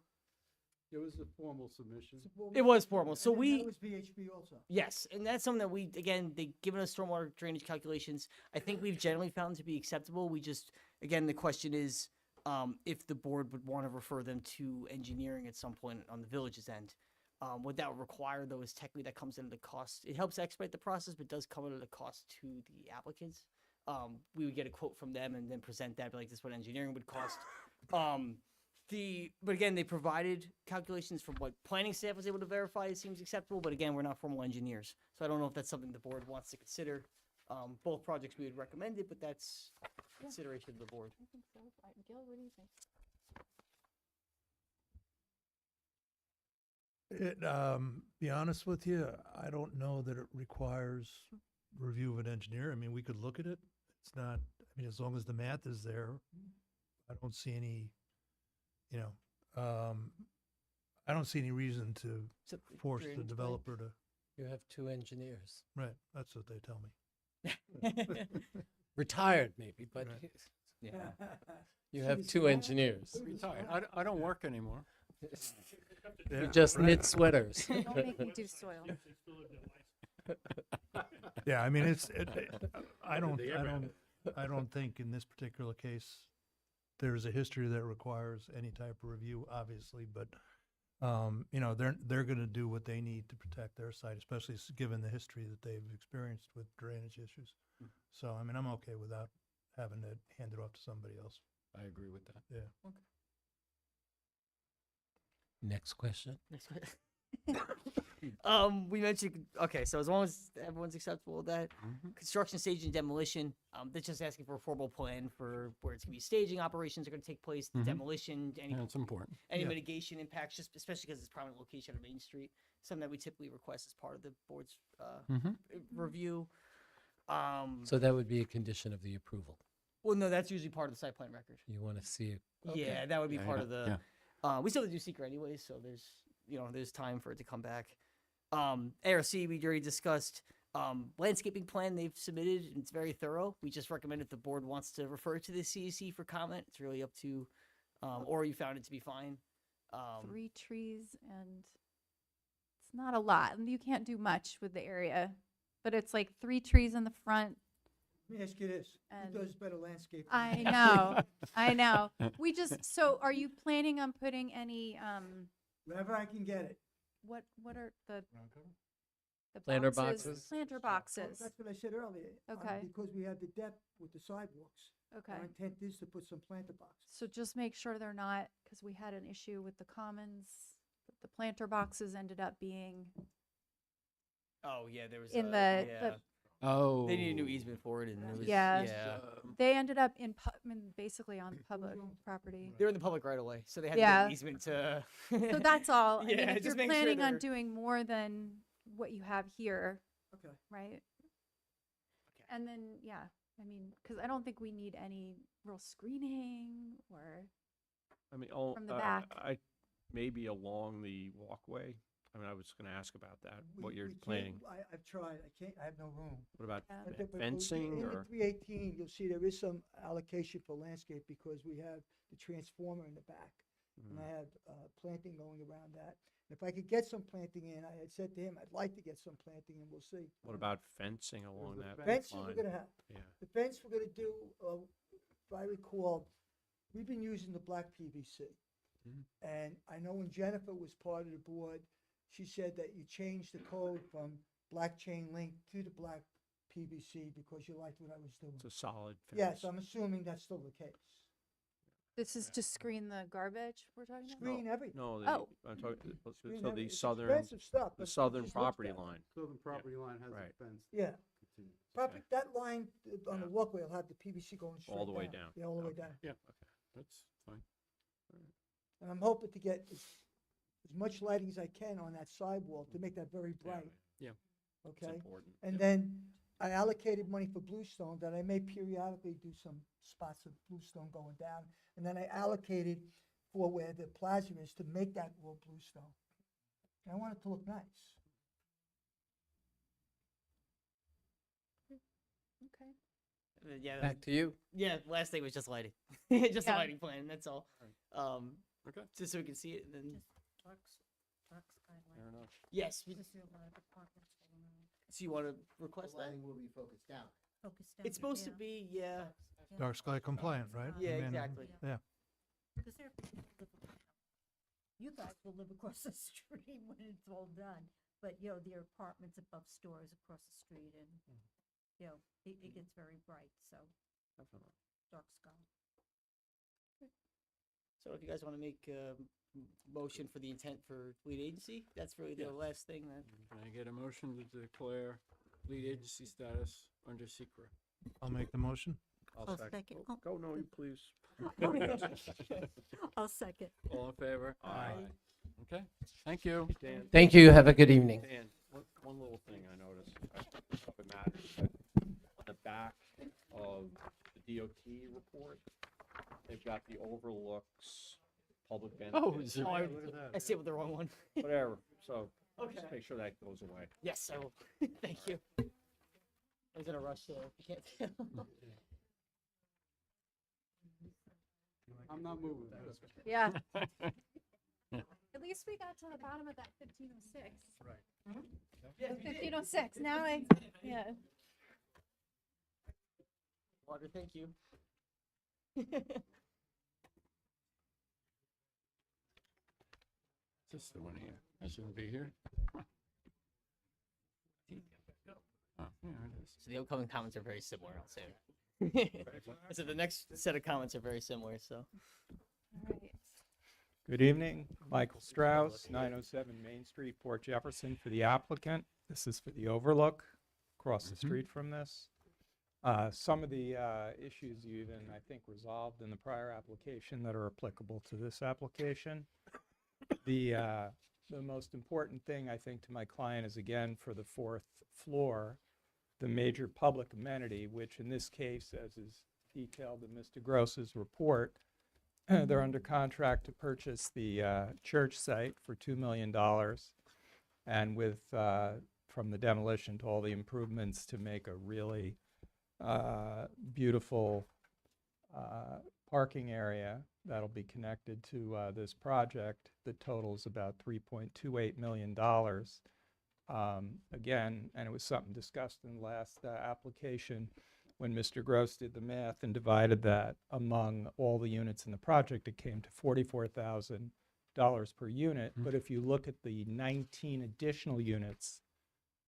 It was a formal submission. It was formal, so And then we. That was VHB also. Yes, and that's something that they've given us stormwater drainage calculations. I think we've generally found to be acceptable. We just, again, the question is, if the board would want to refer them to engineering at some point on the village's end. What that would require, though, is technically that comes into the cost. It helps expedite the process, but does come at a cost to the applicants. We would get a quote from them and then present that, be like, this is what engineering would cost. But again, they provided calculations from what planning staff was able to verify. It seems acceptable, but again, we're not formal engineers, so I don't know if that's something the board wants to consider. Both projects we would recommend it, but that's consideration of the board. I think so. Gil, what do you think? Be honest with you, I don't know that it requires review of an engineer. I mean, we could look at it. It's not, I mean, as long as the math is there, I don't see any, I don't see any reason to Except the force the drainage plan. developer to, You have 2 engineers. right, that's what they tell me. Retired maybe, but Right. Yeah. you have 2 engineers. Retired. I don't work anymore. You just knit sweaters. Don't make me do soil. Yeah, I mean, I don't think in this particular case, there's a history that requires any type of review, obviously, but, they're gonna do what they need to protect their site, especially given the history that they've experienced with drainage issues. So, I mean, I'm okay without having to hand it off to somebody else. I agree with that. Yeah. Next question. Next question. We mentioned, okay, so as long as everyone's acceptable with that, construction, staging, and demolition, they're just asking for a formal plan for where it's gonna be staging operations are gonna take place, the demolition, any Yeah, it's important. any Yeah. mitigation impacts, just especially because it's prominent location on Main Street, something that we typically request as part of the board's review. So that would be a condition of the approval. Well, no, that's usually part of the site plan record. You want to see it? Yeah, that would be Yeah, part yeah, of the. We still have to do secret anyway, so there's time for it to come back. ARC we already discussed. Landscaping plan they've submitted, and it's very thorough. We just recommend if the board wants to refer to the CEC for comment, it's really up to, or you found it to be fine. 3 trees and it's not a lot. And you can't do much with the area, but it's like 3 trees in the front. Let me ask you this, And- who does better landscape? I know, I know. So are you planning on putting any, Wherever I can get it. what are the Planter boxes? Planter boxes. That's what I said earlier. Okay. Because we have the depth with the sidewalks. Okay. Our intent is to put some planter boxes. So just make sure they're not, because we had an issue with the commons, the the planter boxes ended up being Oh, yeah, there was in a, the, yeah. Oh. They needed a new easement for it, and it was, yeah, yeah. they ended up in, I mean, basically on public property. They're in the public right away, so they had to Yeah. get an easement to. So that's all. I mean, Yeah, if you're just make sure planning on they're- doing more than what you have here, Okay. right? And then, yeah, I mean, because I don't think we need any real screening or I mean, from the back. maybe along the walkway. I mean, I was gonna ask about that, what We you're can't- planning. I've tried, I have no room. What about Yeah. But fencing in or? the 318, you'll see there is some allocation for landscape because we have the transformer in the back. And I have planting going around that. If I could get some planting in, I had said to him, I'd like to get some planting in, we'll see. What about fencing along The that fence line? we're gonna have. Yeah. The fence we're gonna do, if I recall, we've been using the black PVC. And I know when Jennifer was part of the board, she said that you changed the code from black chain link to the black PVC because you liked what I was doing. It's a solid fence. Yes, I'm assuming that's still the case. This is to screen the garbage we're talking about? Screen everything. No, Oh. I'm talking, Screen so everything. the It's southern, expensive stuff, the but it southern just looks property better. line. Southern property line has Right. a fence. Yeah. Continues. Probably that line on the walkway will have the PVC going straight All the way down. Yeah, all the way Okay. down. Yeah, okay, that's fine. And I'm hoping to get as much lighting as I can on that sidewall to make that very bright. Yeah. Okay? important, And then I allocated money for bluestone that I may periodically do some spots of bluestone going down. And then I allocated for where the plaza is to make that all bluestone. And I want it to look nice. Okay. Yeah. that Back was- to you. Yeah, last thing was just lighting, just a Yeah. lighting plan. That's all. Okay. Just so we can see it, and then Fair enough. yes. So you want to request that? Lighting will be focused down. It's supposed to be, yeah. Dark sky compliant, right? Yeah, I mean, exactly. Yeah. Because they're, you guys will live across the street when it's all done, but, you know, there are apartments above stores across the street and, you know, it gets very bright, so dark sky. So if you guys want to make a motion for the intent for lead agency, that's really the Yes. last thing that. Can I get a motion to declare lead agency status under secret? I'll make the motion. I'll second. Oh, Go, no, you please. I'll second. All in favor? Aye. Okay, thank you. Dan, Thank you. Have a good evening. Dan, one little thing I noticed, I don't know if it matters, but on the back of the DOT report, they've got the overlooks, public Oh, benefits. is it- I, look at that. I see it with the wrong one. Whatever, so Okay. just make sure that goes away. Yes, I will. Thank you. I was in a rush, so you can't tell. I'm not moving. Yeah. At least we got to the bottom of that 1506. Right. Yeah, 1506. Now yeah. Water, thank you. Is this the one here? I shouldn't be here. Oh, yeah, it is. So the upcoming comments are very similar, I'll say. So the next set of comments are very similar, so. All right. Good evening, Michael Strauss, 907 Main Street, Port Jefferson, for the applicant. This is for the overlook across the street from this. Some of the issues you even, I think, resolved in the prior application that are applicable to this application. The most important thing, I think, to my client is, again, for the fourth floor, the major public amenity, which in this case, as is detailed in Mr. Gross's report, they're under contract to purchase the church site for $2 million, and with from the demolition to all the improvements to make a really beautiful parking area that'll be connected to this project. The total is about $3.28 million. Again, and it was something discussed in the last application when Mr. Gross did the math and divided that among all the units in the project, it came to $44,000 per unit. But if you look at the 19 additional units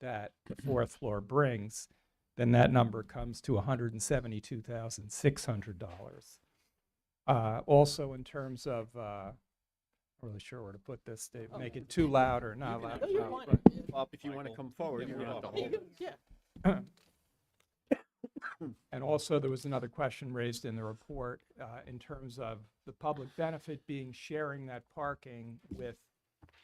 that the fourth floor brings, then that number comes to $172,600. Also, in terms of really sure where to put this, Dave, make it too loud or not loud No, you're enough, fine. but- Bob, if you want to come forward, you have to hold it. Yeah. And also, there was another question raised in the report in terms of the public benefit being sharing that parking with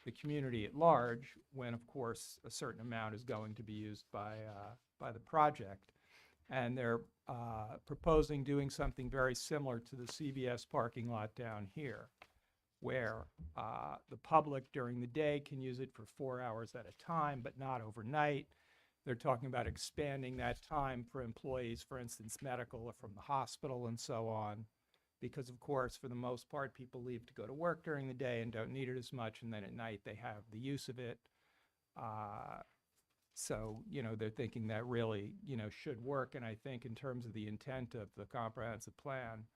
the community at large, when, of course, a certain amount is going to be used by the project. And they're proposing doing something very similar to the CVS parking lot down here, where the public during the day can use it for 4 hours at a time, but not overnight. They're talking about expanding that time for employees, for instance, medical or from the hospital and so on. Because, of course, for the most part, people leave to go to work during the day and don't need it as much, and then at night they have the use of it. So, they're thinking that really, should work. And I think in terms of the intent of the comprehensive plan,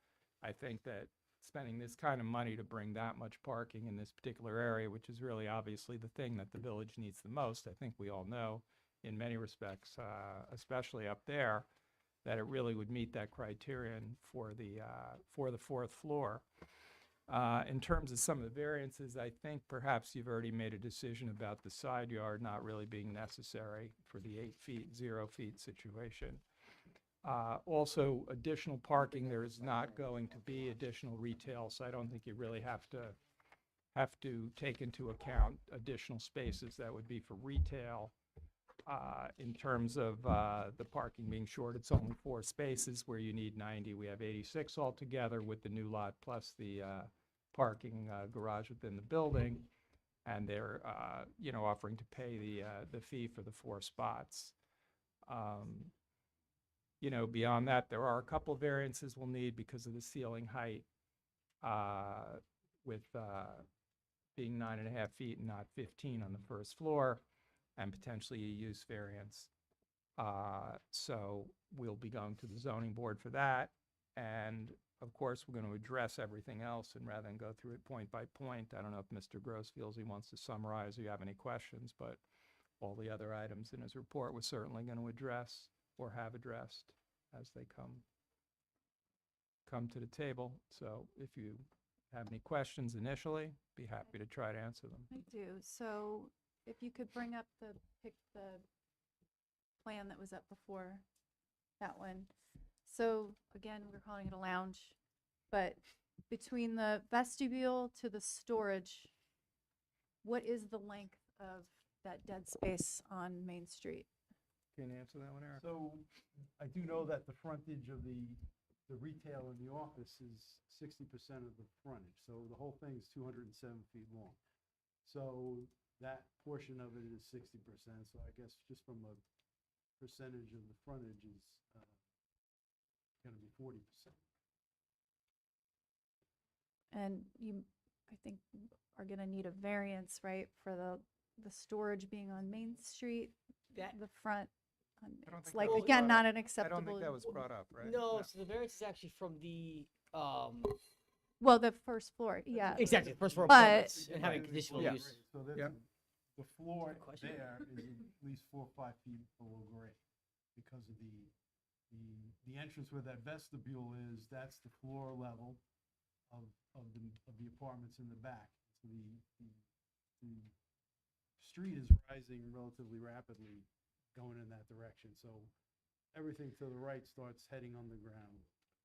I think that spending this kind of money to bring that much parking in this particular area, which is really obviously the thing that the village needs the most, I think we all know in many respects, especially up there, that it really would meet that criterion for the fourth floor. In terms of some of the variances, I think perhaps you've already made a decision about the side yard not really being necessary for the 8 feet, 0 feet situation. Also, additional parking, there is not going to be additional retail, so I don't think you really have to take into account additional spaces that would be for retail. In terms of the parking being short, it's only 4 spaces where you need 90. We have 86 altogether with the new lot plus the parking garage within the building. And they're, offering to pay the fee for the 4 spots. Beyond that, there are a couple variances we'll need because of the ceiling height with being 9.5 feet and not 15 on the first floor, and potentially a use variance. So we'll be going to the zoning board for that. And of course, we're going to address everything else, and rather than go through it point by point, I don't know if Mr. Gross feels he wants to summarize or you have any questions, but all the other items in his report we're certainly going to address or have addressed as they come to the table. So if you have any questions initially, be happy to try to answer them. I do. So if you could bring up the plan that was up before, that one. So again, we're calling it a lounge, but between the vestibule to the storage, what is the length of that dead space on Main Street? Can you answer that one, Eric? So I do know that the frontage of the retail in the office is 60% of the frontage. So the whole thing is 207 feet long. So that portion of it is 60%. So I guess just from a percentage of the frontage is going to be 40%. And you, I think, are going to need a variance, right, for the storage being on Main Street, the front. It's like, again, not an acceptable. I don't think that was brought up, right? No, so the variance is actually from the, Well, the first floor, yeah. exactly, first floor But apartments and having conditional Yeah. use. So the floor there is at least 4 or 5 feet below grade because of the entrance where that vestibule is. That's the floor level of the apartments in the back. So the street is rising relatively rapidly going in that direction. So everything to the right starts heading on the ground.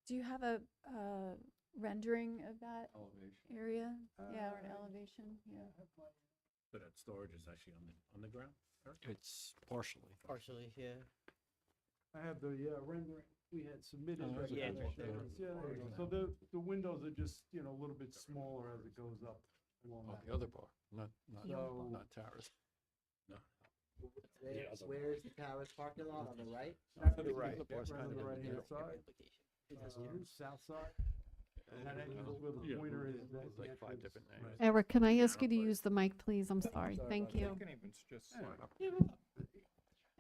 do you have a rendering of that Elevation. area? Yeah, or an elevation, yeah. So that storage is actually on the ground? It's partially. Partially, yeah. I have the rendering we had submitted. Oh, there's a Yeah, good right one. there. Yeah, there you go. So the windows are just, a little bit smaller as it goes up along Oh, that. the other bar, not So- not Towers. No. Where's the Towers parking lot, on the right? To the right. Right on the right-hand side. South side. And that entrance where the pointer is, that's the Like 5 entrance. different names. Eric, can I ask you to use the mic, please? I'm sorry. Thank you. You can even just slide up.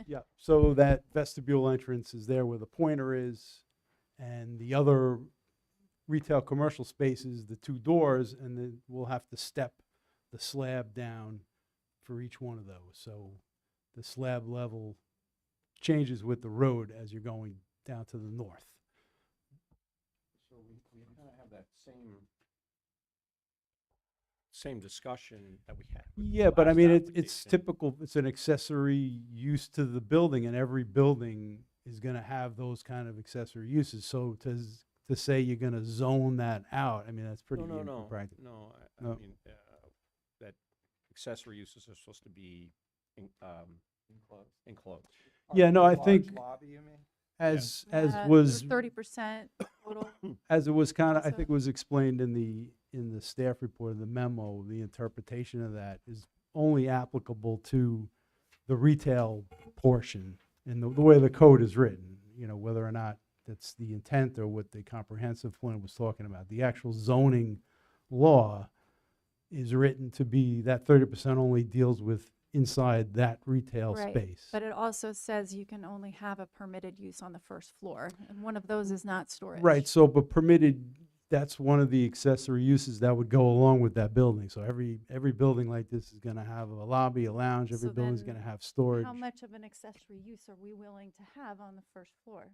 Yeah, so that vestibule entrance is there where the pointer is, and the other retail commercial spaces, the 2 doors, and then we'll have to step the slab down for each one of those. So the slab level changes with the road as you're going down to the north. So we kind of have that same discussion that we had. with the Yeah, but I last mean, it's application. typical, it's an accessory use to the building, and every building is gonna have those kind of accessory uses. So to say you're gonna zone that out, I mean, that's pretty No, impractical. no, I No. mean, that accessory uses are supposed to be enclosed. Yeah, no, I Large think lobby, you mean? as Yeah, was 30% total. as it was kind of, I So- think it was explained in the staff report, the memo, the interpretation of that is only applicable to the retail portion and the way the code is written, you know, whether or not that's the intent or what the comprehensive plan was talking about. The actual zoning law is written to be that 30% only deals with inside that retail Right, space. but it also says you can only have a permitted use on the first floor, and one of those is not storage. Right, so, but permitted, that's one of the accessory uses that would go along with that building. So every building like this is gonna have a lobby, a lounge, every So building's then have gonna storage. How much of an accessory use are we willing to have on the first floor?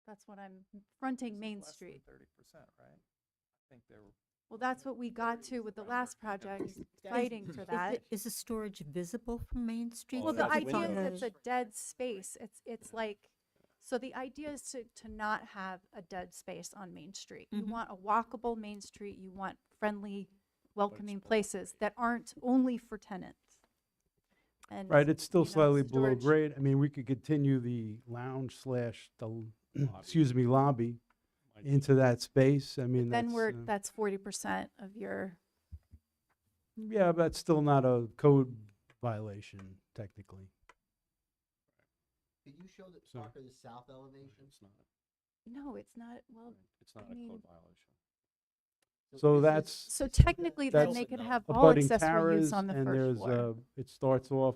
That's what I'm fronting Main Street. 30%, right? I think they were. Well, that's what we got to with the last project, fighting for Is that. Is the storage visible from Main Street? Well, the since it's idea on is it's the- a dead space. It's like, so the idea is to not have a dead space on Main Street. You Mhm. want a walkable Main Street, you want friendly, welcoming places that aren't only for tenants. And, Right, it's still you know, slightly below storage- grade. I mean, we could continue the lounge slash excuse me, lobby into that space. I mean, Then that's, that's 40% of your, yeah, but that's still not a code violation technically. Could you show the So- part of the south elevation? It's not, no, it's not, well, it's not I a mean- code violation. So is that's. so technically then that's they could no. have all abutting accessory use terrace, on the and first there's floor. it starts off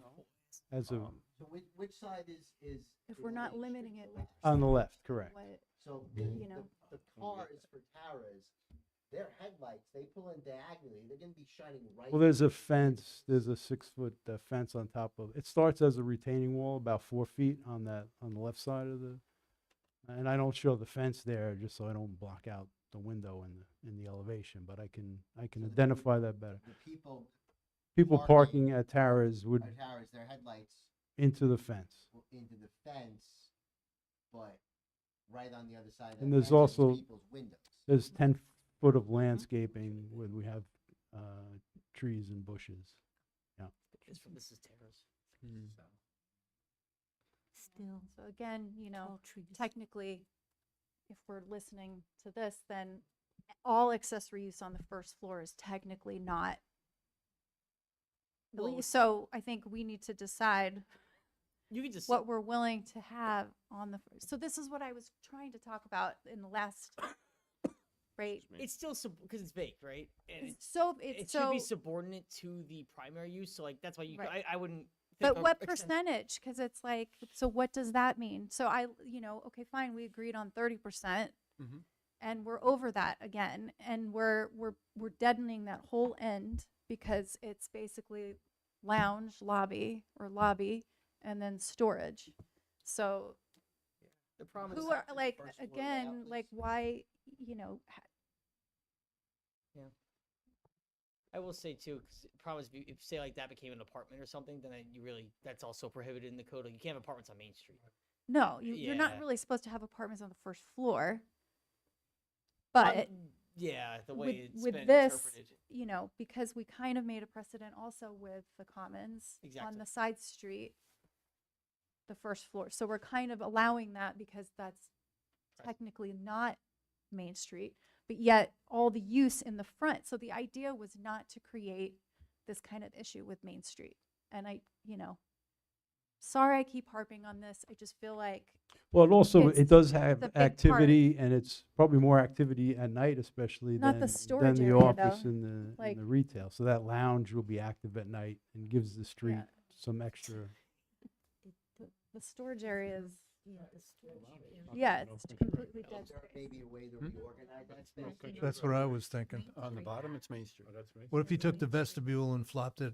as a, So which side is? If we're not limiting it, like, on the left, correct. what, So, you know. the cars for Tara's, their headlights, they pull in diagonally, they're gonna be shining right. Well, there's a fence, there's a 6-foot fence on top of, it starts as a retaining wall, about 4 feet on the left side of the, and I don't show the fence there, just so I don't block out the window in the elevation, but I can identify that better. The people People parking parking at Tara's would, at Tara's, their headlights into the fence. go into the fence, but right on the other side of the And fence there's is also, people's windows. there's 10 foot of landscaping where we have trees and bushes. Yeah. This is terrace. Still, So again, you know, tall trees. technically, if we're listening to this, then all accessory use on the first floor is technically not. Well, So I think we need to decide you could just what we're willing to have on the, so this is what I was trying to talk about in the last, right? It's still because it's vague, right? And It's so, it it's should so, be subordinate to the primary use. So like that's why Right. I wouldn't. but of what extend- percentage? Because it's like, so what does that mean? So okay, fine, we agreed on 30%. Mhm. And we're over that again, and we're deadening that whole end because it's basically lounge, lobby, and then storage. So The problem who is are like first floor again, layout like is- why, I will say too, because the problem is if say like that became an apartment or something, then that's also prohibited in the code. Like, you can't have apartments on Main Street. no, you're not Yeah. really supposed to have apartments on the first floor. But Yeah, the way it's with been this, interpreted. because we kind of made a precedent also with the commons on Exactly. the side street, the first floor. So we're kind of allowing that because that's technically not Main Street, but yet all the use in the front. So the idea was not to create this kind of issue with Main Street. And sorry I keep harping on this. I just feel like Well, it also, It's it does the have big part. activity, and it's probably more activity at night especially Not the than storage the area, office though. and Like- the retail. So that lounge will be active at night and gives the street Yeah. some extra. the storage area is, Yeah, the storage area. yeah, it's completely dead. Is there maybe a way to Hmm? reorganize that space? That's what I was thinking. On the bottom, it's Main Street. What if you took the vestibule and flopped it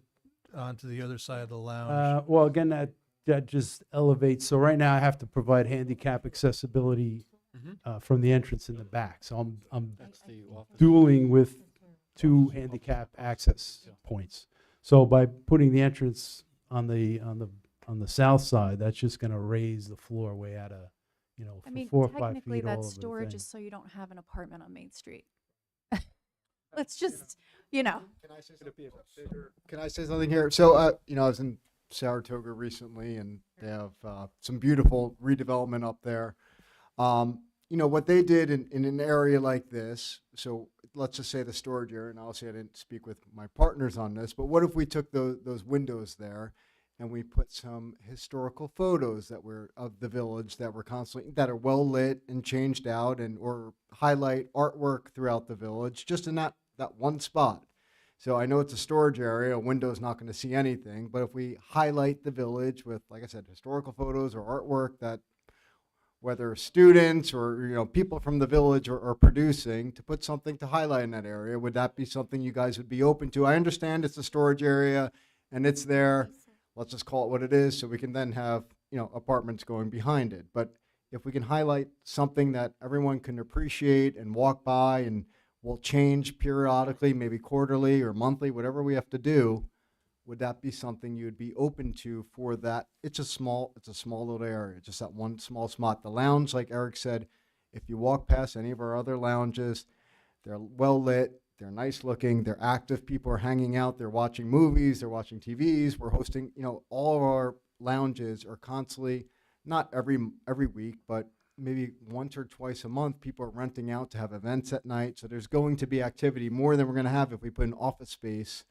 onto the other side of the lounge? Well, again, that just elevates. So right now I have to provide handicap accessibility Mhm. from the entrance in the back. So I'm That's the office. dueling with two handicap access points. So by putting the entrance on the south side, that's just gonna raise the floor way out of, I mean, 4 or 5 technically, feet all that over the storage thing. is so you don't have an apartment on Main Street. Let's just, you know. Can I say something here? So, I was in Saratoga recently, and they have some beautiful redevelopment up there. What they did in an area like this, so let's just say the storage area, and obviously I didn't speak with my partners on this, but what if we took those windows there and we put some historical photos that were of the village that are well lit and changed out, and or highlight artwork throughout the village, just in that one spot. So I know it's a storage area, a window's not going to see anything, but if we highlight the village with, like I said, historical photos or artwork that whether students or people from the village are producing, to put something to highlight in that area, would that be something you guys would be open to? I understand it's a storage area and it's there. Let's just call it what it is, so we can then have apartments going behind it. But if we can highlight something that everyone can appreciate and walk by, and will change periodically, maybe quarterly or monthly, whatever we have to do, would that be something you'd be open to for that? It's a small little area, just that one small spot. The lounge, like Eric said, if you walk past any of our other lounges, they're well lit, they're nice looking, they're active, people are hanging out, they're watching movies, they're watching TVs, we're hosting, all of our lounges are constantly, not every week, but maybe once or twice a month, people are renting out to have events at night. So there's going to be activity more than we're going to have if we put in office space.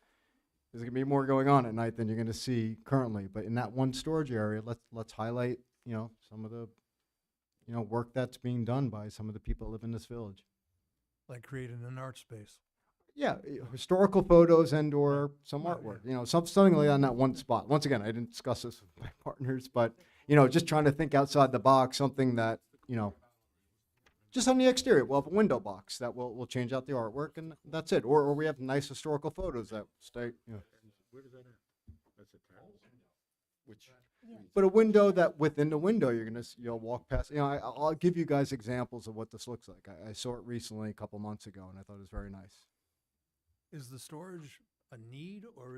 There's going to be more going on at night than you're going to see currently. But in that one storage area, let's highlight, some of the, work that's being done by some of the people that live in this village. Like creating an art space. Yeah, historical photos and or some artwork, something like that in that one spot. Once again, I didn't discuss this with my partners, but, just trying to think outside the box, something that, just on the exterior, we'll have a window box that we'll change out the artwork, and that's it. Or we have nice historical photos that stay, Where does that end? That's a terrace? Which? But a window that within the window you'll walk past. I'll give you guys examples of what this looks like. I saw it recently a couple months ago, and I thought it was very nice. Is the storage a need, or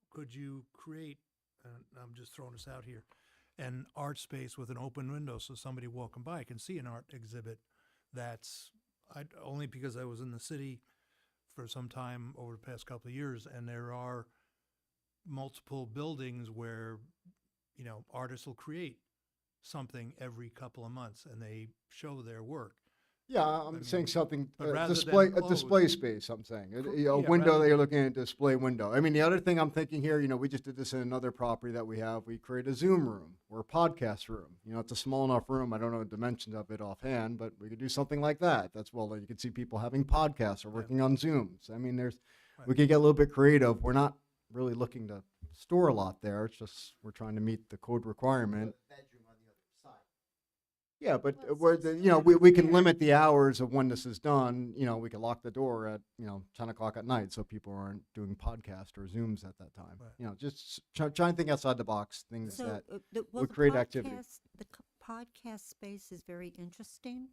could you create, and I'm just throwing this out here, an art space with an open window so somebody walking by can see an art exhibit only because I was in the city for some time over the past couple of years, and there are multiple buildings where, artists will create something every couple of months and they show their work. Yeah, I'm saying something, but rather display, than a display closed- space, I'm saying. A Yeah, window rather that you're looking at, a display window. I mean, the other thing I'm thinking here, we just did this in another property that we have. We create a Zoom room or a podcast room. It's a small enough room. I don't know the dimensions of it offhand, but we could do something like that. You could see people having podcasts or working on Zooms. I mean, we could get a little bit creative. We're not really looking to store a lot there. It's just, we're trying to meet the code requirement. Yeah, but we can limit the hours of when this is done. We can lock the door at 10 o'clock at night, so people aren't doing podcasts or Zooms at that time. Just try and think outside the box, things that would create activity. The podcast space is very interesting.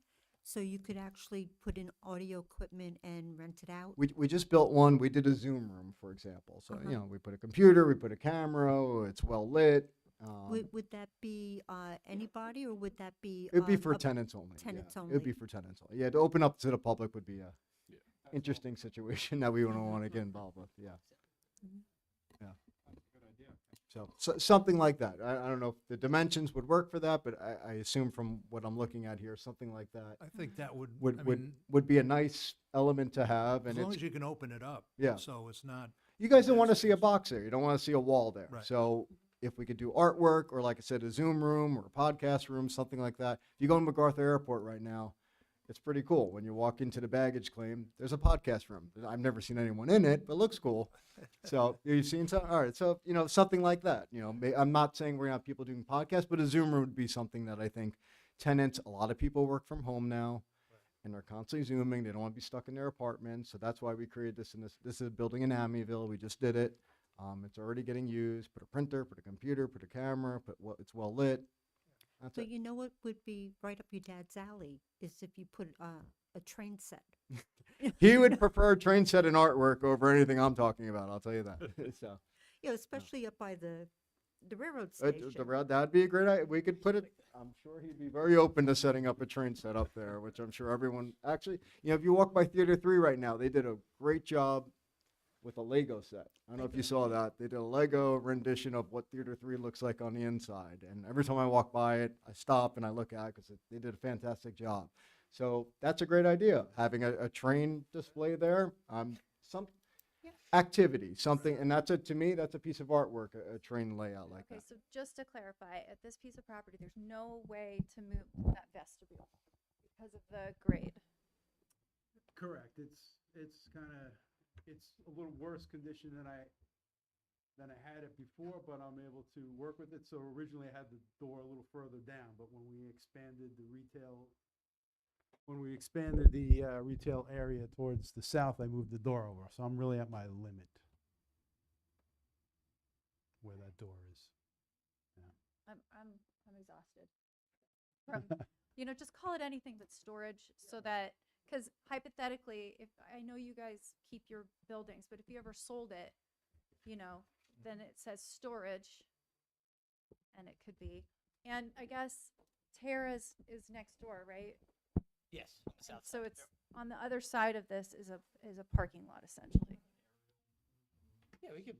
So you could actually put in audio equipment and rent it out. We just built one. We did a Zoom room, for example. So we put a computer, we put a camera. It's well lit. Would that be anybody, or would that be? It'd be for tenants only. Tenants only. It'd be for tenants only. Yeah, to open up to the public would be a interesting situation that we wouldn't want to get involved with. Yeah. Yeah. So something like that. I don't know if the dimensions would work for that, but I assume from what I'm looking at here, something like that. I think that would would be a nice element to have, and as long as you can open it up. Yeah. So it's not. You guys don't want to see a box there. You don't want to see a wall there. Right. So if we could do artwork, or like I said, a Zoom room or a podcast room, something like that. If you go to MacArthur Airport right now, it's pretty cool. When you walk into the baggage claim, there's a podcast room. I've never seen anyone in it, but it looks cool. So you've seen some, all right. So, something like that, I'm not saying we're going to have people doing podcasts, but a Zoom room would be something that I think tenants, a lot of people work from home now, and they're constantly Zooming. They don't want to be stuck in their apartments. So that's why we created this. And this is a building in Amityville. We just did it. It's already getting used. Put a printer, put a computer, put a camera, it's well lit. That's But it. you know what would be right up your dad's alley is if you put a train set. He would prefer train set and artwork over anything I'm talking about, I'll tell you that. So, You know, especially up by the railroad uh, station. that'd be a great idea. We could put it, I'm sure he'd be very open to setting up a train set up there, which I'm sure everyone, actually, if you walk by Theater 3 right now, they did a great job with a Lego set. I don't know if you saw that. They did a Lego rendition of what Theater 3 looks like on the inside. And every time I walk by it, I stop and I look at it because they did a fantastic job. So that's a great idea, having a train display there. Some activity, something, and to me, that's a piece of artwork, a train layout like Okay, that. so just to clarify, at this piece of property, there's no way to move that vestibule because of the grade. Correct. It's a little worse condition than I had it before, but I'm able to work with it. So originally I had the door a little further down, but when we expanded the retail area towards the south, I moved the door over. So I'm really at my limit where that door is. I'm exhausted. From, just call it anything but storage so that, because hypothetically, if I know you guys keep your buildings, but if you ever sold it, then it says storage and it could be. And I guess Tara's is next door, right? Yes, on the south So side. it's on the other side of this is a parking lot essentially. Yeah, we could.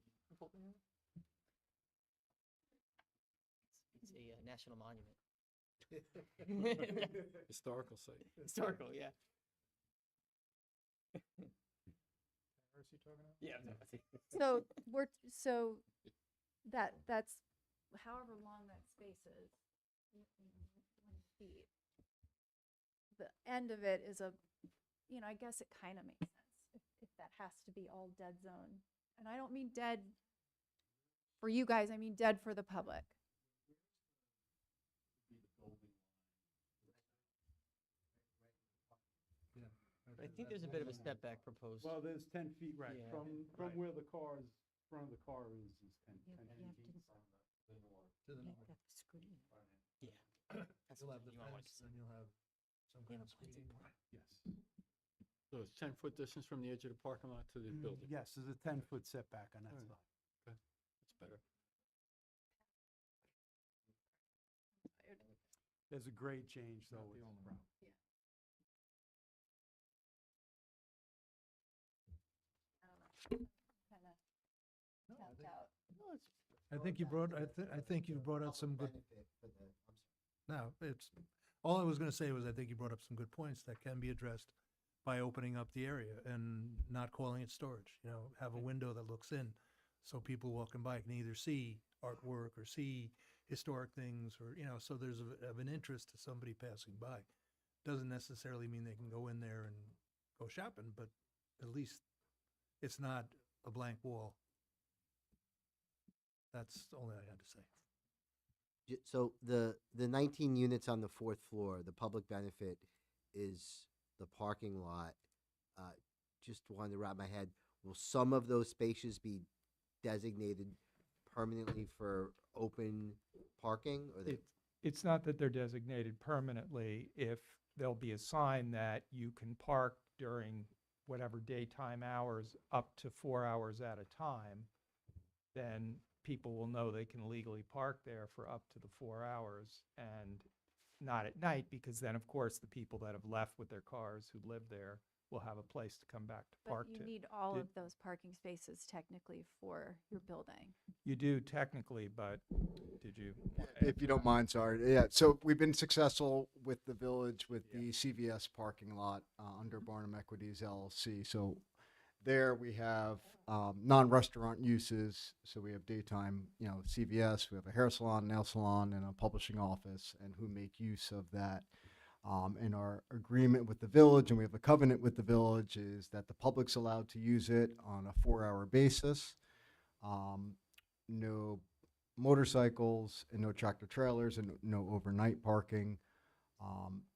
It's a national monument. Historical site. Historical, yeah. Yeah. So that's however long that space is, 1 feet. The end of it is I guess it kind of makes sense if that has to be all dead zone. And I don't mean dead for you guys, I mean dead for the public. I think there's a bit of a step back proposed. Well, there's 10 feet, right, Yeah. from where the front of the car is 10 You feet. have to- from the north. You have to screen. Yeah. You'll have the fence, and you'll have some kind of screening. Yes. So it's 10-foot distance from the edge of the parking lot to the building. Yes, there's a 10-foot setback on that All right. side. Okay, that's better. There's a grade change, though. with the problem. Kind of tapped out. I think you brought out some good. No, all I was gonna say was I think you brought up some good points that can be addressed by opening up the area and not calling it storage, have a window that looks in. So people walking by can either see artwork or see historic things or, so there's of an interest to somebody passing by. Doesn't necessarily mean they can go in there and go shopping, but at least it's not a blank wall. That's all I had to say. So the 19 units on the fourth floor, the public benefit is the parking lot. Just wanted to wrap my head. Will some of those spaces be designated permanently for open parking, or they? It's not that they're designated permanently. If there'll be a sign that you can park during whatever daytime hours up to 4 hours at a time, then people will know they can legally park there for up to the 4 hours and not at night, because then, of course, the people that have left with their cars who live there will have a place to come back to But park you to. need all Did- of those parking spaces technically for your building. You do technically, but did you? If you don't mind, sorry. Yeah, so we've been successful with the village with the CVS parking lot under Barnum Equities LLC. So there we have non-restaurant uses. So we have daytime, CVS, we have a hair salon, nail salon, and a publishing office, and who make use of that. And our agreement with the village, and we have a covenant with the village, is that the public's allowed to use it on a 4-hour basis. No motorcycles and no tractor trailers and no overnight parking.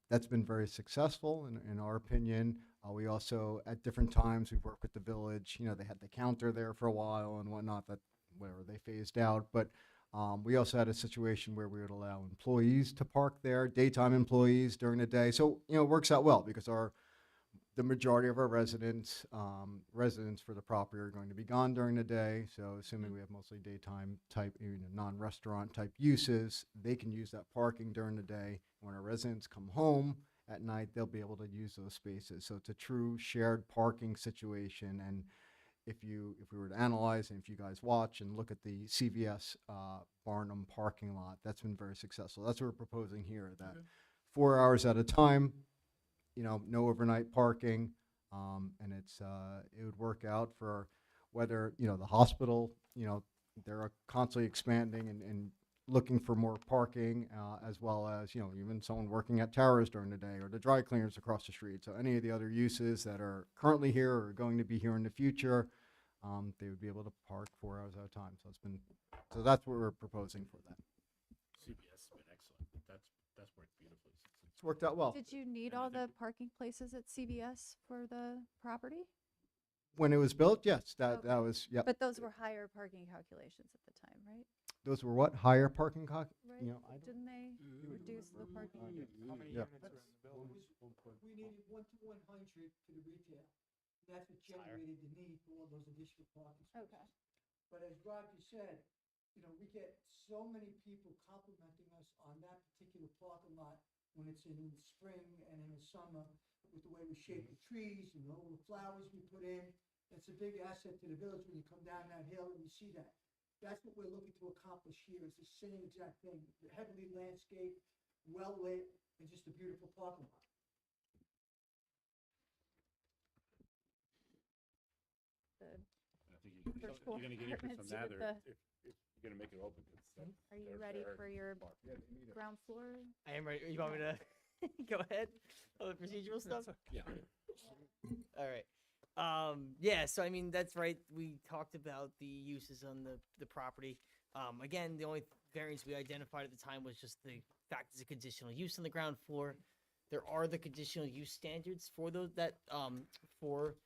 That's been very successful in our opinion. We also, at different times, we've worked with the village. They had the counter there for a while and whatnot, that whatever they phased out. But we also had a situation where we would allow employees to park there, daytime employees during the day. So, it works out well because our the majority of our residents for the property are going to be gone during the day. So assuming we have mostly daytime type, non-restaurant type uses, they can use that parking during the day. When our residents come home at night, they'll be able to use those spaces. So it's a true shared parking situation. And if we were to analyze, and if you guys watch and look at the CVS Barnum parking lot, that's been very successful. That's what we're proposing here, that 4 hours at a time, no overnight parking, and it would work out for whether, the hospital, they're constantly expanding and looking for more parking, as well as, even someone working at towers during the day, or the dry cleaners across the street. So any of the other uses that are currently here or going to be here in the future, they would be able to park 4 hours at a time. So that's what we're proposing for that. CBS has been excellent. That's worked beautifully. It's worked out well. Did you need all the parking places at CVS for the property? When it was built, yes, that Okay. was, yep. But those were higher parking calculations at the time, right? Those were what? Higher parking Right? I Didn't they reduce the parking? How many Yep. units are in the building? We needed 1 to 100 for the retail. That's what generated the need for all those additional parking spaces. Okay. But as Roger said, we get so many people complimenting us on that particular parking lot when it's in spring and in the summer, with the way we shape the trees and all the flowers we put in. It's a big asset to the village when you come down that hill and you see that. That's what we're looking to accomplish here, is the same exact thing. Heavily landscaped, well lit, and just a beautiful parking lot. The I think you're First floor gonna get interest from apartments that, with or if you're gonna make it open. 'Cause that's Are you their ready fair for your part. Yeah, they need it. ground floor? I am ready. You want me to go ahead? Oh, the procedural stuff? Yeah. All right. Yeah, so I mean, that's right. We talked about the uses on the property. Again, the only variance we identified at the time was just the fact it's a conditional use on the ground floor. There are the conditional use standards for those for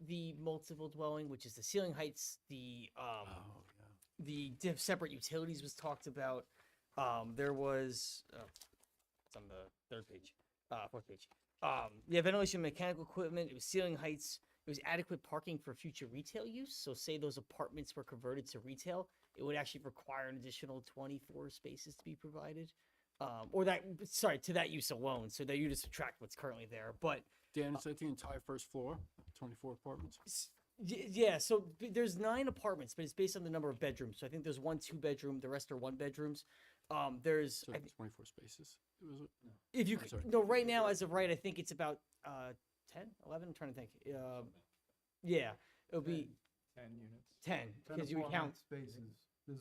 the multiple dwelling, which is the ceiling heights, the separate utilities was talked about. There was, it's on the fourth page. Yeah, ventilation, mechanical equipment, it was ceiling heights, it was adequate parking for future retail use. So say those apartments were converted to retail, it would actually require an additional 24 spaces to be provided. To that use alone, so that you just subtract what's currently there. But Dan, is that the entire first floor, 24 apartments? yeah, so there's 9 apartments, but it's based on the number of bedrooms. So I think there's 1 2-bedroom, the rest are 1-bedrooms. There's So 24 spaces. Was it? if you I'm sorry. no, right now as of right, I think it's about 10, 11. I'm trying to think. Yeah, it'll be 10 units. 10 because you count. Spaces. There's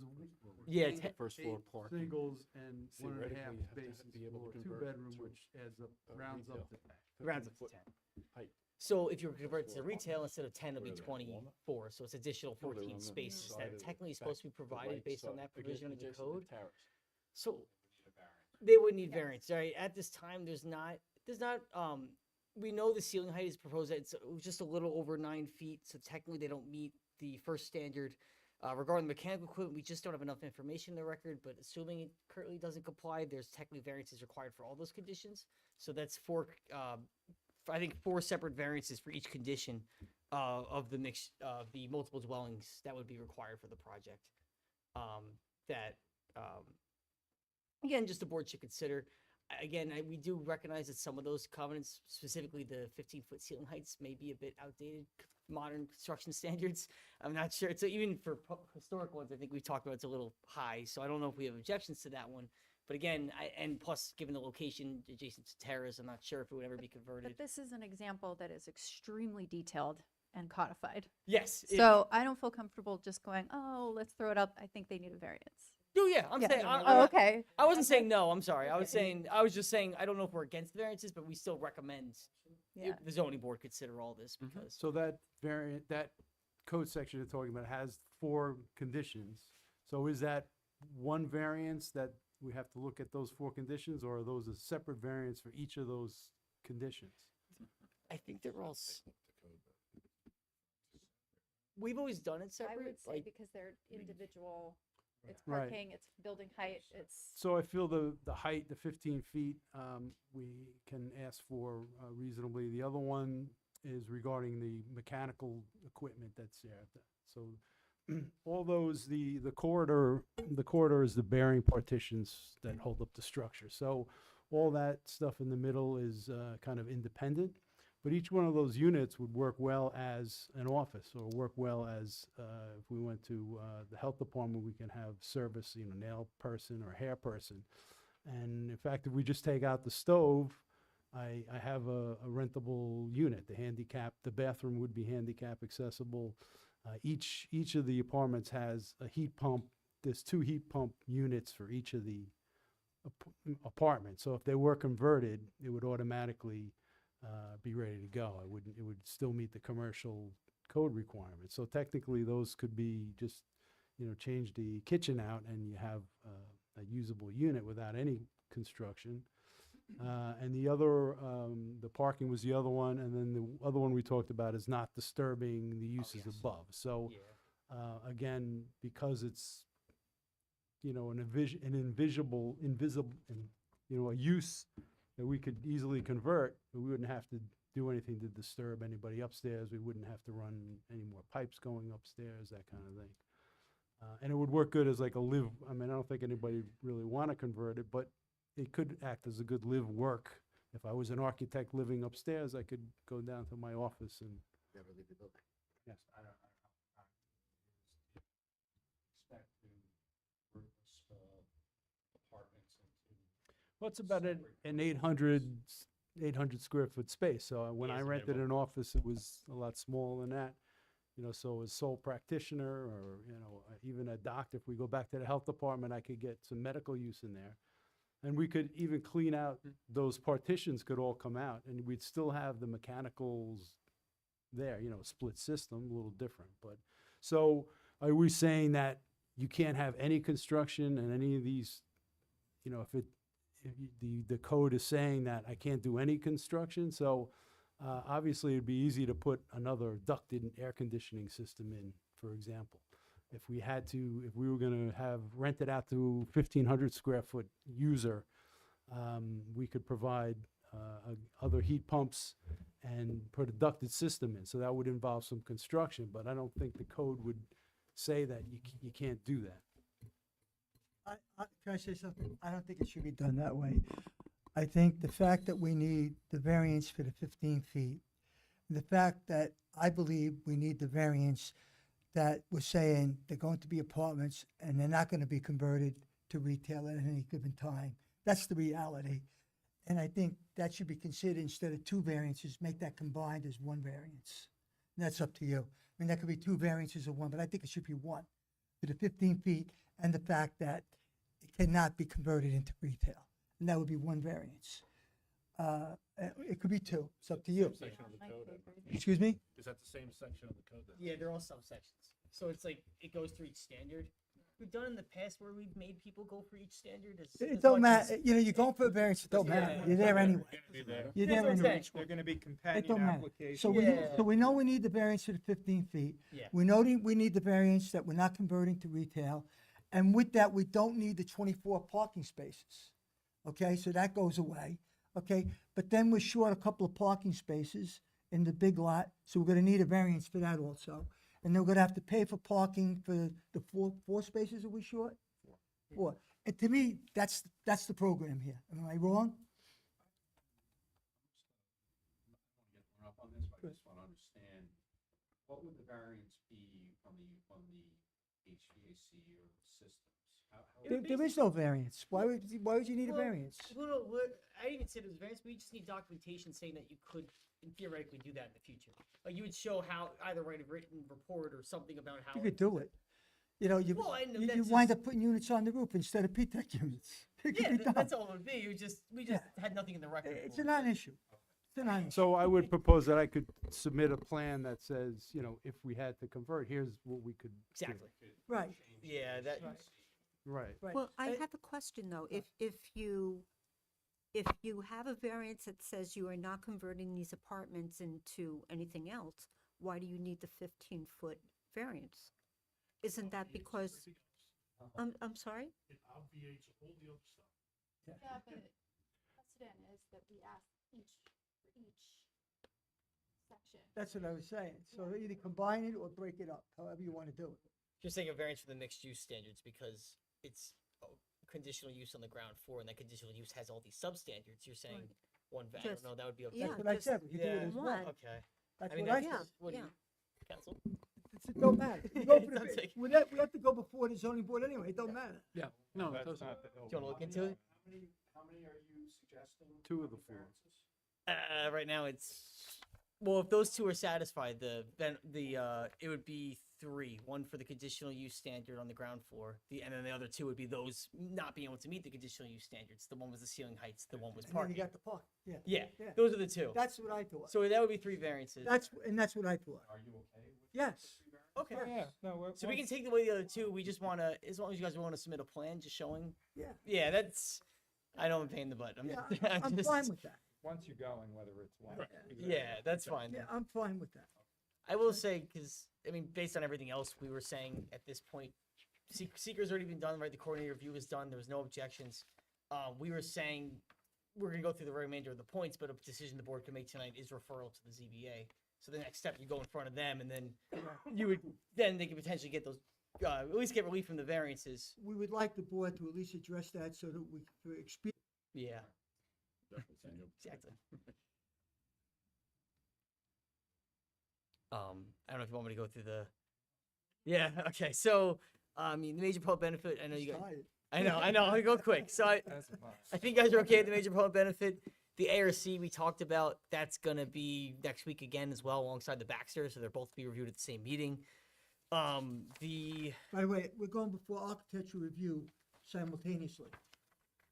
Yeah, 8 First floor parking. singles and 1.5 Theoretically, you have to spaces be able for to a convert 2-bedroom, to which adds up, a rounds up retail. to. Rounds up to 10. So if you were to convert it to retail, instead of 10, it'll be 24. So it's additional No, they're 14 on the spaces side that of the technically is back, supposed to be the provided right based on side, that provision of the adjacent to code. terrace. So they would need variance, right? At this time, there's not, we know the ceiling height is proposed that it's just a little over 9 feet. So technically they don't meet the first standard. Regarding the mechanical equipment, we just don't have enough information in the record, but assuming it currently doesn't comply, there's technically variances required for all those conditions. So that's 4 separate variances for each condition of the multiple dwellings that would be required for the project. Again, just the board should consider. Again, we do recognize that some of those covenants, specifically the 15-foot ceiling heights, may be a bit outdated, modern construction standards. I'm not sure. So even for historic ones, I think we've talked about it's a little high. So I don't know if we have objections to that one. But again, and plus, given the location adjacent to terrace, I'm not sure if it would ever be converted. But this is an example that is extremely detailed and codified. Yes. So I don't feel comfortable just going, oh, let's throw it up. I think they need a variance. Oh yeah, I'm saying. Okay. I wasn't saying no. I'm sorry. I was just saying I don't know if we're against the variances, but we still recommend the zoning board consider all this because. So that that code section you're talking about has 4 conditions. So is that one variance that we have to look at those 4 conditions, or are those a separate variance for each of those conditions? I think they're all. We've always done it separate. I would say like, because they're individual. It's Right. parking, it's building height, it's. So I feel the height, the 15 feet, we can ask for reasonably. The other one, is regarding the mechanical equipment that's there. So all those, the corridor is the bearing partitions that hold up the structure. So all that stuff in the middle is kind of independent, but each one of those units would work well as an office, or work well as, if we went to the health department, we can have service, nail person or hair person. And in fact, if we just take out the stove, I have a rentable unit. The bathroom would be handicap accessible. Each of the apartments has a heat pump. There's 2 heat pump units for each of the apartments. So if they were converted, it would automatically be ready to go. It would still meet the commercial code requirements. So technically, those could be just, change the kitchen out, and you have a usable unit without any construction. And the other, the parking was the other one, and then the other one we talked about is not disturbing the uses above. So, again, because it's, a use that we could easily convert, we wouldn't have to do anything to disturb anybody upstairs. We wouldn't have to run any more pipes going upstairs, that kind of thing. And it would work good as like a live, I don't think anybody really want to convert it, but it could act as a good live work. If I was an architect living upstairs, I could go down to my office and. Never leave the building. Yes. I don't know how expect to convert this, apartments into. Well, it's about an 800 square foot space. So when I rented an office, it was a lot smaller than that. So as sole practitioner, or, even a doctor, if we go back to the health department, I could get some medical use in there. And we could even clean out, those partitions could all come out, and we'd still have the mechanicals there, split system, a little different. But, so are we saying that you can't have any construction and any of these, if the code is saying that I can't do any construction? So obviously it'd be easy to put another ducted air conditioning system in, for example. If we were gonna rent it out to 1,500 square foot user, we could provide other heat pumps and put a ducted system in. So that would involve some construction, but I don't think the code would say that you can't do that. Can I say something? I don't think it should be done that way. I think the fact that we need the variance for the 15 feet, the fact that I believe we need the variance that we're saying they're going to be apartments and they're not going to be converted to retail at any given time. That's the reality. And I think that should be considered, instead of 2 variances, make that combined as 1 variance. And that's up to you. That could be 2 variances or 1, but I think it should be 1 for the 15 feet and the fact that it cannot be converted into retail. And that would be 1 variance. It could be 2. It's up to you. Section of the code. Excuse me? Is that the same section of the code? Yeah, they're all subsections. So it's like, it goes through each standard. We've done in the past where we've made people go for each standard. It don't matter. You're going for a variance, it don't matter. You're there anyway. You're there anyway. They're gonna be It companion don't matter. applications. So we know we need the variance for the 15 feet. Yeah. We know we need the variance that we're not converting to retail. And with that, we don't need the 24 parking spaces. Okay, so that goes away. Okay, but then we're short a couple of parking spaces in the big lot, so we're gonna need a variance for that also. And then we're gonna have to pay for parking for the four spaces that we short? 4. And to me, that's the program here. Am I wrong? I don't want to get hung up on this, but I just want to understand, what would the variance be on the HVAC or systems? There is no variance. Why would you need a variance? Well, I even said it was variance, but you just need documentation saying that you could theoretically do that in the future. Like, you would show how, either write a written report or something about how. You could do it. You wind up putting units on the roof instead of P-TEC units. It could Yeah, be done. that's all it would be. We just had nothing in the record. It's a non-issue. It's a non-issue. So I would propose that I could submit a plan that says, if we had to convert, here's what we could do. Exactly. Right. Yeah, that. Right. Well, I have a question though. If you have a variance that says you are not converting these apartments into anything else, why do you need the 15-foot variance? Isn't that because, I'm sorry? It obviates all the other stuff. Yeah, but precedent is that we ask for each section That's what I was saying. So either combine it or break it up, however you want to do it. You're saying a variance for the mixed use standards because it's conditional use on the ground floor, and that conditional use has all these substandards. You're saying one I don't Just- know, that would be okay. yeah, That's what I said. We could do it as one. one. Okay. That's I mean, what I that's- said. what do Yeah. you, counsel? It don't matter. We go for the Sounds bid. like- We have to go before the zoning board anyway. It don't matter. Yeah, no, it That's doesn't. not the Do you want to look into it? How many are you suggesting? 2 of the 4. Right now it's, well, if those two are satisfied, then it would be 3. One for the conditional use standard on the ground floor, and then the other 2 would be those not being able to meet the conditional use standards. The one was the ceiling heights, the one was And then you parking. got the park. Yeah. Yeah, those are the 2. That's what I thought. So that would be 3 variances. That's what I thought. Are you okay with? Yes. Okay. Yeah, no, So we can take away the other 2. We just want to, as long as you guys want to submit a plan, just showing. Yeah. Yeah, that's. I know I'm paying the butt. Yeah, I'm I'm just- fine with that. once you're going, whether it's one. Yeah, that's fine. Yeah, I'm fine with that. I will say, because I mean, based on everything else we were saying at this point, seeker's already been done, right? The coordinator review was done. There was no objections. We were saying we're gonna go through the remainder of the points, but a decision the board can make tonight is referral to the ZBA. So the next step, you go in front of them, and then they could potentially get those, at least get relief from the variances. We would like the board to at least address that so that we, for experience. Yeah, Definitely. exactly. I don't know if you want me to go through the. Yeah. Okay. So, I mean, the major public benefit. I know you guys. I know. I'll go quick. So I think you guys are okay with the major public benefit. The ARC we talked about, that's gonna be next week again as well, alongside the Baxter. So they're both to be reviewed at the same meeting. By the way, we're going before architecture review simultaneously.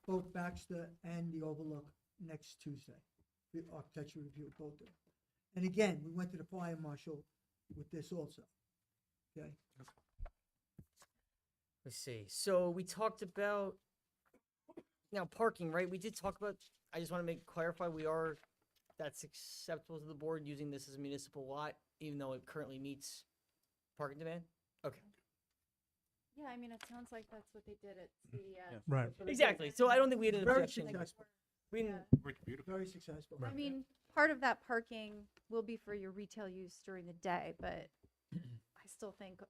Both Baxter and the Overlook next Tuesday. The architecture review, both of them. And again, we went to the fire marshal with this also. Okay? Let's see. So we talked about now parking, right? We did talk about. I just want to clarify that's acceptable to the board using this as a municipal lot, even though it currently meets parking demand. Okay. Yeah, I mean, it sounds like that's what they did at the. Right. Exactly. So I don't think we had an Very objection. successful. We didn't. Very successful. I mean, part of that parking will be for your retail use during the day, but I still think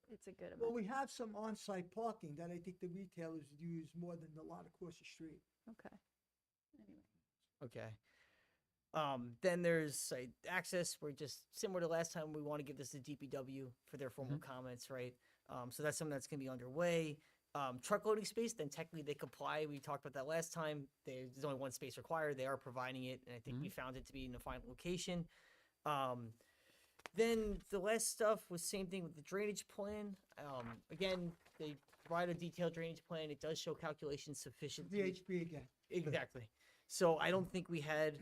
it's a good Well, amount. we have some on-site parking that I think the retailers use more than the lot across the street. Okay. Anyway. Okay. Then there's access. We're just similar to last time. We want to give this to DPW for their formal comments, right? So that's something that's going to be underway. Truck loading space, then technically they comply. We talked about that last time. There's only one space required. They are providing it, and I think we found it to be in a fine location. Then the last stuff was same thing with the drainage plan. Again, they provide a detailed drainage plan. It does show calculations sufficient. VHB again. Exactly. So I don't think we had,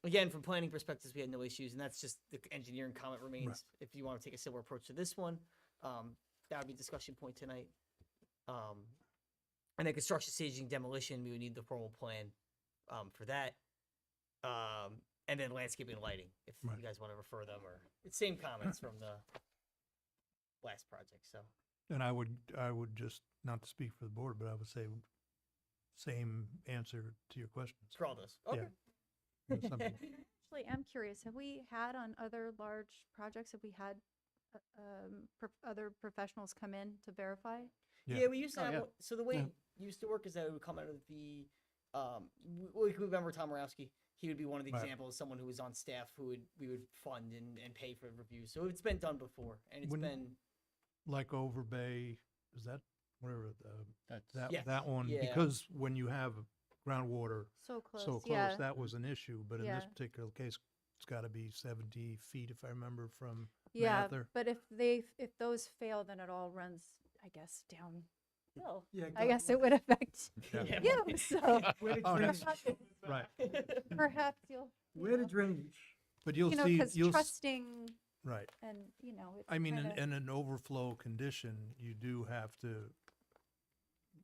again, from planning perspectives, we had no issues, and that's just the engineering comment remains. Right. If you want to take a similar approach to this one, that would be a discussion point tonight. And then construction, staging, demolition, we would need the formal plan for that. And then landscaping and lighting, if Right. you guys want to refer them, or it's same comments from the last project. So And I would just, not to speak for the board, but I would say same answer to your questions. for all those. Yeah. Okay. That's something. Actually, I'm curious, have we had on other large projects, have we had other professionals come in to verify? Yeah, we used to Oh, have, yeah. so the way Yeah. it used to work is that it would come out of the, we remember Tom Borowski. He would be one of the Right. examples, someone who was on staff who we would fund and pay for reviews. So it's been done before, and it's Wouldn't- been, Like Over Bay, is that, whatever, Yes. that one? Yeah. Because when you have groundwater So close, so close, yeah. that was an issue, but in this Yeah. particular case, it's gotta be 70 feet, if I remember, from Yeah, Mather. but if those fail, then it all runs, I guess, downhill. Yeah, I guess it would affect Yeah. you, so Where the Oh, drainage, that's- Right, perhaps you'll, where the drainage. but you'll you know, see, because trusting, right. and, it's I mean, kinda- in an overflow condition, you do have to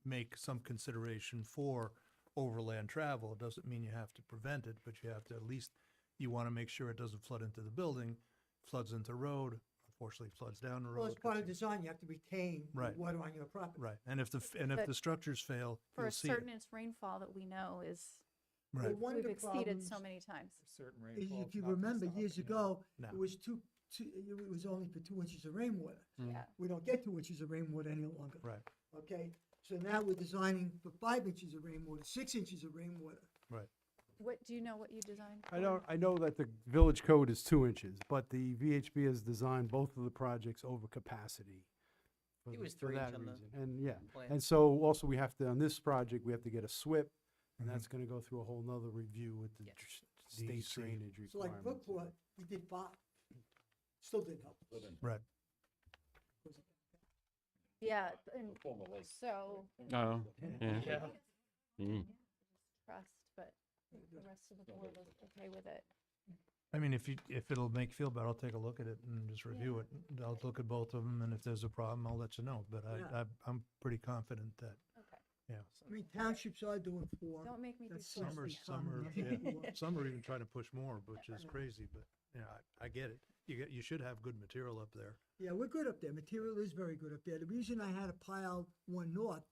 make some consideration for overland travel. It doesn't mean you have to prevent it, but you have to at least, you want to make sure it doesn't flood into the building, floods into road, unfortunately floods down the road. Well, as part of design, you have to retain the Right. water on your property. Right, and if the But structures fail, for you'll a see it. certain rainfall that we know is Well, Right. one of We've the exceeded so problems many times. Certain is rainfalls. if you nothing remember stopping years it. ago, No. it was it was only for 2 inches of rainwater. Yeah. We don't get 2 inches of rainwater any longer. Right. Okay, so now we're designing for 5 inches of rainwater, 6 inches of rainwater. Right. What, do you know what you designed? I know that the village code is 2 inches, but the VHB has designed both of the projects over capacity. It was for 3 that inch on the reason. And yeah, plan. and so also we have to, on this project, we have to get a SWIP, and Mhm. that's gonna go through a whole nother review with the Yes. state DEC. drainage So like requirements. Brookport, we did 5. Still didn't help. Right. Yeah, and so Oh, yeah. Mm. trust, but the rest of the board was okay with it. I mean, if it'll make you feel better, I'll take a look at it and just review it. I'll look at both of them, and if there's a problem, I'll let you know. But Yeah. I'm pretty confident that, Okay. yeah. I mean, townships are doing 4. Don't make me do That's four. Some are, seriously some are, common. yeah, some are even trying to push more, which is crazy, but, you know, I get it. You should have good material up there. Yeah, we're good up there. Material is very good up there. The reason I had to pile one north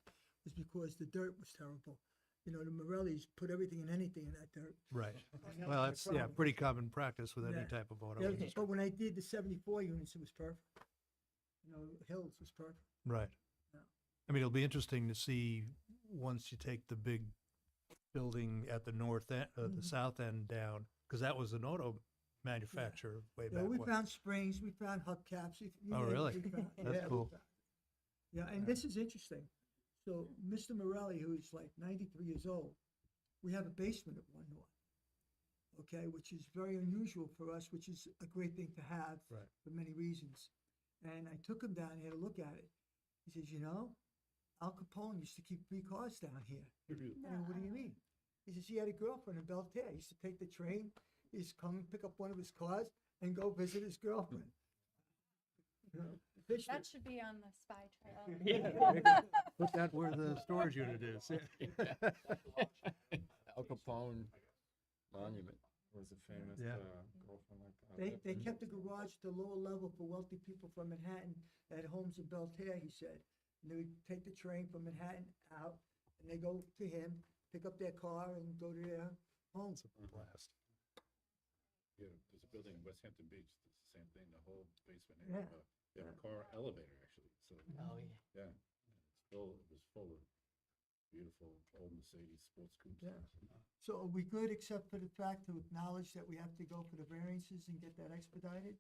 was because the dirt was terrible. You know, the Morellis put everything and anything in that dirt. Right. And that Well, was that's, my yeah, problem. pretty common practice with any Yeah. type of auto Yeah, industry. but when I did the 74 units, it was perfect. You know, Hills was perfect. Right. Yeah. I mean, it'll be interesting to see once you take the big building at the north end, the Mhm. south end down, because that was an auto manufacturer way Yeah, back we when. found springs, we found hubcaps. You Oh, name it, really? we found- That's yeah, we cool. found- Yeah, and this is interesting. So Mr. Morelli, who's like 93 years old, we have a basement at One North. Okay, which is very unusual for us, which is a great thing to have Right. for many reasons. And I took him down here to look at it. He says, you know, Al Capone used to keep 3 cars down here. I mean, what do you mean? He says he had a girlfriend in Belterre. He used to take the train, he used to come and pick up one of his cars and go visit his girlfriend. You know, history. That should be on the spy trail. Put that where the storage unit is. Al Capone Monument. Was a famous Yeah. girlfriend like that. They kept the garage at the lower level for wealthy people from Manhattan that had homes in Belterre, he said. And they would take the train from Manhattan out, and they go to him, pick up their car, and go to their homes. Blast. Yeah, there's a building in West Hampton Beach, it's the same thing, the whole basement. Yeah. They have a car elevator, actually, so. Oh, yeah. Yeah, it was full of beautiful old Mercedes sports coupes. Yeah. So are we good, except for the fact to acknowledge that we have to go for the variances and get that expedited?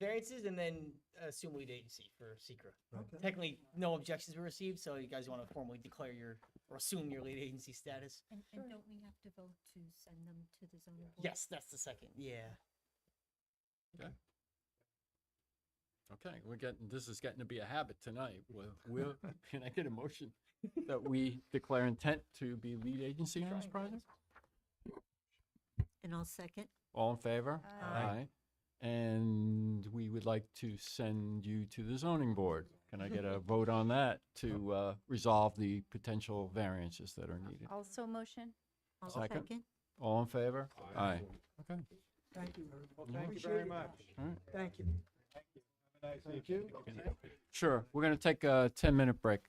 Variances and then assume lead agency for secra. Okay. Technically, no objections were received, so you guys want to formally declare or assume your lead agency status. And don't we have to vote to send them to the zoning board? Yes, that's the second. Yeah. Okay. Okay, this is getting to be a habit tonight. Can I get a motion that we declare intent to be lead agency on this project? And I'll second. All in favor? Aye. And we would like to send you to the zoning board. Can I get a vote on that to resolve the potential variances that are needed? Also motion? I'll Second. second. All in favor? Aye. Okay. Thank you, everybody. Well, thank you Appreciate very it. much. All right. Thank you. Have a nice evening. Sure, we're going to take a 10-minute break.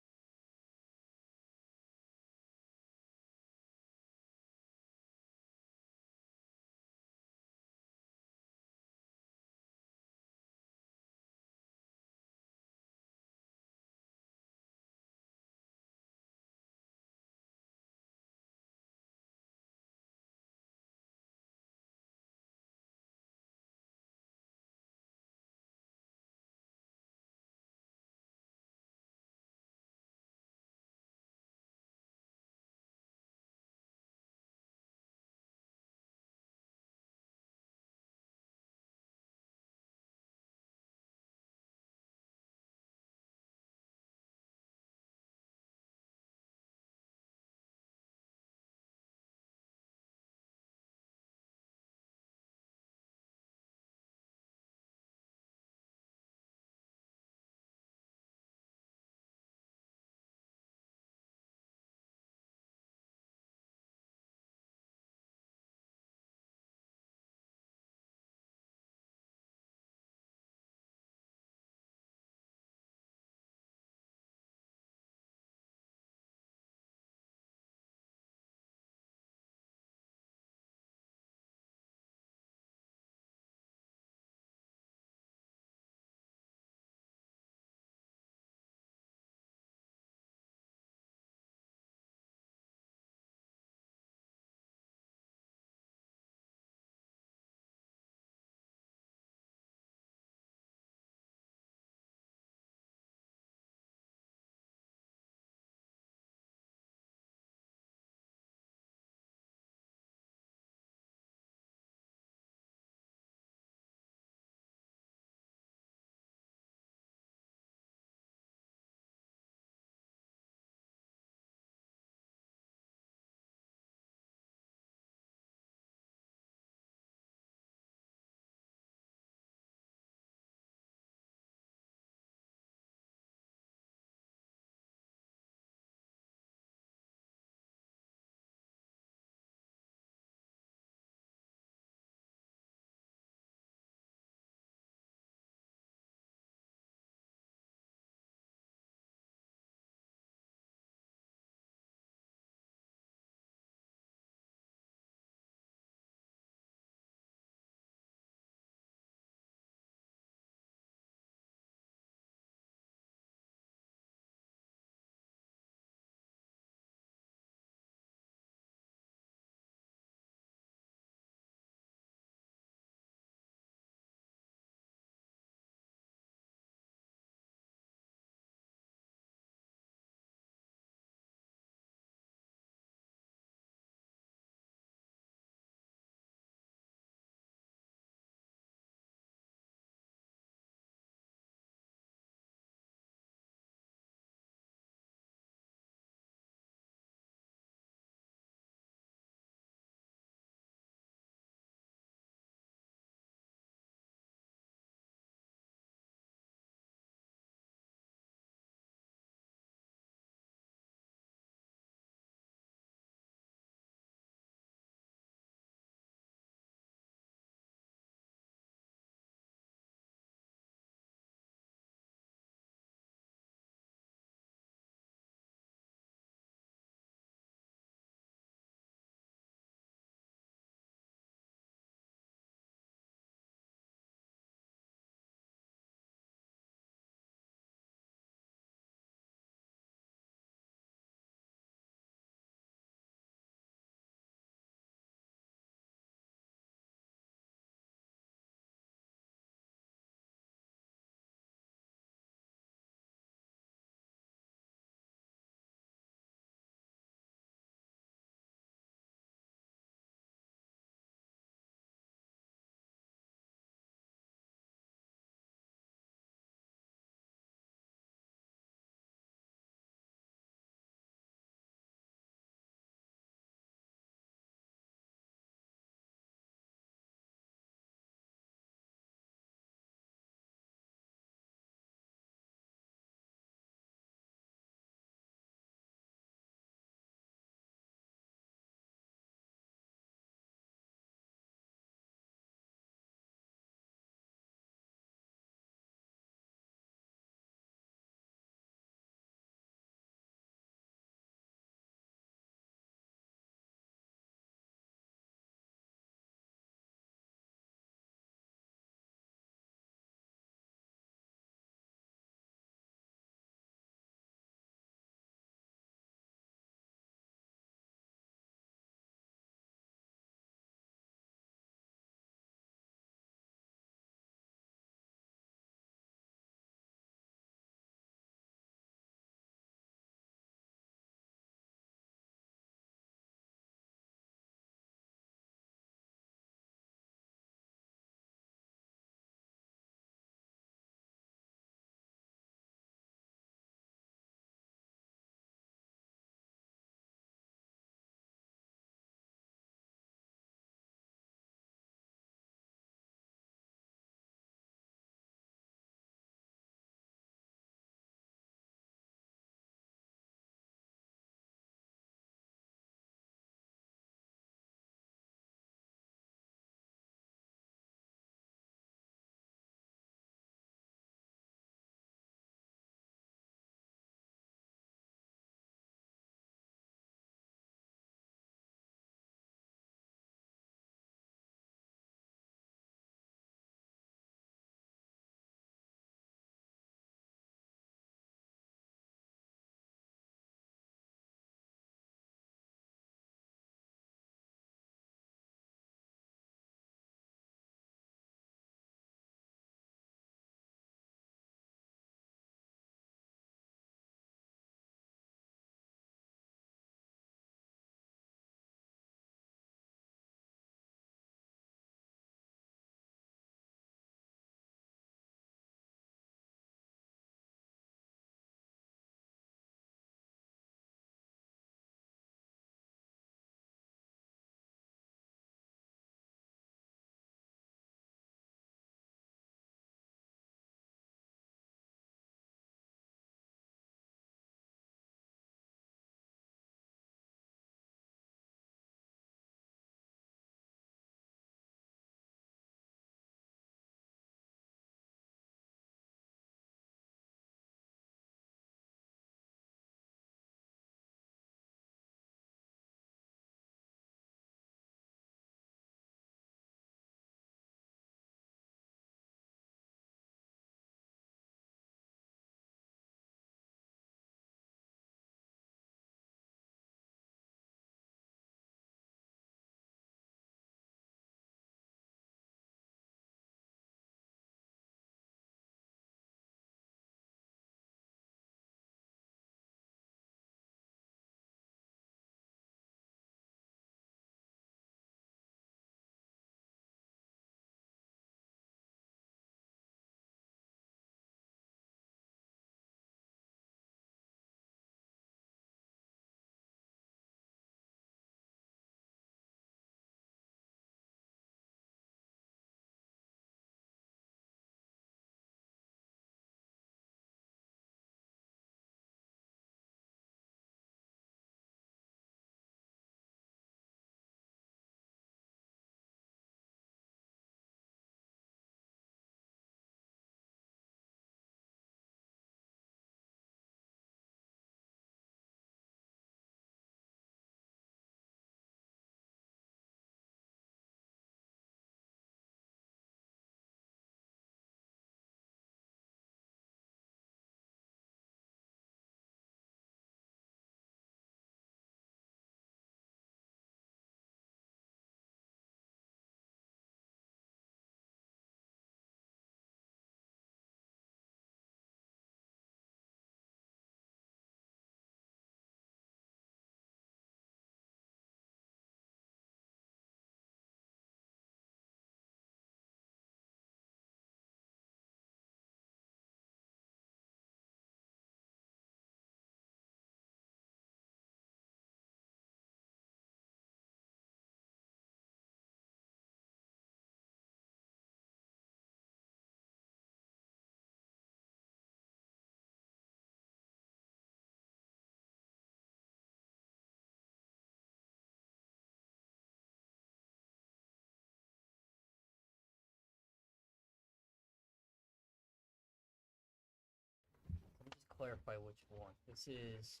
clarify which one. This is,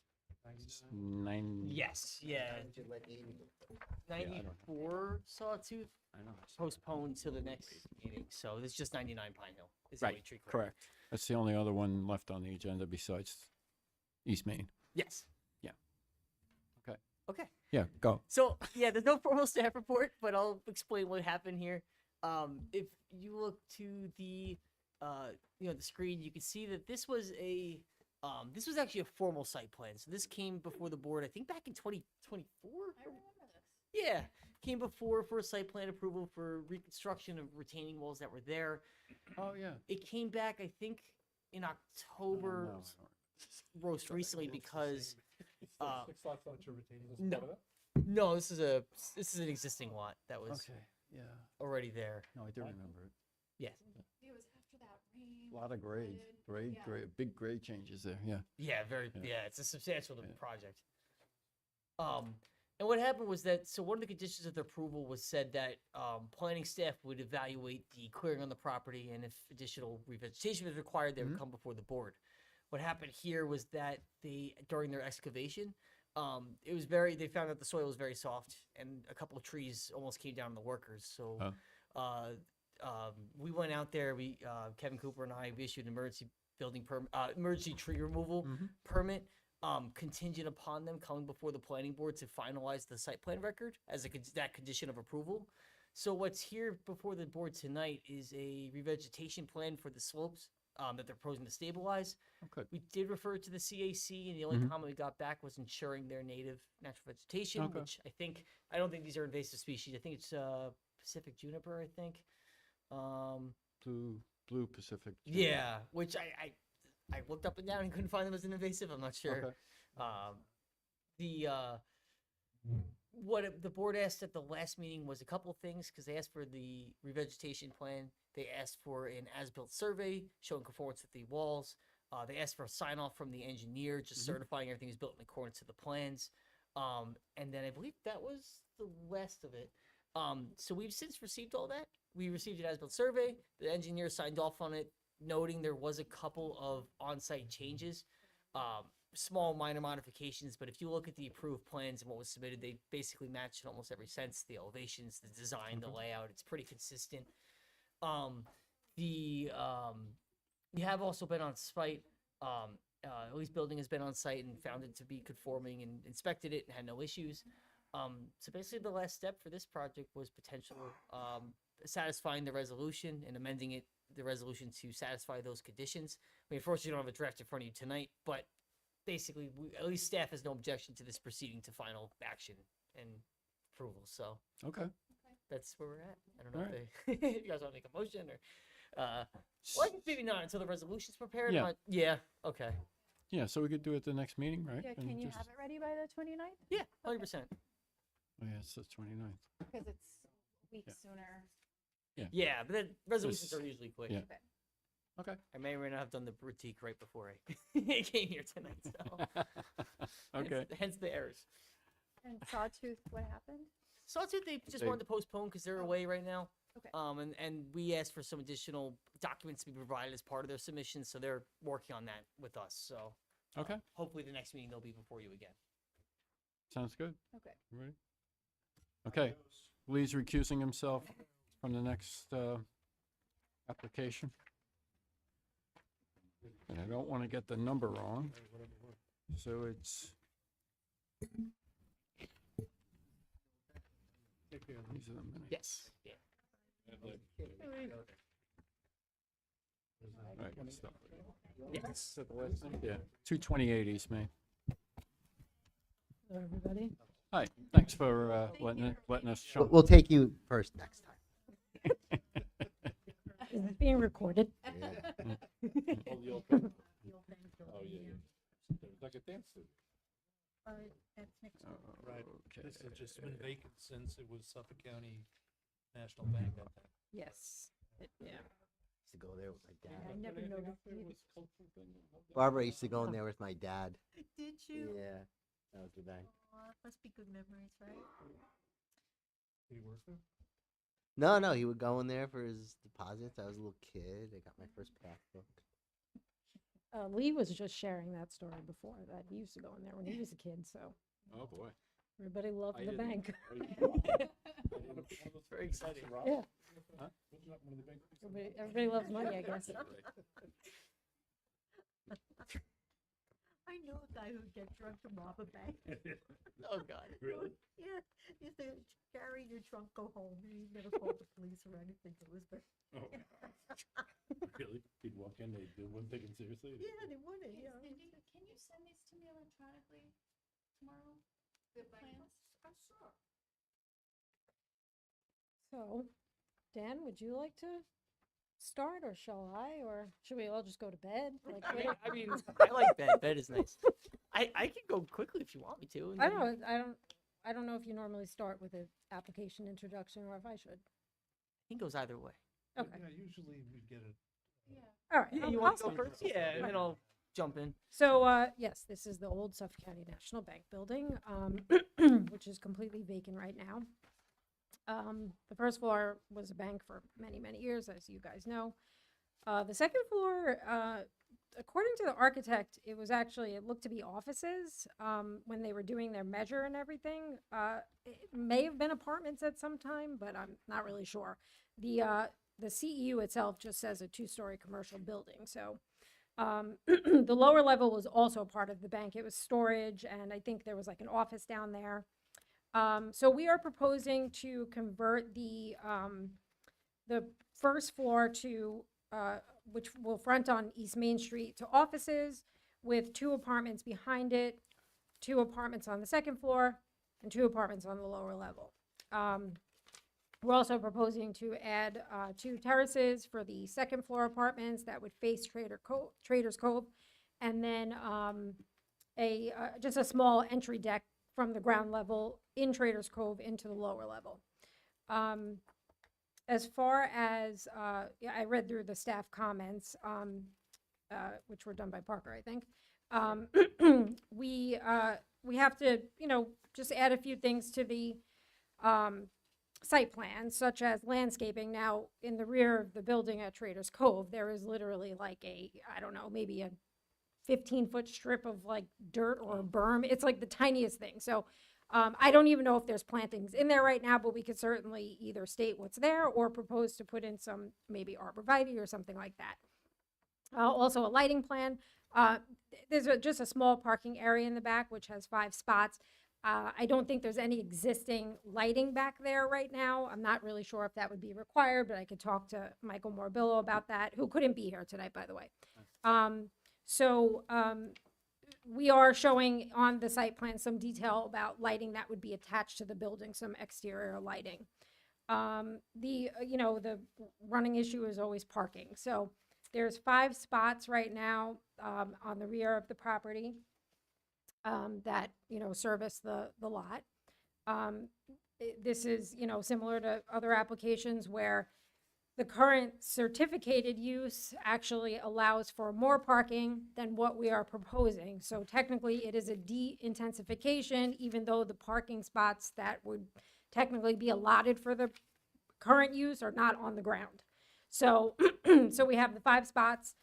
Yes. yeah, Gillette 80. 94 Sawtooth I know. postponed to the next meeting. So this is just 99 Pine Hill. Is the Right, only tree clearing. correct. That's the only other one left on the agenda besides East Main. Yes. Yeah. Okay. Okay. Yeah, go. So yeah, there's no formal staff report, but I'll explain what happened here. If you look to the the screen, you can see that this was actually a formal site plan. So this came before the board, I think back in 2024. I remember this. Yeah, came before for a site plan approval for reconstruction of retaining walls that were there. Oh, yeah. It came back, I think, in October, most recently, because no, this is an existing lot that was Okay, yeah. already there. No, I do remember it. Yes. It was after that rain. A lot of grade, flooded. big grade changes there, yeah. Yeah, Yeah. yeah, it's a substantial Yeah. project. And what happened was that, so one of the conditions of the approval was said that planning staff would evaluate the clearing on the property, and if additional revegetation was required, they would come before the board. What happened here was that during their excavation, they found that the soil was very soft, and a couple of trees almost came down on the workers. So we went out there, Kevin Cooper and I, we issued an emergency tree removal permit, contingent upon them coming before the planning board to finalize the site plan record as that condition of approval. So what's here before the board tonight is a revegetation plan for the slopes that they're proposing to stabilize. Okay. We did refer to the CAC, and the only comment we got back was ensuring their native natural vegetation, Okay. which I don't think these are invasive species. I think it's Pacific juniper, I think. Blue Pacific. Yeah, which I looked up and down and couldn't find them as an invasive. I'm not sure. Okay. What the board asked at the last meeting was a couple things, because they asked for the revegetation plan. They asked for an as-built survey showing conformance with the walls. They asked for a sign-off from the engineer, just certifying everything is built in accordance to the plans. And then I believe that was the last of it. So we've since received all that. We received an as-built survey. The engineer signed off on it, noting there was a couple of on-site changes. Small minor modifications, but if you look at the approved plans and what was submitted, they basically match in almost every sense. The elevations, the design, the layout, it's pretty consistent. You have also been on site. Ellie's building has been on site and found it to be conforming and inspected it and had no issues. So basically the last step for this project was potential satisfying the resolution and amending the resolution to satisfy those conditions. I mean, unfortunately, you don't have a draft in front of you tonight, but basically, at least staff has no objection to this proceeding to final action and approval. So Okay. that's where we're at. I don't know All if you guys want to make a motion or, well, I guess maybe not until the resolution's prepared. Yeah. Yeah. Okay. Yeah, so we could do it the next meeting, right? Yeah, And can you just- have it ready by the 29th? Yeah, 100%. Oh, yeah, it's the 29th. Because it's a week Yeah. sooner. Yeah, but then resolutions This- are usually quick. yeah. Okay. Okay. I may or may not have done the boutique right before I came here tonight. So Okay. hence the errors. And Sawtooth, what happened? Sawtooth, they just They- wanted to postpone because they're away right now. Okay. And we asked for some additional documents to be provided as part of their submission, so they're working on that with us. So Okay, hopefully the next meeting they'll be before you again. sounds good. Okay. You ready? Okay, Lee's recusing himself from the next application. And I don't want to get the number wrong. So it's. These are the minutes. Yes. Yeah. All right, good stuff. Yes. Yeah, 228 East Main. Hello, everybody. Hi, thanks for letting us show. We'll take you first next time. Is this being recorded? Oh, yeah, yeah. There's like a dance suit. That's next. Right. Okay. This has just been vacant since it was Suffolk County National Bank at that. Yes. Yeah. Used to go there with my I dad. never noticed it. Barbara used to go in there with my dad. Did you? Yeah, that was the bank. Aw, must be good memories, right? Did he work there? No, he would go in there for his deposits. I was a little kid. I got my first passbook. Lee was just sharing that story before, that he used to go in there when he was a kid, so Oh, boy. everybody loved I the didn't- bank. It's very exciting. Yeah, Huh? everybody loves money, I guess. I know a guy who'd get drunk to rob a bank. Oh, God. Really? Yeah, he used to carry your trunk, go home, and he never called the police or anything. It was very. Oh. Really? He'd walk in, they wouldn't take him seriously? Yeah, they wouldn't, yeah. Cindy, can you send these to me electronically tomorrow? The plans? Sure. So, Dan, would you like to start, or shall I, or should we all just go to bed? Like, I mean, I like bed. Bed is nice. I can go quickly if you want me to. and I then- I don't know if you normally start with an application introduction or if I should. I think it goes either way. Okay. Yeah, usually we get it. All right. Yeah, I'll- you I'll want to go start. first? Yeah, and then I'll jump in. So, yes, this is the old Suffolk County National Bank building, which is completely vacant right now. The first floor was a bank for many, many years, as you guys know. The second floor, according to the architect, it looked to be offices when they were doing their measure and everything. It may have been apartments at some time, but I'm not really sure. The CEU itself just says a 2-story commercial building. So the lower level was also part of the bank. It was storage, and I think there was like an office down there. So we are proposing to convert the first floor to, which will front on East Main Street, to offices with 2 apartments behind it, 2 apartments on the second floor, and 2 apartments on the lower level. We're also proposing to add 2 terraces for the second floor apartments that would face Traders Cove, and then just a small entry deck from the ground level in Traders Cove into the lower level. As far as, I read through the staff comments, which were done by Parker, I think. We have to, just add a few things to the site plan, such as landscaping. Now, in the rear of the building at Traders Cove, there is literally like I don't know, maybe a 15-foot strip of like dirt or a berm. It's like the tiniest thing. So I don't even know if there's plantings in there right now, but we could certainly either state what's there or propose to put in some maybe arborvitae or something like that. Also a lighting plan. There's just a small parking area in the back, which has 5 spots. I don't think there's any existing lighting back there right now. I'm not really sure if that would be required, but I could talk to Michael Morbillo about that, who couldn't be here tonight, by the way. We are showing on the site plan some detail about lighting that would be attached to the building, some exterior lighting. The running issue is always parking. So there's 5 spots right now on the rear of the property that, service the lot. This is, similar to other applications where the current certificated use actually allows for more parking than what we are proposing. So technically, it is a de-intensification, even though the parking spots that would technically be allotted for the current use are not on the ground. So, so we have the 5 spots.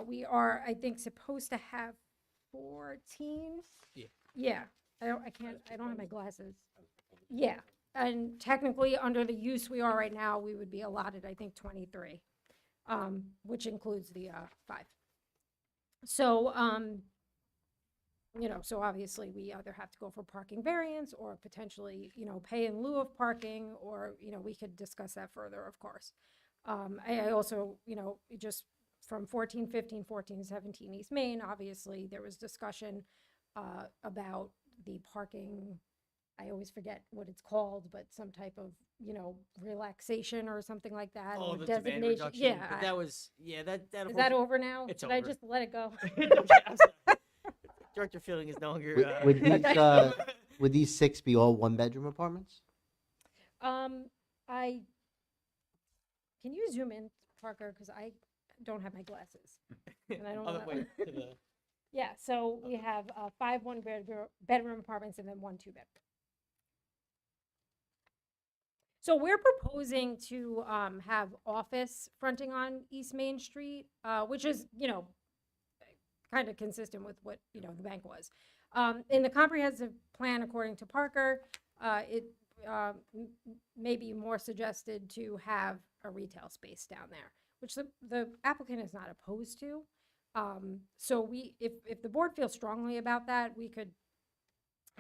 We are, I think, supposed to have 14. Yeah. Yeah. I don't have my glasses. Yeah. And technically, under the use we are right now, we would be allotted, I think, 23, which includes the 5. So, so obviously, we either have to go for parking variance or potentially, pay in lieu of parking, or, we could discuss that further, of course. I also, just from 1415, 1417 East Main, obviously, there was discussion about the parking. I always forget what it's called, but some type of, relaxation or something like that. Oh, or the demand designation. reduction. Yeah. But that was, that. Is that over now? It's Did over. I just let it go? Director Feeling is no longer. Would these 6 be all 1-bedroom apartments? Can you zoom in, Parker? Because I don't have my glasses. And I don't Other know. way to the. Yeah, so we have 5 1-bedroom apartments and then 1 2-bedroom. So we're proposing to have office fronting on East Main Street, which is, kind of consistent with what, you know, the bank was. In the comprehensive plan, according to Parker, it may be more suggested to have a retail space down there, which the applicant is not opposed to. So if the board feels strongly about that, we could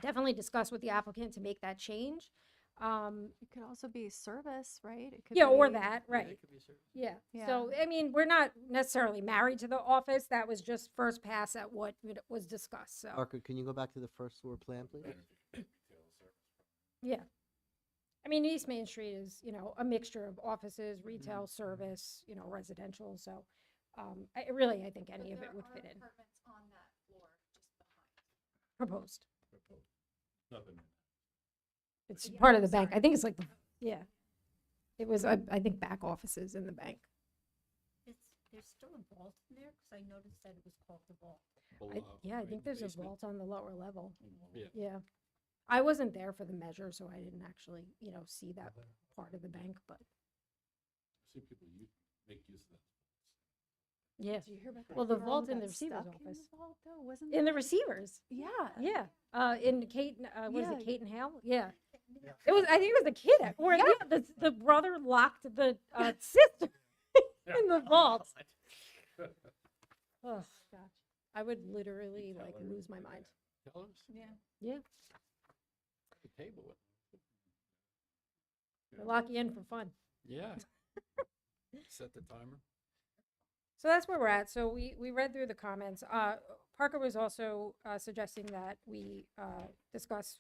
definitely discuss with the applicant to make that change. It could also be service, right? It could Yeah, or be- that, right. Yeah. Yeah. So, I mean, we're not necessarily married to the office. That was just first pass at what was discussed, so. Parker, can you go back to the first floor plan, please? Yeah. I mean, East Main Street is, you know, a mixture of offices, retail, service, you know, residential, so, I think any of it would fit in. on that floor, just behind. Proposed. Nothing. It's part of the bank. I think it's like, yeah. It was, I think, back offices in the bank. There's still a vault in there, because I noticed that it was called the vault. I think there's a vault on the lower level. Yeah. Yeah. I wasn't there for the measure, so I didn't actually, you know, see that part of the bank, but, See people make use of that. yeah. Did you hear about that Well, the girl vault who in the got receiver's stuck in office. the vault, though? Wasn't In the that- receivers. Yeah. Yeah. In Kate, was Yeah. it Kate and Hale? Yeah. It was, I think it was the kid, or yeah, the brother locked the sister in the vault. Oh, gosh. I would literally like lose my mind. Tellers? Yeah. Yeah. The table with. They lock you in for fun. Yeah. Set the timer. So that's where we're at. So we read through the comments. Parker was also suggesting that we discuss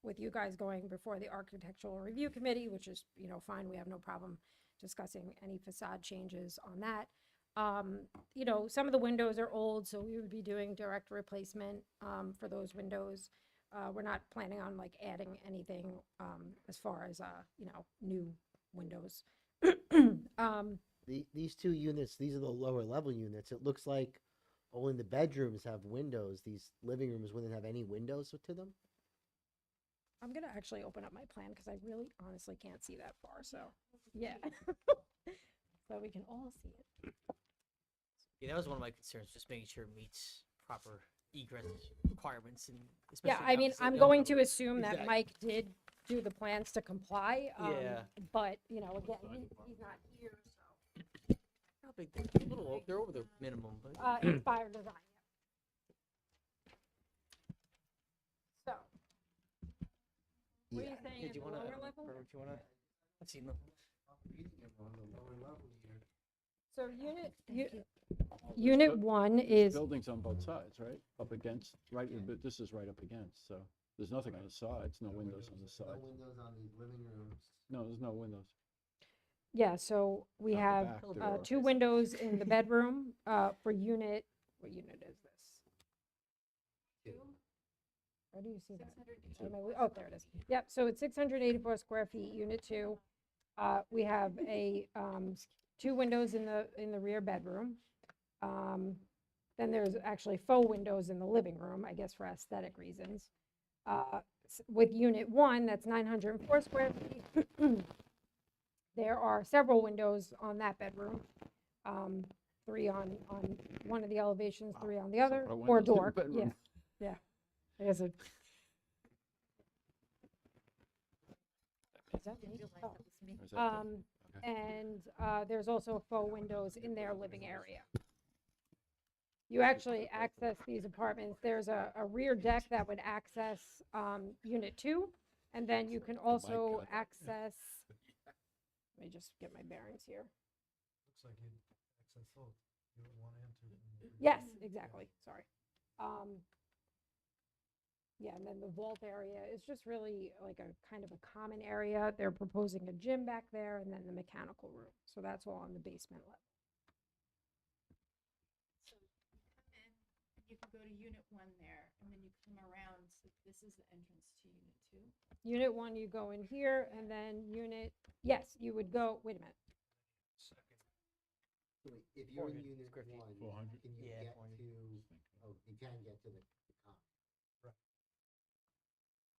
with you guys going before the Architectural Review Committee, which is, you know, fine. We have no problem discussing any facade changes on that. You know, some of the windows are old, so we would be doing direct replacement for those windows. We're not planning on like adding anything as far as, you know, new windows. These two units, these are the lower level units. It looks like only the bedrooms have windows. These living rooms wouldn't have any windows to them. I'm gonna actually open up my plan because I really honestly can't see that far, so, yeah. So we can all see it. Yeah, that was one of my concerns, just making sure it meets proper egress requirements and Yeah, especially I mean, opposite I'm the going overlook. to assume that Exactly. Mike did do the plans to comply. Yeah. But, you know, again, he's not here, so. Probably they're a little, they're over the minimum, but. Inspire design, yeah. So. What are you saying Yeah, at do the you wanna, lower level? or do you wanna, I've seen them. So unit one is, Buildings on both sides, right? Up against, right, but this is right up against, so there's nothing on the sides, no windows on the No sides. windows on these living rooms. No, there's no windows. yeah, so we At the have back there are. 2 windows in the bedroom for unit, what unit is this? Where do you see that? Oh, there it is. Yep, so it's 684 square feet, unit 2. We have a 2 windows in the rear bedroom. Then there's actually faux windows in the living room, I guess for aesthetic reasons. With unit 1, that's 904 square feet. There are several windows on that bedroom. 3 on one of the elevations, 3 on the other, lot of or windows in the door, yeah, bedroom. yeah. There's a. Is that me? Oh. Or is that the- okay. And there's also faux windows in their living area. You actually access these apartments. There's a rear deck that would access unit 2, and then you can also God. access. Let me just get my bearings here. Looks like you access both, unit 1 and 2. Yes, exactly. Sorry. Yeah, and then the vault area is just really like a kind of a common area. They're proposing a gym back there and then the mechanical room. So that's all on the basement level. You could go to unit 1 there, and then you come around, so this is the entrance to unit 2. Unit 1, you go in here, and then yes, you would go, wait a minute. Wait, if you're in 400 unit square feet. 1, 400? can you Yeah, get 400. to, oh, you can get to the common. Right.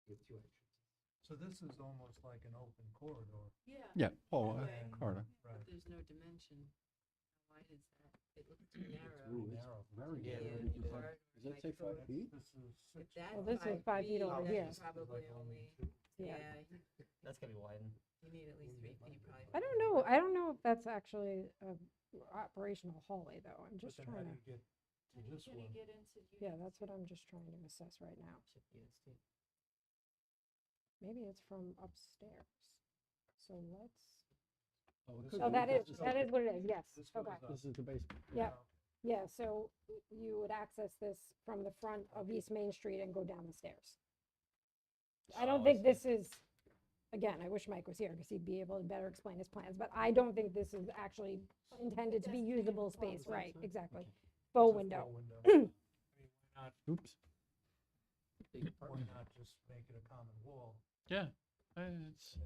You have 2 entrances. So this is almost like an open corridor. Yeah. Yeah, Paul, And- Carter. Right. There's no dimension wide is that? It looks too narrow. Ooh, narrow, very Yeah, narrow. the Does corridor that might say go 5 feet? If that's Well, this is 5 feet over then here. you probably only, Yeah. That's gonna be widened. you need at least 3 feet probably. I don't know if that's actually a operational hallway though. I'm just trying to. get to this one? Yeah, that's what I'm just trying to assess right now. Maybe it's from upstairs. So let's. Oh, that is what it is, yes, okay. This is the basement. Yep, yeah, so you would access this from the front of East Main Street and go down the stairs. I don't think this is, again, I wish Mike was here because he'd be able to better explain his plans, but I don't think this is actually intended to be usable space, right, exactly. Faux window. Oops. Why not just make it a common wall? Yeah. It's,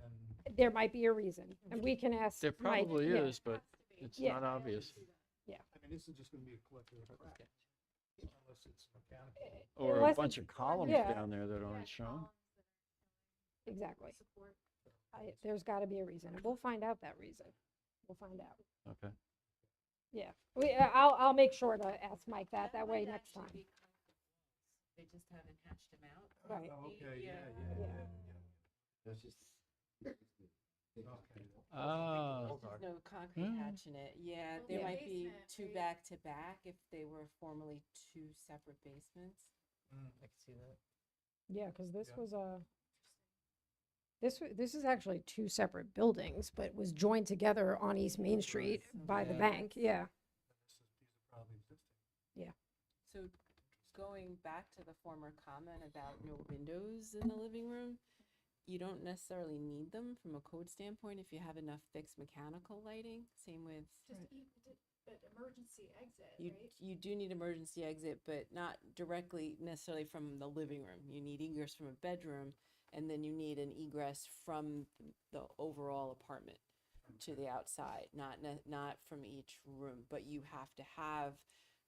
There might be a reason, and we can ask there Mike. probably yeah. is, but it's Yeah. not obvious. Yeah. I mean, this is just gonna be a collector of cracks, unless it's mechanical. Or a Unless bunch it's- of columns yeah. down there that aren't shown. Exactly. There's gotta be a reason, and we'll find out that reason. We'll find out. Okay. Yeah, I'll make sure to ask Mike that way next time. They just haven't hatched them out. Right. Oh, okay, yeah. That's just. Ah. There's no concrete Hmm. hatch in it. Yeah, there Yeah. might be two back to back if they were formerly two separate basements. I can see that. Yeah, because this was a, this is actually two separate buildings, but was joined together on East Main Street by the Yeah. bank, yeah. So going back to the former comment about no windows in the living room, you don't necessarily need them from a code standpoint if you have enough fixed mechanical lighting. Same with But emergency exit, you do need emergency exit, but not directly necessarily from the living room. You need egress from a bedroom, and then you need an egress from the overall apartment to the outside, not from each room. But you have to have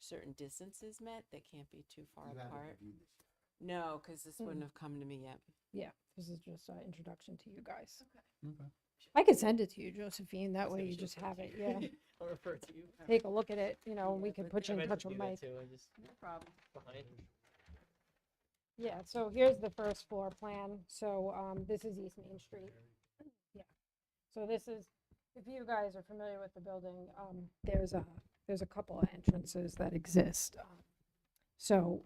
certain distances met that can't be too far apart. No, because this wouldn't have come to me yet. Yeah, this is just an introduction to you guys. Okay. I could send it to you, Josephine, that way you just have it, yeah. I'll refer to you. Take a look at it, and we can put you in touch with Mike. No problem. Behind. Yeah, so here's the first floor plan. So, this is East Main Street. Yeah. So this is, if you guys are familiar with the building, there's a couple of entrances that exist. So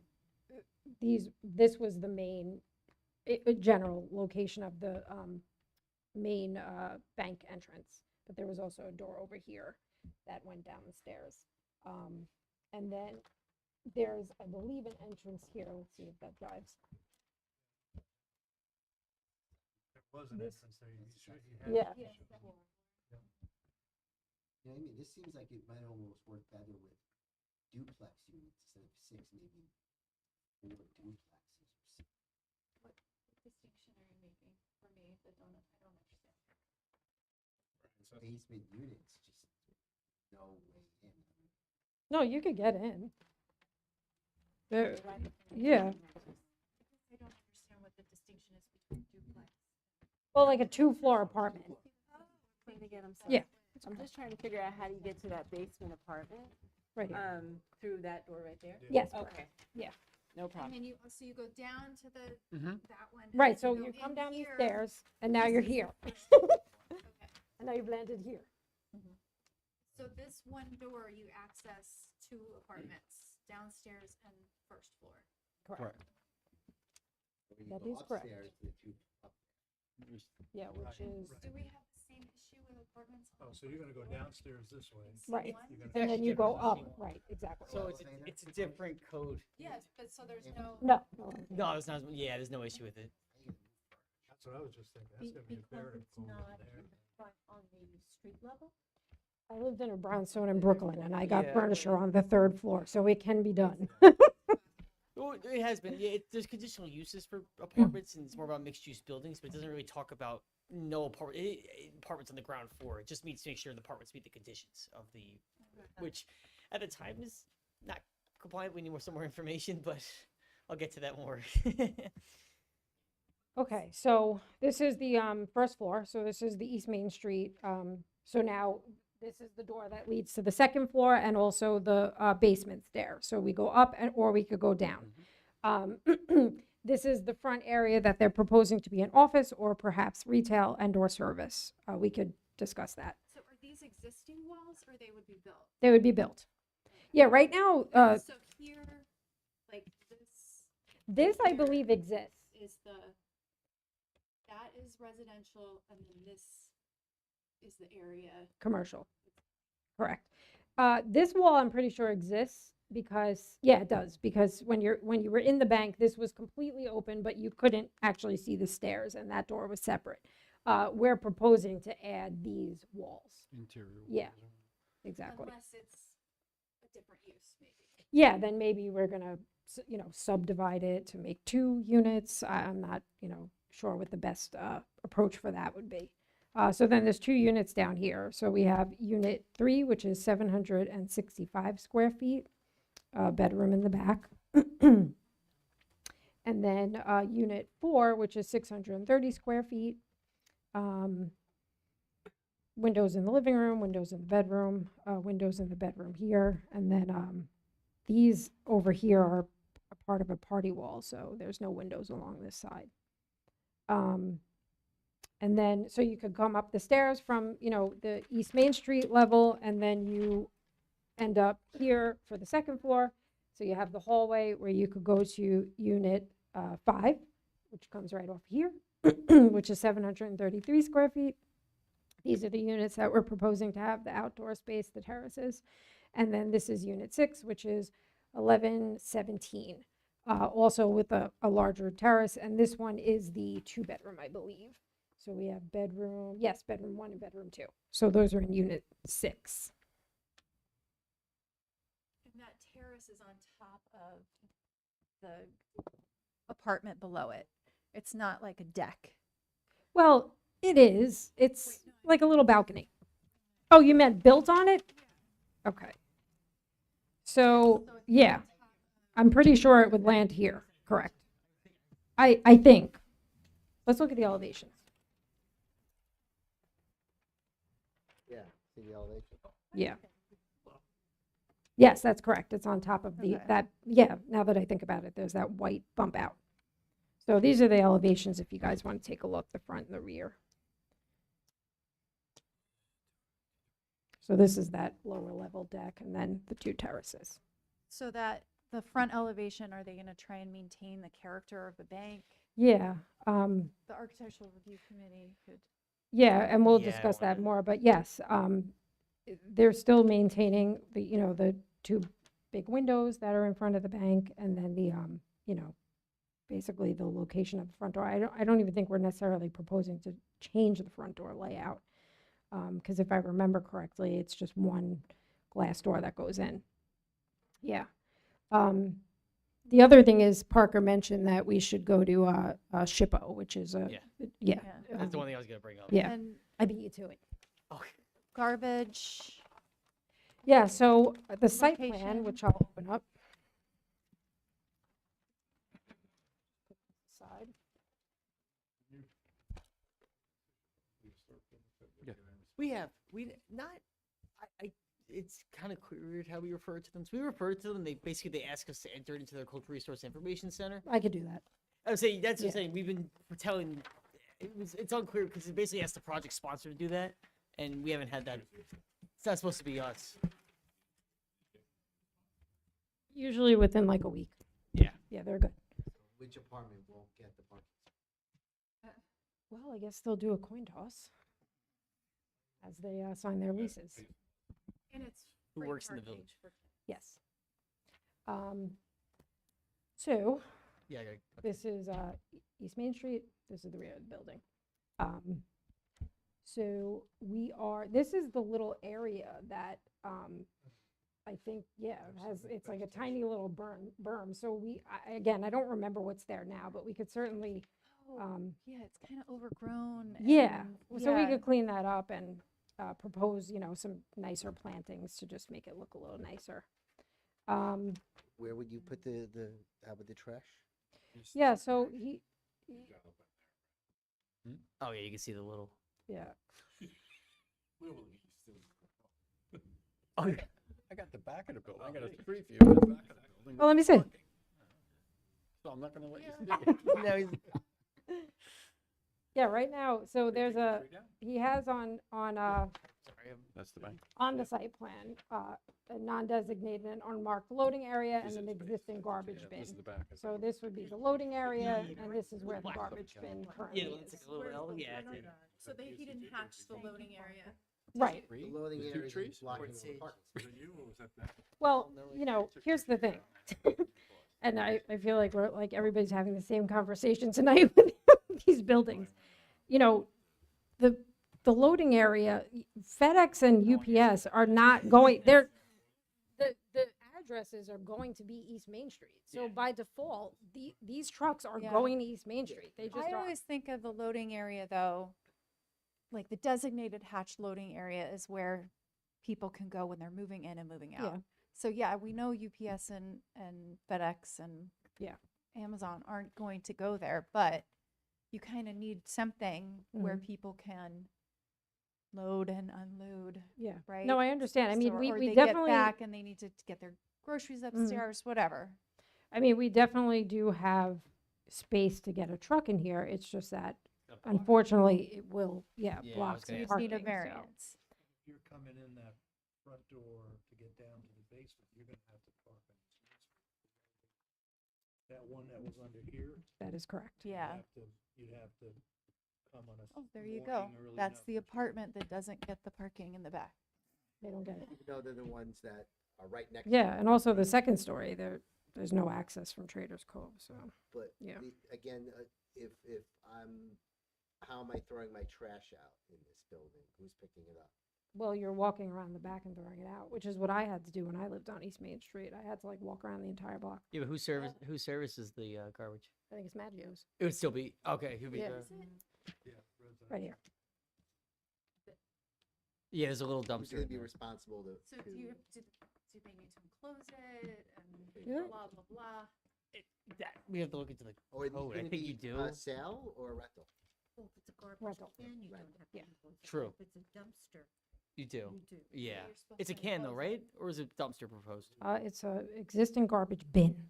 this was the main, general location of the, main, bank entrance. But there was also a door over here that went down the stairs. And then there's, I believe, an entrance here. Let's see if that drives. There was an This- entrance there, Yeah. You know what I mean? This seems like it might almost work better with duplex units instead of 6, maybe 4 duplexes. What distinction are you making for me that I don't understand? Basement units, just no way in. No, you could get in. There, Right. yeah. I don't understand what the distinction is between duplex. Well, like a 2-floor apartment. Yeah. I'm just trying to figure out how do you get to that basement apartment? Right here. Through that door right there? Yes. Okay, Yeah. no And problem. then so you go down to the, that one. and Right, then so go you come in down these here. stairs, and now This you're is here. the first floor. Okay. And now you've landed here. So this one door, you access 2 apartments, downstairs and first floor. Correct. Or you That go is correct. upstairs to the 2 up Yeah, which is, Do we have the same issue with apartments? on Oh, the so you're first gonna go floor? downstairs this way. right. You're gonna- And then you go up, right, exactly. So it's a different code. Yes, but so there's no. No. No, it's not. Yeah, there's no issue with it. That's what I was just thinking, that's gonna be a Because variable it's not over there. in the front on the street level? I lived in a brownstone in Brooklyn, and I got Yeah. furniture on the 3rd floor, so it can be done. Well, it has been. Yeah, there's conditional uses for apartments, and it's more about mixed-use buildings, but it doesn't really talk about no apartments on the ground floor. It just means to make sure the apartments meet the conditions of the, which at the time is not compliant. We need some more information, but I'll get to that more. Okay, so this is the first floor. So this is the East Main Street. So now this is the door that leads to the second floor and also the basement stair. So we go up or we could go down. This is the front area that they're proposing to be an office or perhaps retail and or service. We could discuss that. So are these existing walls or they would be built? They would be built. Yeah, right now, So here, like this I believe exists. is that is residential and then this is the area. Commercial. Correct. This wall I'm pretty sure exists because, yeah, it does. Because when you were in the bank, this was completely open, but you couldn't actually see the stairs and that door was separate. We're proposing to add these walls. Interior walls. Yeah, exactly. Unless it's a different use, maybe. Yeah, then maybe we're gonna, subdivide it to make 2 units. I'm not, sure what the best approach for that would be. So then there's 2 units down here. So we have unit 3, which is 765 square feet, bedroom in the back. And then unit 4, which is 630 square feet. Windows in the living room, windows in the bedroom, windows in the bedroom here. And then these over here are a part of a party wall, so there's no windows along this side. And then, so you could come up the stairs from, the East Main Street level, and then you end up here for the second floor. So you have the hallway where you could go to unit 5, which comes right off here, which is 733 square feet. These are the units that we're proposing to have the outdoor space, the terraces. And then this is unit 6, which is 1117, also with a larger terrace. And this one is the 2-bedroom, I believe. So we have bedroom 1 and bedroom 2. So those are in unit 6. And that terrace is on top of the apartment below it. It's not like a deck. Well, it is. It's like a little balcony. Oh, you meant built on it? Okay. So, yeah, I'm pretty sure it would land here. Correct. I think. Let's look at the elevations. Yeah, see the elevation? Yeah. Yes, that's correct. It's on top of now that I think about it, there's that white bump out. So these are the elevations if you guys want to take a look, the front and the rear. So this is that lower level deck and then the 2 terraces. So that the front elevation, are they going to try and maintain the character of the bank? Yeah. The Architectural Review Committee could. Yeah, and we'll Yeah, I discuss that wanna- more, but yes, they're still maintaining the 2 big windows that are in front of the bank and then the, basically the location of the front door. I don't even think we're necessarily proposing to change the front door layout. Because if I remember correctly, it's just 1 glass door that goes in. Yeah. The other thing is Parker mentioned that we should go to SHPO, which is yeah. That's the one thing I was gonna bring up. Yeah, And I beat you to it. garbage. Yeah, so the site plan, Location. which I'll open up. Side. It's kind of weird how we refer to them. So we refer to them, they ask us to enter it into their cultural resource information center. I could do that. I was saying, that's what I'm Yeah. saying, we've been telling, it's unclear because it basically asked the project sponsor to do that, and we haven't had that. It's not supposed to be us. Usually within like a week. Yeah. Yeah, they're good. Which apartment won't get the parking? Well, I guess they'll do a coin toss as they sign their leases. And it's Who free works in the parking village? for- Yes. So Yeah, this is East Main Street. This is the rear of the building. So this is the little area that I think, it's like a tiny little berm. So again, I don't remember what's there now, but we could certainly, yeah, it's kind of overgrown. yeah. and- So we yeah. could clean that up and propose, some nicer plantings to just make it look a little nicer. Where would you put how about the trash? Yeah, so Oh yeah, you can see the little. yeah. I got the back of the building, I got a street view of the back of the building. Well, let me see. So I'm not gonna let you see it. No, he's, Yeah, right now, so there's a, he has That's the bank. on the site plan, a non-designated and unmarked loading area and an existing garbage bin. This is the back. So this would be the loading area, and this is where the garbage bin currently yeah, it's is. like a little L, yeah. it did. So he didn't hatch the loading area. Right. The loading The two area is trees? blocking What's all the it? parking. Well, you know, here's the thing. And I feel like we're, like, everybody's having the same conversation tonight with these buildings. You know, the loading area, FedEx and UPS are not going, the addresses are going to be East Main Street. So by default, these trucks are Yeah. going to East Main Street. They just I are. always think of the loading area though, like the designated hatch loading area is where people can go when they're moving in and moving out. Yeah. So yeah, we know UPS and FedEx and Yeah. Amazon aren't going to go there, but you kind of need something where Mhm. people can load and unload. Yeah. Right. No, I understand. I mean, So- we or we they definitely. get back and they need to get their groceries upstairs, whatever. I mean, we definitely do have space to get a truck in here. It's just that unfortunately it will, Yeah, I block was some gonna You ask need a parking, so. variance. If you're coming in that front door to get down to the basement, you're gonna have to park on this basement. That one that was under here. That is correct. Yeah. You'd have to come on a. Oh, there you go. morning, early That's enough the that you- apartment that doesn't get the parking in the back. They don't get it. Even though they're the ones that are right next to Yeah, it. and also the second story, there's no access from Traders Cove, so. But Yeah. again, if how am I throwing my trash out in this building? Who's picking it up? Well, you're walking around the back and throwing it out, which is what I had to do when I lived on East Main Street. I had to like walk around the entire block. Yeah, but who services the garbage? I think it's Maggio's. It would still be okay. Who'd be Yeah. the, Right here. yeah, there's a little Who's dumpster. gonna in be there. responsible to? So do they need to enclose it and Yeah. blah, blah, blah? That, we have to look into the Oh, are these code. I gonna think you be do. A sale or a rental? Well, if it's a garbage Rental. can, you don't Rental. have to Yeah. enclose it. True. If it's a dumpster, You do. you do. Yeah. you're supposed It's a to can though, enclose right? Or is it dumpster proposed? It's a existing garbage bin.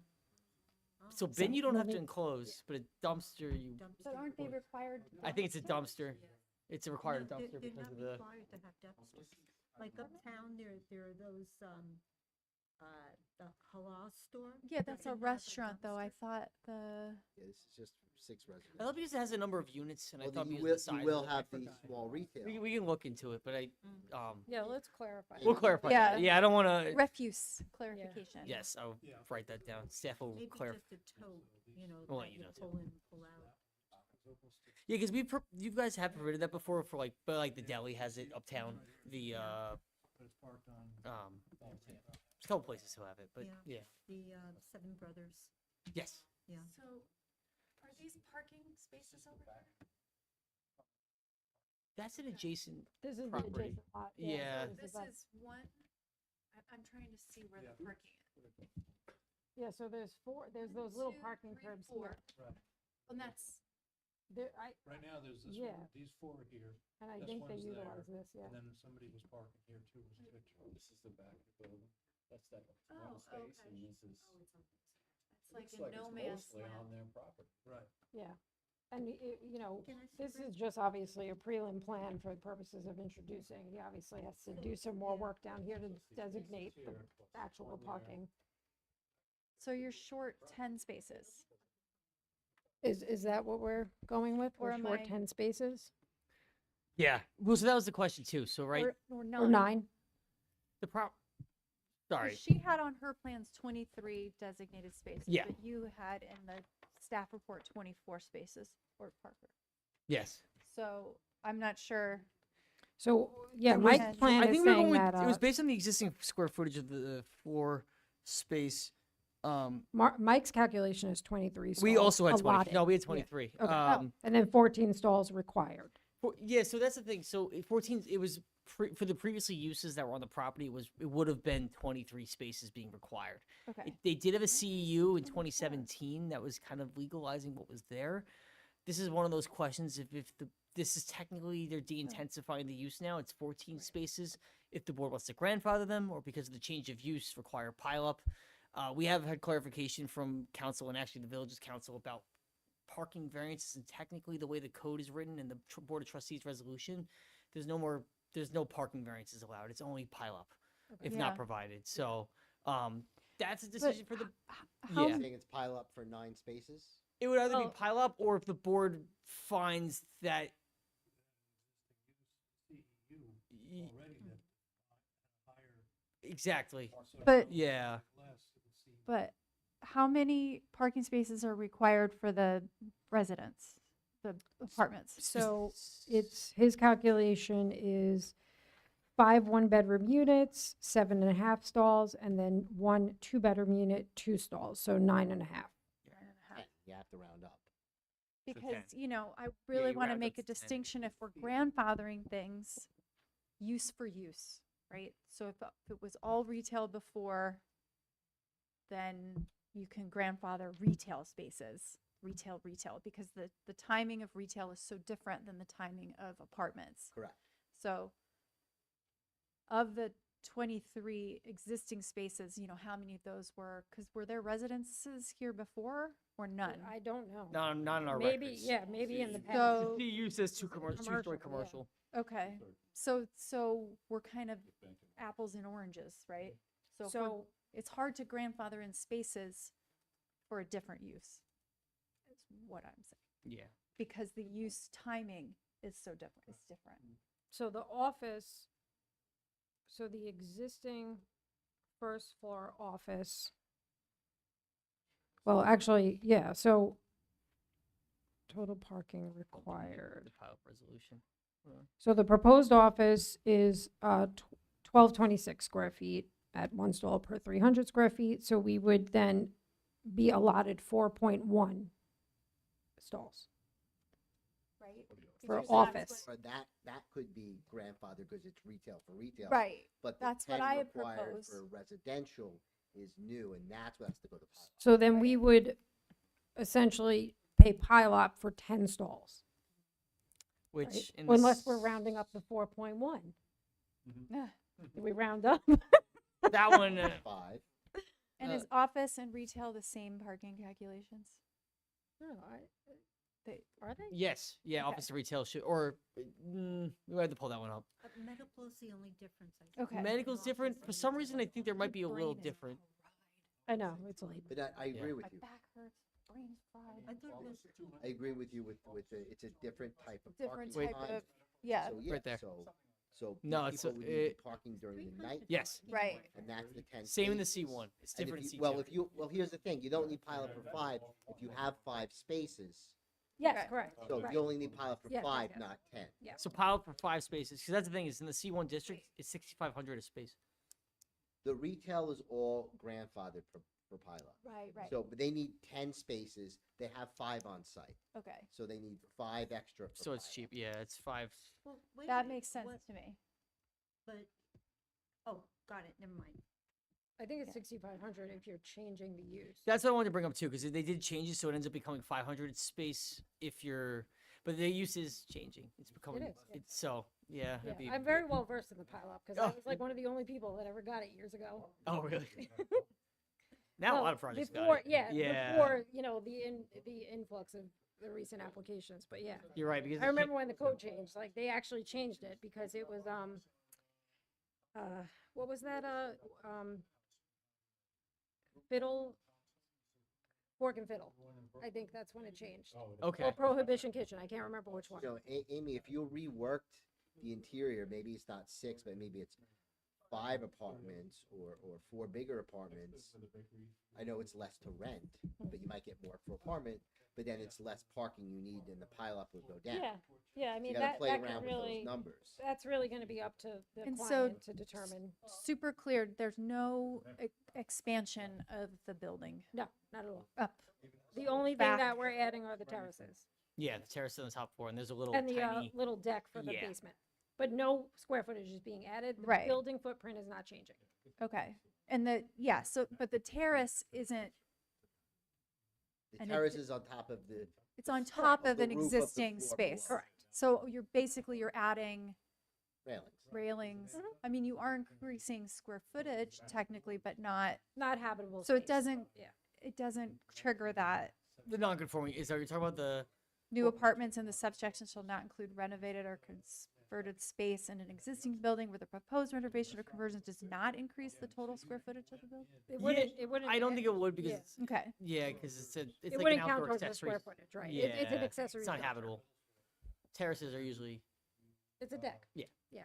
So bin you don't have to maybe- enclose, but a dumpster you. But aren't they required? I think it's a dumpster. It's a required No, dumpster they're because not of the. required to have dumpsters. Like uptown, there are those, the halal store. Yeah, that that's can a have restaurant though. I dumpster. thought the, Yeah, this is just 6 residents. I love because it has a number of units, and I Well, thought you because will, of the size you will of it, I have the forgot. small retail. We can look into it, but I Yeah, let's clarify. we'll clarify. Yeah. that. Yeah, I don't want to. refuse clarification. Yes, I'll write that down. Staff will Maybe clarify. just a tote, you know, We'll let that you you know, too. pull in, pull out. Yeah, because you guys have provided that before for like, but like the deli has it uptown. The But it's parked on. there's a couple places who have it, but yeah. The, Seven Brothers, Yes. yeah. So are these parking spaces over there? That's an adjacent This is the property. adjacent lot. Yeah. so This about- is one, I'm trying to see where the parking is. Yeah, so there's those little Two, parking three, curbs four. here. Right. And that's, Right now, there's this Yeah. one, these 4 are here. And I this think they one's there, utilize this, yeah. And then somebody was parking here too, was a picture. This is the back of the building. That's that Oh, rental space, okay. and this is. it's like looks a no it's man's mostly on land. their property. Right. Yeah. And, you know, Can I see this Rick? is just obviously a prelim plan for the purposes of introducing. He obviously has to do some more work down here to designate the actual parking. So you're short 10 spaces. Is that what we're going with? Or We're am short I- 10 spaces? Yeah. Well, so that was the question too. So right, Or Or 9? the prop. 'Cause Sorry. She had on her plans 23 designated spaces. Yeah. But you had in the staff report 24 spaces for Parker. Yes. So I'm not sure. So, yeah, It was- Mike's plan I is think we were saying going that, with, it was based on the existing square footage of the floor space. Mike's calculation is 23 stalls. We also had 20. allotted. No, we had Yeah. 23. Okay. And then 14 stalls required. Yeah, so that's the thing. So 14, it was for the previously uses that were on the property. It would have been 23 spaces being required. Okay. They did have a CEU in 2017 that was kind of legalizing what was there. This is one of those questions if the this is technically, they're de-intensifying the use now. It's 14 spaces. If the board wants to grandfather them, or because of the change of use require pile-up. We have had clarification from council and actually the village's council about parking variances, and technically the way the code is written in the Board of Trustees resolution, there's no parking variances allowed. It's only pile-up if Yeah. not provided. So, that's a decision for the, how yeah. Saying it's pile up for 9 spaces? It would either be Oh. pile up, or if the board finds that. Y- Exactly. But- Yeah. But how many parking spaces are required for the residents, the apartments? So it's, his calculation is 5 one-bedroom units, 7.5 stalls, and then 1 two-bedroom unit, 2 stalls, so 9.5. You have to round up. Because, I really you want to round make a up to 10. distinction if we're grandfathering things, use for use, right? So if it was all retail before, then you can grandfather retail spaces, retail, because the timing of retail is so different than the timing of apartments. Correct. So of the 23 existing spaces, how many of those because were there residences here before or none? I don't know. Not in our Maybe, records. yeah, maybe in the past. So, The use as two-story Commercial, yeah. commercial. okay, so we're kind of apples and oranges, right? So if we're- So, it's hard to grandfather in spaces for a different use, is what I'm saying. Yeah. Because the use timing is so different, it's different. so the office, so the existing first floor office. Well, actually, yeah, so total parking required. The pile-up resolution. So the proposed office is 1226 square feet at 1 stall per 300 square feet. So we would then be allotted 4.1 stalls Right? for Because office. Or that could be grandfather because it's retail for retail. Right, But the that's what 10 I had required proposed. for residential is new, and that's what has to go to pile. So then we would essentially pay pile up for 10 stalls. Which, right? in the Unless we're rounding up to 4.1. Yeah. Do we round up? that one, 5. And Uh, is office and retail the same parking calculations? No, Are they? yes, yeah, Okay. office and retail should, or, we had to pull that one up. Medical's the only difference, I think. Okay. Medical's different. For some reason, I think there might be a little brain is different. I know, it's late. But I agree with My you. back hurts, brain's fried. I thought it was, I agree with you with it's a different type of Different parking. type time. of, yeah, So, yeah, Right there. So No, it's, people would need to be parking during the night. Yes, right. And that's the 10 same in the spaces. C1. It's And if different in you- C2. Well, here's the thing, you don't need pile up for 5 if you have 5 spaces. Yes, Right. correct. So right. you only need pile up for Yes, yes, 5, yes. not 10. Yeah. So pile up for 5 spaces, because that's the thing, is in the C1 district, it's 6,500 a space. The retail is all grandfathered for pile up. Right, right. So, but they need 10 spaces, they have 5 on site, Okay, so they need 5 extra for So it's pile cheap, up. yeah, it's 5. well, wait a that minute, makes sense what- to me. But, oh, got it, never mind. I think it's Yeah. 6,500 if you're changing the use. That's what I wanted to bring up too, because they did change it, so it ends up becoming 500 space if you're, but the use is changing. It's becoming, is, yeah. it's so, yeah. it'd be- Yeah, I'm very well versed in the pile up because I Oh. was like one of the only people that ever got it years ago. Oh, really? Now a Well, lot of projects got before, it. Yeah, before the influx of the recent applications, but yeah. You're right, because I remember when the code changed, like they actually changed it because it was what was that fiddle, fork and fiddle. I think that's when it changed. Okay. Or Prohibition Kitchen. I can't remember which one. You know, Amy, if you reworked the interior, maybe it's not 6, but maybe it's 5 apartments or 4 bigger apartments. I know it's less to rent, but you might get more for apartment, but then it's less parking you need and the pile up would go down. Yeah. I So mean you gotta that play that around could with really those numbers. that's really going to be up to the And so client to determine. Super clear, there's no expansion of the building No, not at all. up. The only thing Back. that we're adding are the terraces Yeah, the terrace on the top floor, and there's a little and the tiny. little deck for the Yeah. basement. But no square footage is being added. The Right. building footprint is not changing. Okay, and but the terrace isn't, The And terrace is on top of the It's on top of The an roof of the existing floor space. below. Correct. So you're adding Railings. railings. I mean, you are increasing square footage technically, but not, Not habitable so it space. doesn't, Yeah. it doesn't trigger that. The non-conforming, are you talking about the, New apartments in the subsection shall not include renovated or converted space in an existing building where the proposed renovation or conversion does not increase the total square footage of the building? It wouldn't. I don't think it would because, yeah. it's- Okay. yeah, because it's It like an wouldn't count outdoor towards the accessory. square footage, right? Yeah. It's an accessory It's not structure. habitable. Terraces are usually, It's a deck. yeah. Yeah.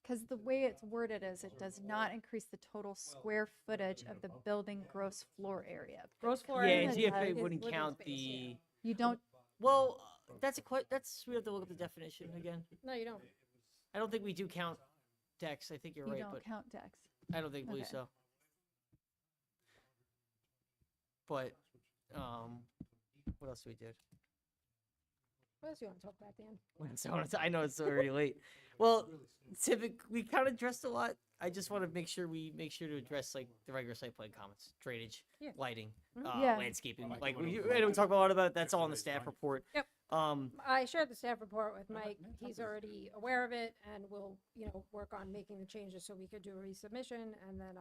Because the way it's worded is it does not increase the total square footage of the building gross floor area. Gross floor Yeah, area and is GFA is wouldn't living count space, the, yeah. You don't, well, we have to look up the definition again. No, you don't. I don't think we do count decks. I think you're you right, don't but count decks. I don't believe Okay. so. But, what else do we do? What else do you want to talk about, Dan? I know it's already late. Well, we kind of addressed a lot. I just want to make sure to address like the regular site plan comments, drainage, Yeah. lighting, Yeah. landscaping. Like I don't talk about a lot about it. That's all in the staff report. Yep. Um, I shared the staff report with Mike. He's already aware of it, and we'll, work on making the changes so we could do a resubmission and then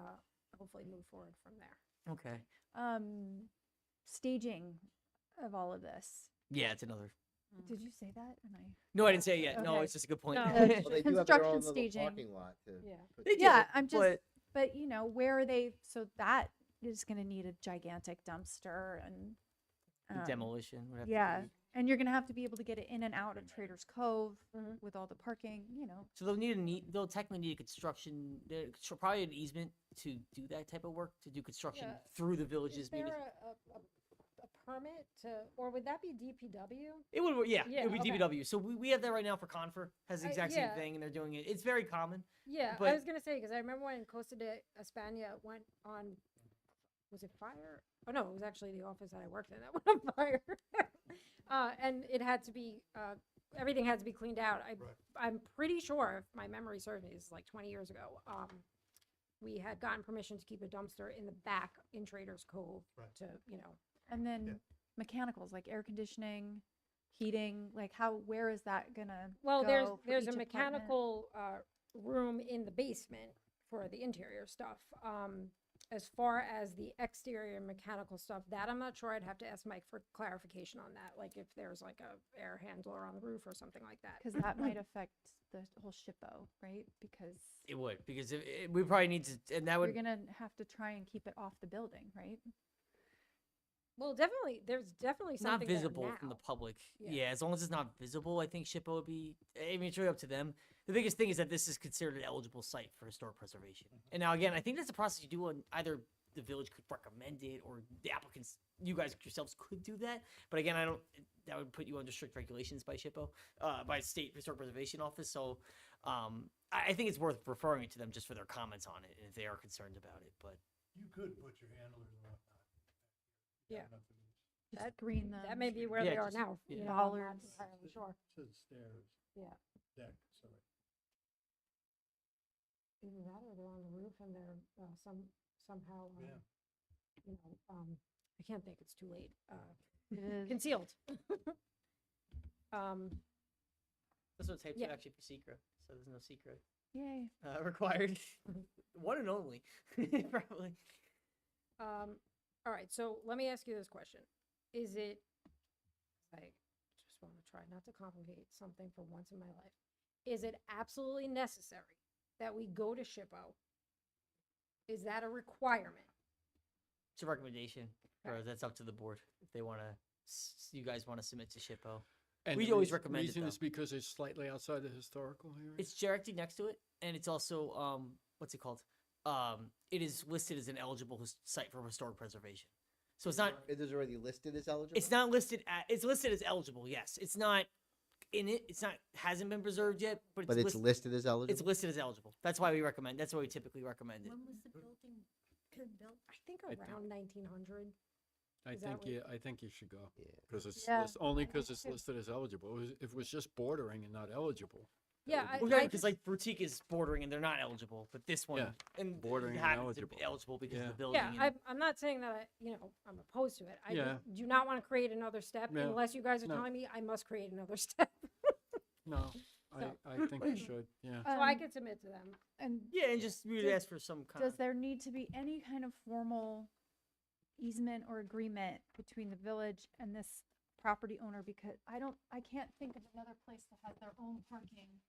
hopefully move forward from there. okay. Staging of all of this. Yeah, it's another. Did you say that? And No, I didn't say it yet. No, Okay. it's just a good point. No. Well, they do have their Construction own little staging. parking lot to. Yeah. put They do, Yeah, I'm just, but- but where are they, so that is gonna need a gigantic dumpster and. Demolition. would have to Yeah, be- and you're gonna have to be able to get it in and out of Traders Cove Mhm. with all the parking, So they'll technically need a construction, probably an easement to do that type of work, to do construction Yeah. through the Is villages. there a permit or would that be DPW? It would, yeah, it would be okay. DPW. So we have that right now for Confer, has the exact yeah. same thing, and they're doing it. It's very common. Yeah, I But- was gonna say, because I remember when Costa de España went on, was it fire? Oh, no, it was actually the office that I worked in that went on fire. And it had to be, everything had to be cleaned out. I'm pretty sure, if my memory serves me, this is like 20 years ago, we had gotten permission to keep a dumpster in the back in Traders Cove to, and then mechanicals like air conditioning, heating, like where is that gonna Well, go there's for there's each a apartment? mechanical room in the basement for the interior stuff. As far as the exterior mechanical stuff, that I'm not sure. I'd have to ask Mike for clarification on that. Like if there's like a air handler on the roof or something like that. Because that might affect the whole SHPO, right? Because It would, because we probably need to, and that you're would, gonna have to try and keep it off the building, right? Well, definitely, there's definitely it's not something there visible from the now. public. Yeah. Yeah, as long as it's not visible, I think SHPO would be, I mean, it's really up to them. The biggest thing is that this is considered an eligible site for historic preservation. And now, again, I think that's a process you do on either the village could recommend it or the applicants, you guys yourselves could do that. But again, that would put you under strict regulations by SHPO, by State Historic Preservation Office. So I think it's worth referring it to them just for their comments on it, if they are concerned about it. But You could put your handlers and whatnot. Yeah. Just That- green them. That may be where Yeah, they are just- now. yeah. I'm not Bollards. entirely sure. To the stairs, Yeah. deck, sorry. Either that or they're on the roof and they're somehow, Yeah. I can't think, it's too late, It is. concealed. this one's taped Yeah. to actually for secret, so there's no secret Yay. required. One and only, probably. All right, so let me ask you this question. Is it, I just want to try not to complicate something for once in my life. Is it absolutely necessary that we go to SHPO? Is that a requirement? It's a recommendation, or Right. that's up to the board if they want to. You guys want to submit to SHPO? And We the always recommend it, reason though. is because it's slightly outside the historical area? It's directly next to it, and it's also what's it called? It is listed as an eligible site for historic preservation. So it's not. It is already listed as eligible? It's not listed. It's listed as eligible. Yes, it's not in it. It's not. Hasn't been preserved yet, but it's, But it's listed as eligible? It's listed as eligible. That's why we recommend. That's why we typically recommend it. When was the building built? I think I think- around 1900. I Is that think, what- yeah, I think you should go. Yeah. Because it's Yeah. only I because think it's so. listed as eligible. If it was just bordering and not eligible, Yeah, Because like boutique is bordering and they're not eligible, but this one, Yeah, and bordering and happens to be eligible. eligible because of Yeah. the building. Yeah, and- I'm not saying that I'm opposed to it. I Yeah. just do not want to create another step Yeah. unless you guys are No. telling me I must create another step. No, So- I think you should, yeah. So I Um, could submit to them. And Yeah, and just we would Does- ask for some kind does of. there need to be any kind of formal easement or agreement between the village and this property owner? Because I can't think of another place that has their own parking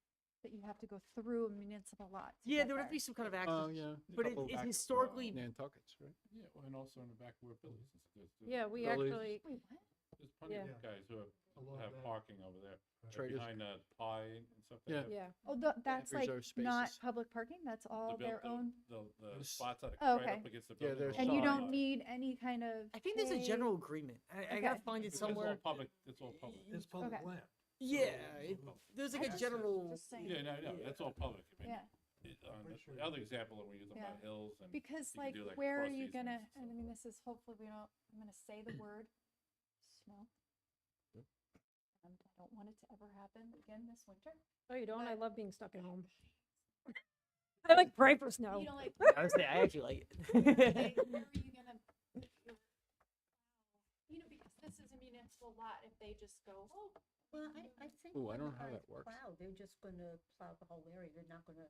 that you have to go through a municipal lot. to Yeah, get there would there. be some kind of access. Oh, yeah. But Couple it back- historically. Nantucket's, right? Yeah, well, and also in the back where Billy's is. Yeah, we Billy's. actually, Wait, what? There's plenty Yeah. of guys who Along have that- parking over there. Right Traders. behind the pie and stuff Yeah. like that. yeah. Oh, that's like reserved not spaces. public parking? That's all The buil- their own? The spots that Oh, are right okay. up against the Yeah, building. there's are And all you sign. don't need any kind of. I think there's a pay? general agreement. I gotta find it It's all somewhere. public, it's all public. It's public Okay. land. Yeah, there's like I a just- general. just saying. Yeah, no, that's all public. I mean, Yeah, the other example that we use on Yeah. the hills and. because you can like, do, where are cross you easements gonna, and and I mean, this is hopefully I'm gonna say the word snow. And I don't want it to ever happen again this winter. Oh, you don't? I But- love being stuck at home. I like pray for snow. You don't like. Honestly, I actually like it. Where are you gonna, because this is a municipal lot, if they just go, oh, Well, I think. Ooh, I when don't the know how guys that works. plow, they're just gonna plow the whole area. They're not gonna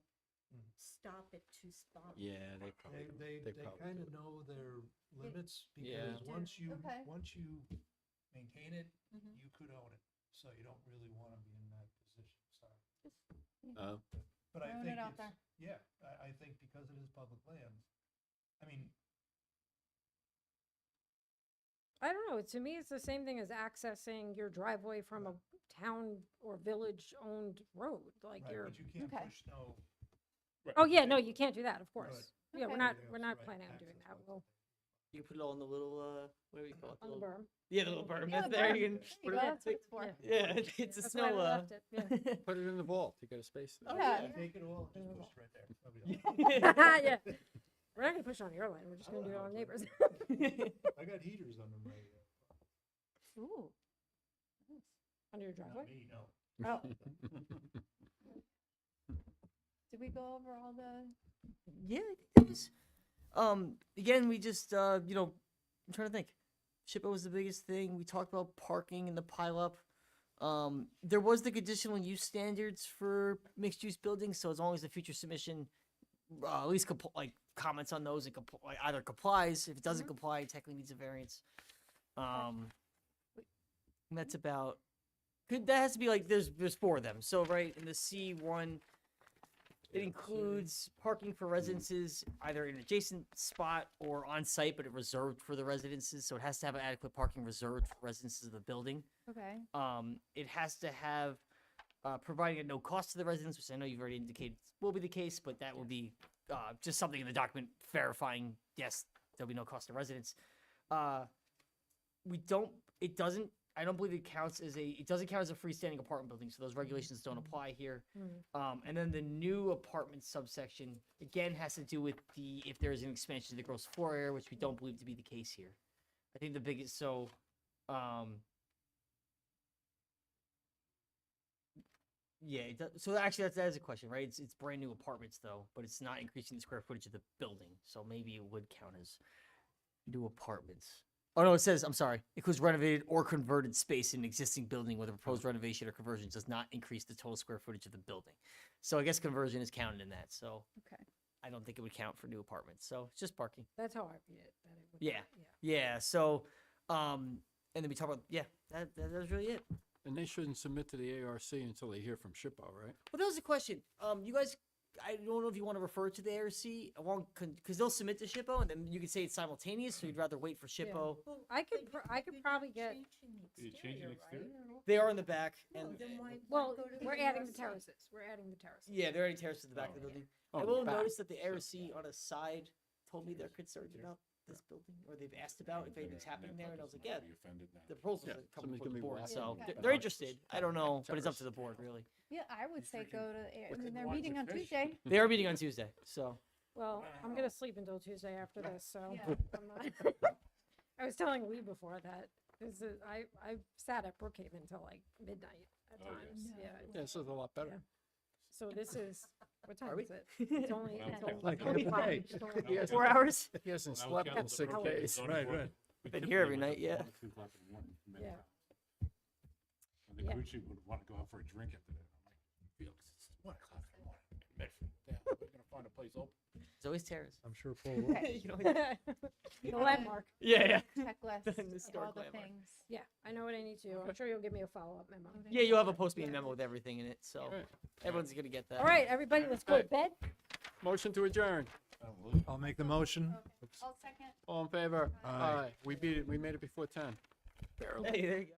stop at two spots. Yeah, they probably, They probably kind do. of know their limits Yeah. because once you, Okay. once you maintain it, Mhm. you could own it. So you don't really want to be in that position, sorry. Oh, But I Throwing think it out it's, there. yeah, I think because it is public land, I mean, I don't know. To me, it's the same thing as accessing your driveway from a town or village-owned road. Like right, you're. but you can't Okay. push snow. Oh yeah, no, you can't do that. Of course. Yeah, Okay. we're not. Everything We're else, not right, planning on doing access that. points. We'll You can put it all in the little what do we call it? on the berm. Yeah, the little berm. Yeah, That's the there. berm. You can There put you it go, in. that's what it's for. Yeah, it's a That's why snow. we left it. Yeah. put it in the vault, you got a space there. Oh, Yeah. Take it all, just push it right there. That'll be all. Yeah. We're not gonna push it on your line. We're just gonna do it on neighbors. I got heaters under my, Ooh. Under your not driveway. me, no. Oh, Did we go over all the? Yeah, I think that was. Again, we just I'm trying to think. SHPO was the biggest thing. We talked about parking and the pileup. There was the conditional use standards for mixed use buildings, so as long as the future submission at least comments on those and either complies. If it doesn't comply, it technically needs a variance. That's about. That has to be like there's 4 of them. So right in the C1. It includes parking for residences either in an adjacent spot or on site, but it reserved for the residences. So it has to have an adequate parking reserved for residences of the building. Okay. It has to have providing at no cost to the residents, which I know you've already indicated will be the case, but that will be just something in the document verifying yes, there'll be no cost to residents. I don't believe it doesn't count as a freestanding apartment building, so those regulations don't apply here. And then the new apartment subsection, again, has to do with if there is an expansion of the gross floor area, which we don't believe to be the case here. I think the biggest, yeah, so actually that is a question, right? It's brand new apartments though, but it's not increasing the square footage of the building, so maybe it would count as new apartments. Oh no, it says, I'm sorry, includes renovated or converted space in an existing building where the proposed renovation or conversion does not increase the total square footage of the building. So I guess conversion is counted in that, so Okay. I don't think it would count for new apartments, so it's just parking. that's how I read it. That it would Yeah. Yeah, so, and then we talk about, that was really it. And they shouldn't submit to the ARC until they hear from SHPO, right? Well, that was the question. You guys, I don't know if you want to refer to the ARC because they'll submit to SHPO and then you can say it's simultaneous, so you'd rather wait for SHPO. I could probably get. You change an exterior? They are in the back, and Well, we're adding the terraces. We're adding the terraces. yeah, they're already terraced to the back of the building. I Oh, will back. notice that the ARC on a side told me they're concerned about this building, or they've asked about if anything's happening there, and I was like, yeah, Be offended now. the proposals Yeah, are coming somebody's before gonna the be board, walking so Okay. they're interested. I don't know, but it's up to the board, really. Yeah, I would say go to, I mean, they're watch meeting the on fish. Tuesday. They are meeting on Tuesday, so. Well, I'm gonna sleep until Tuesday after this, so Yeah. I'm not. I was telling Lee before that I sat at Brookhaven until like midnight at Oh, times. yeah. Yeah. Yeah, this is a lot better. So this is, what time Are we? is it? It's only, it's only Like only half a five. day. It's only He hasn't- 4 hours? He hasn't When I was slept counting in the 6 votes, days. zoning board, we Been typically here every wake up night, yeah. 1 or 2 o'clock in the morning for many Yeah. times. I think Yeah. Gucci would want to go out for a drink after that. I'm like, Felix, it's 1 o'clock in the morning. Medford, damn, we're gonna find a place open. It's always terrace. I'm sure Paul will. You know, The landmark. Yeah, yeah. Checklist, The all historic the landmark. things. Yeah, I know what I need to. I'm sure you'll give me a follow-up memo. Yeah, you'll have a post-meeting memo with everything in it, so everyone's gonna get that. All right, everybody, let's go to bed. Motion to adjourn. I'll make the motion. I'll second. All in favor? Aye. We beat it. We made it before 10. Barely. Hey, there you go.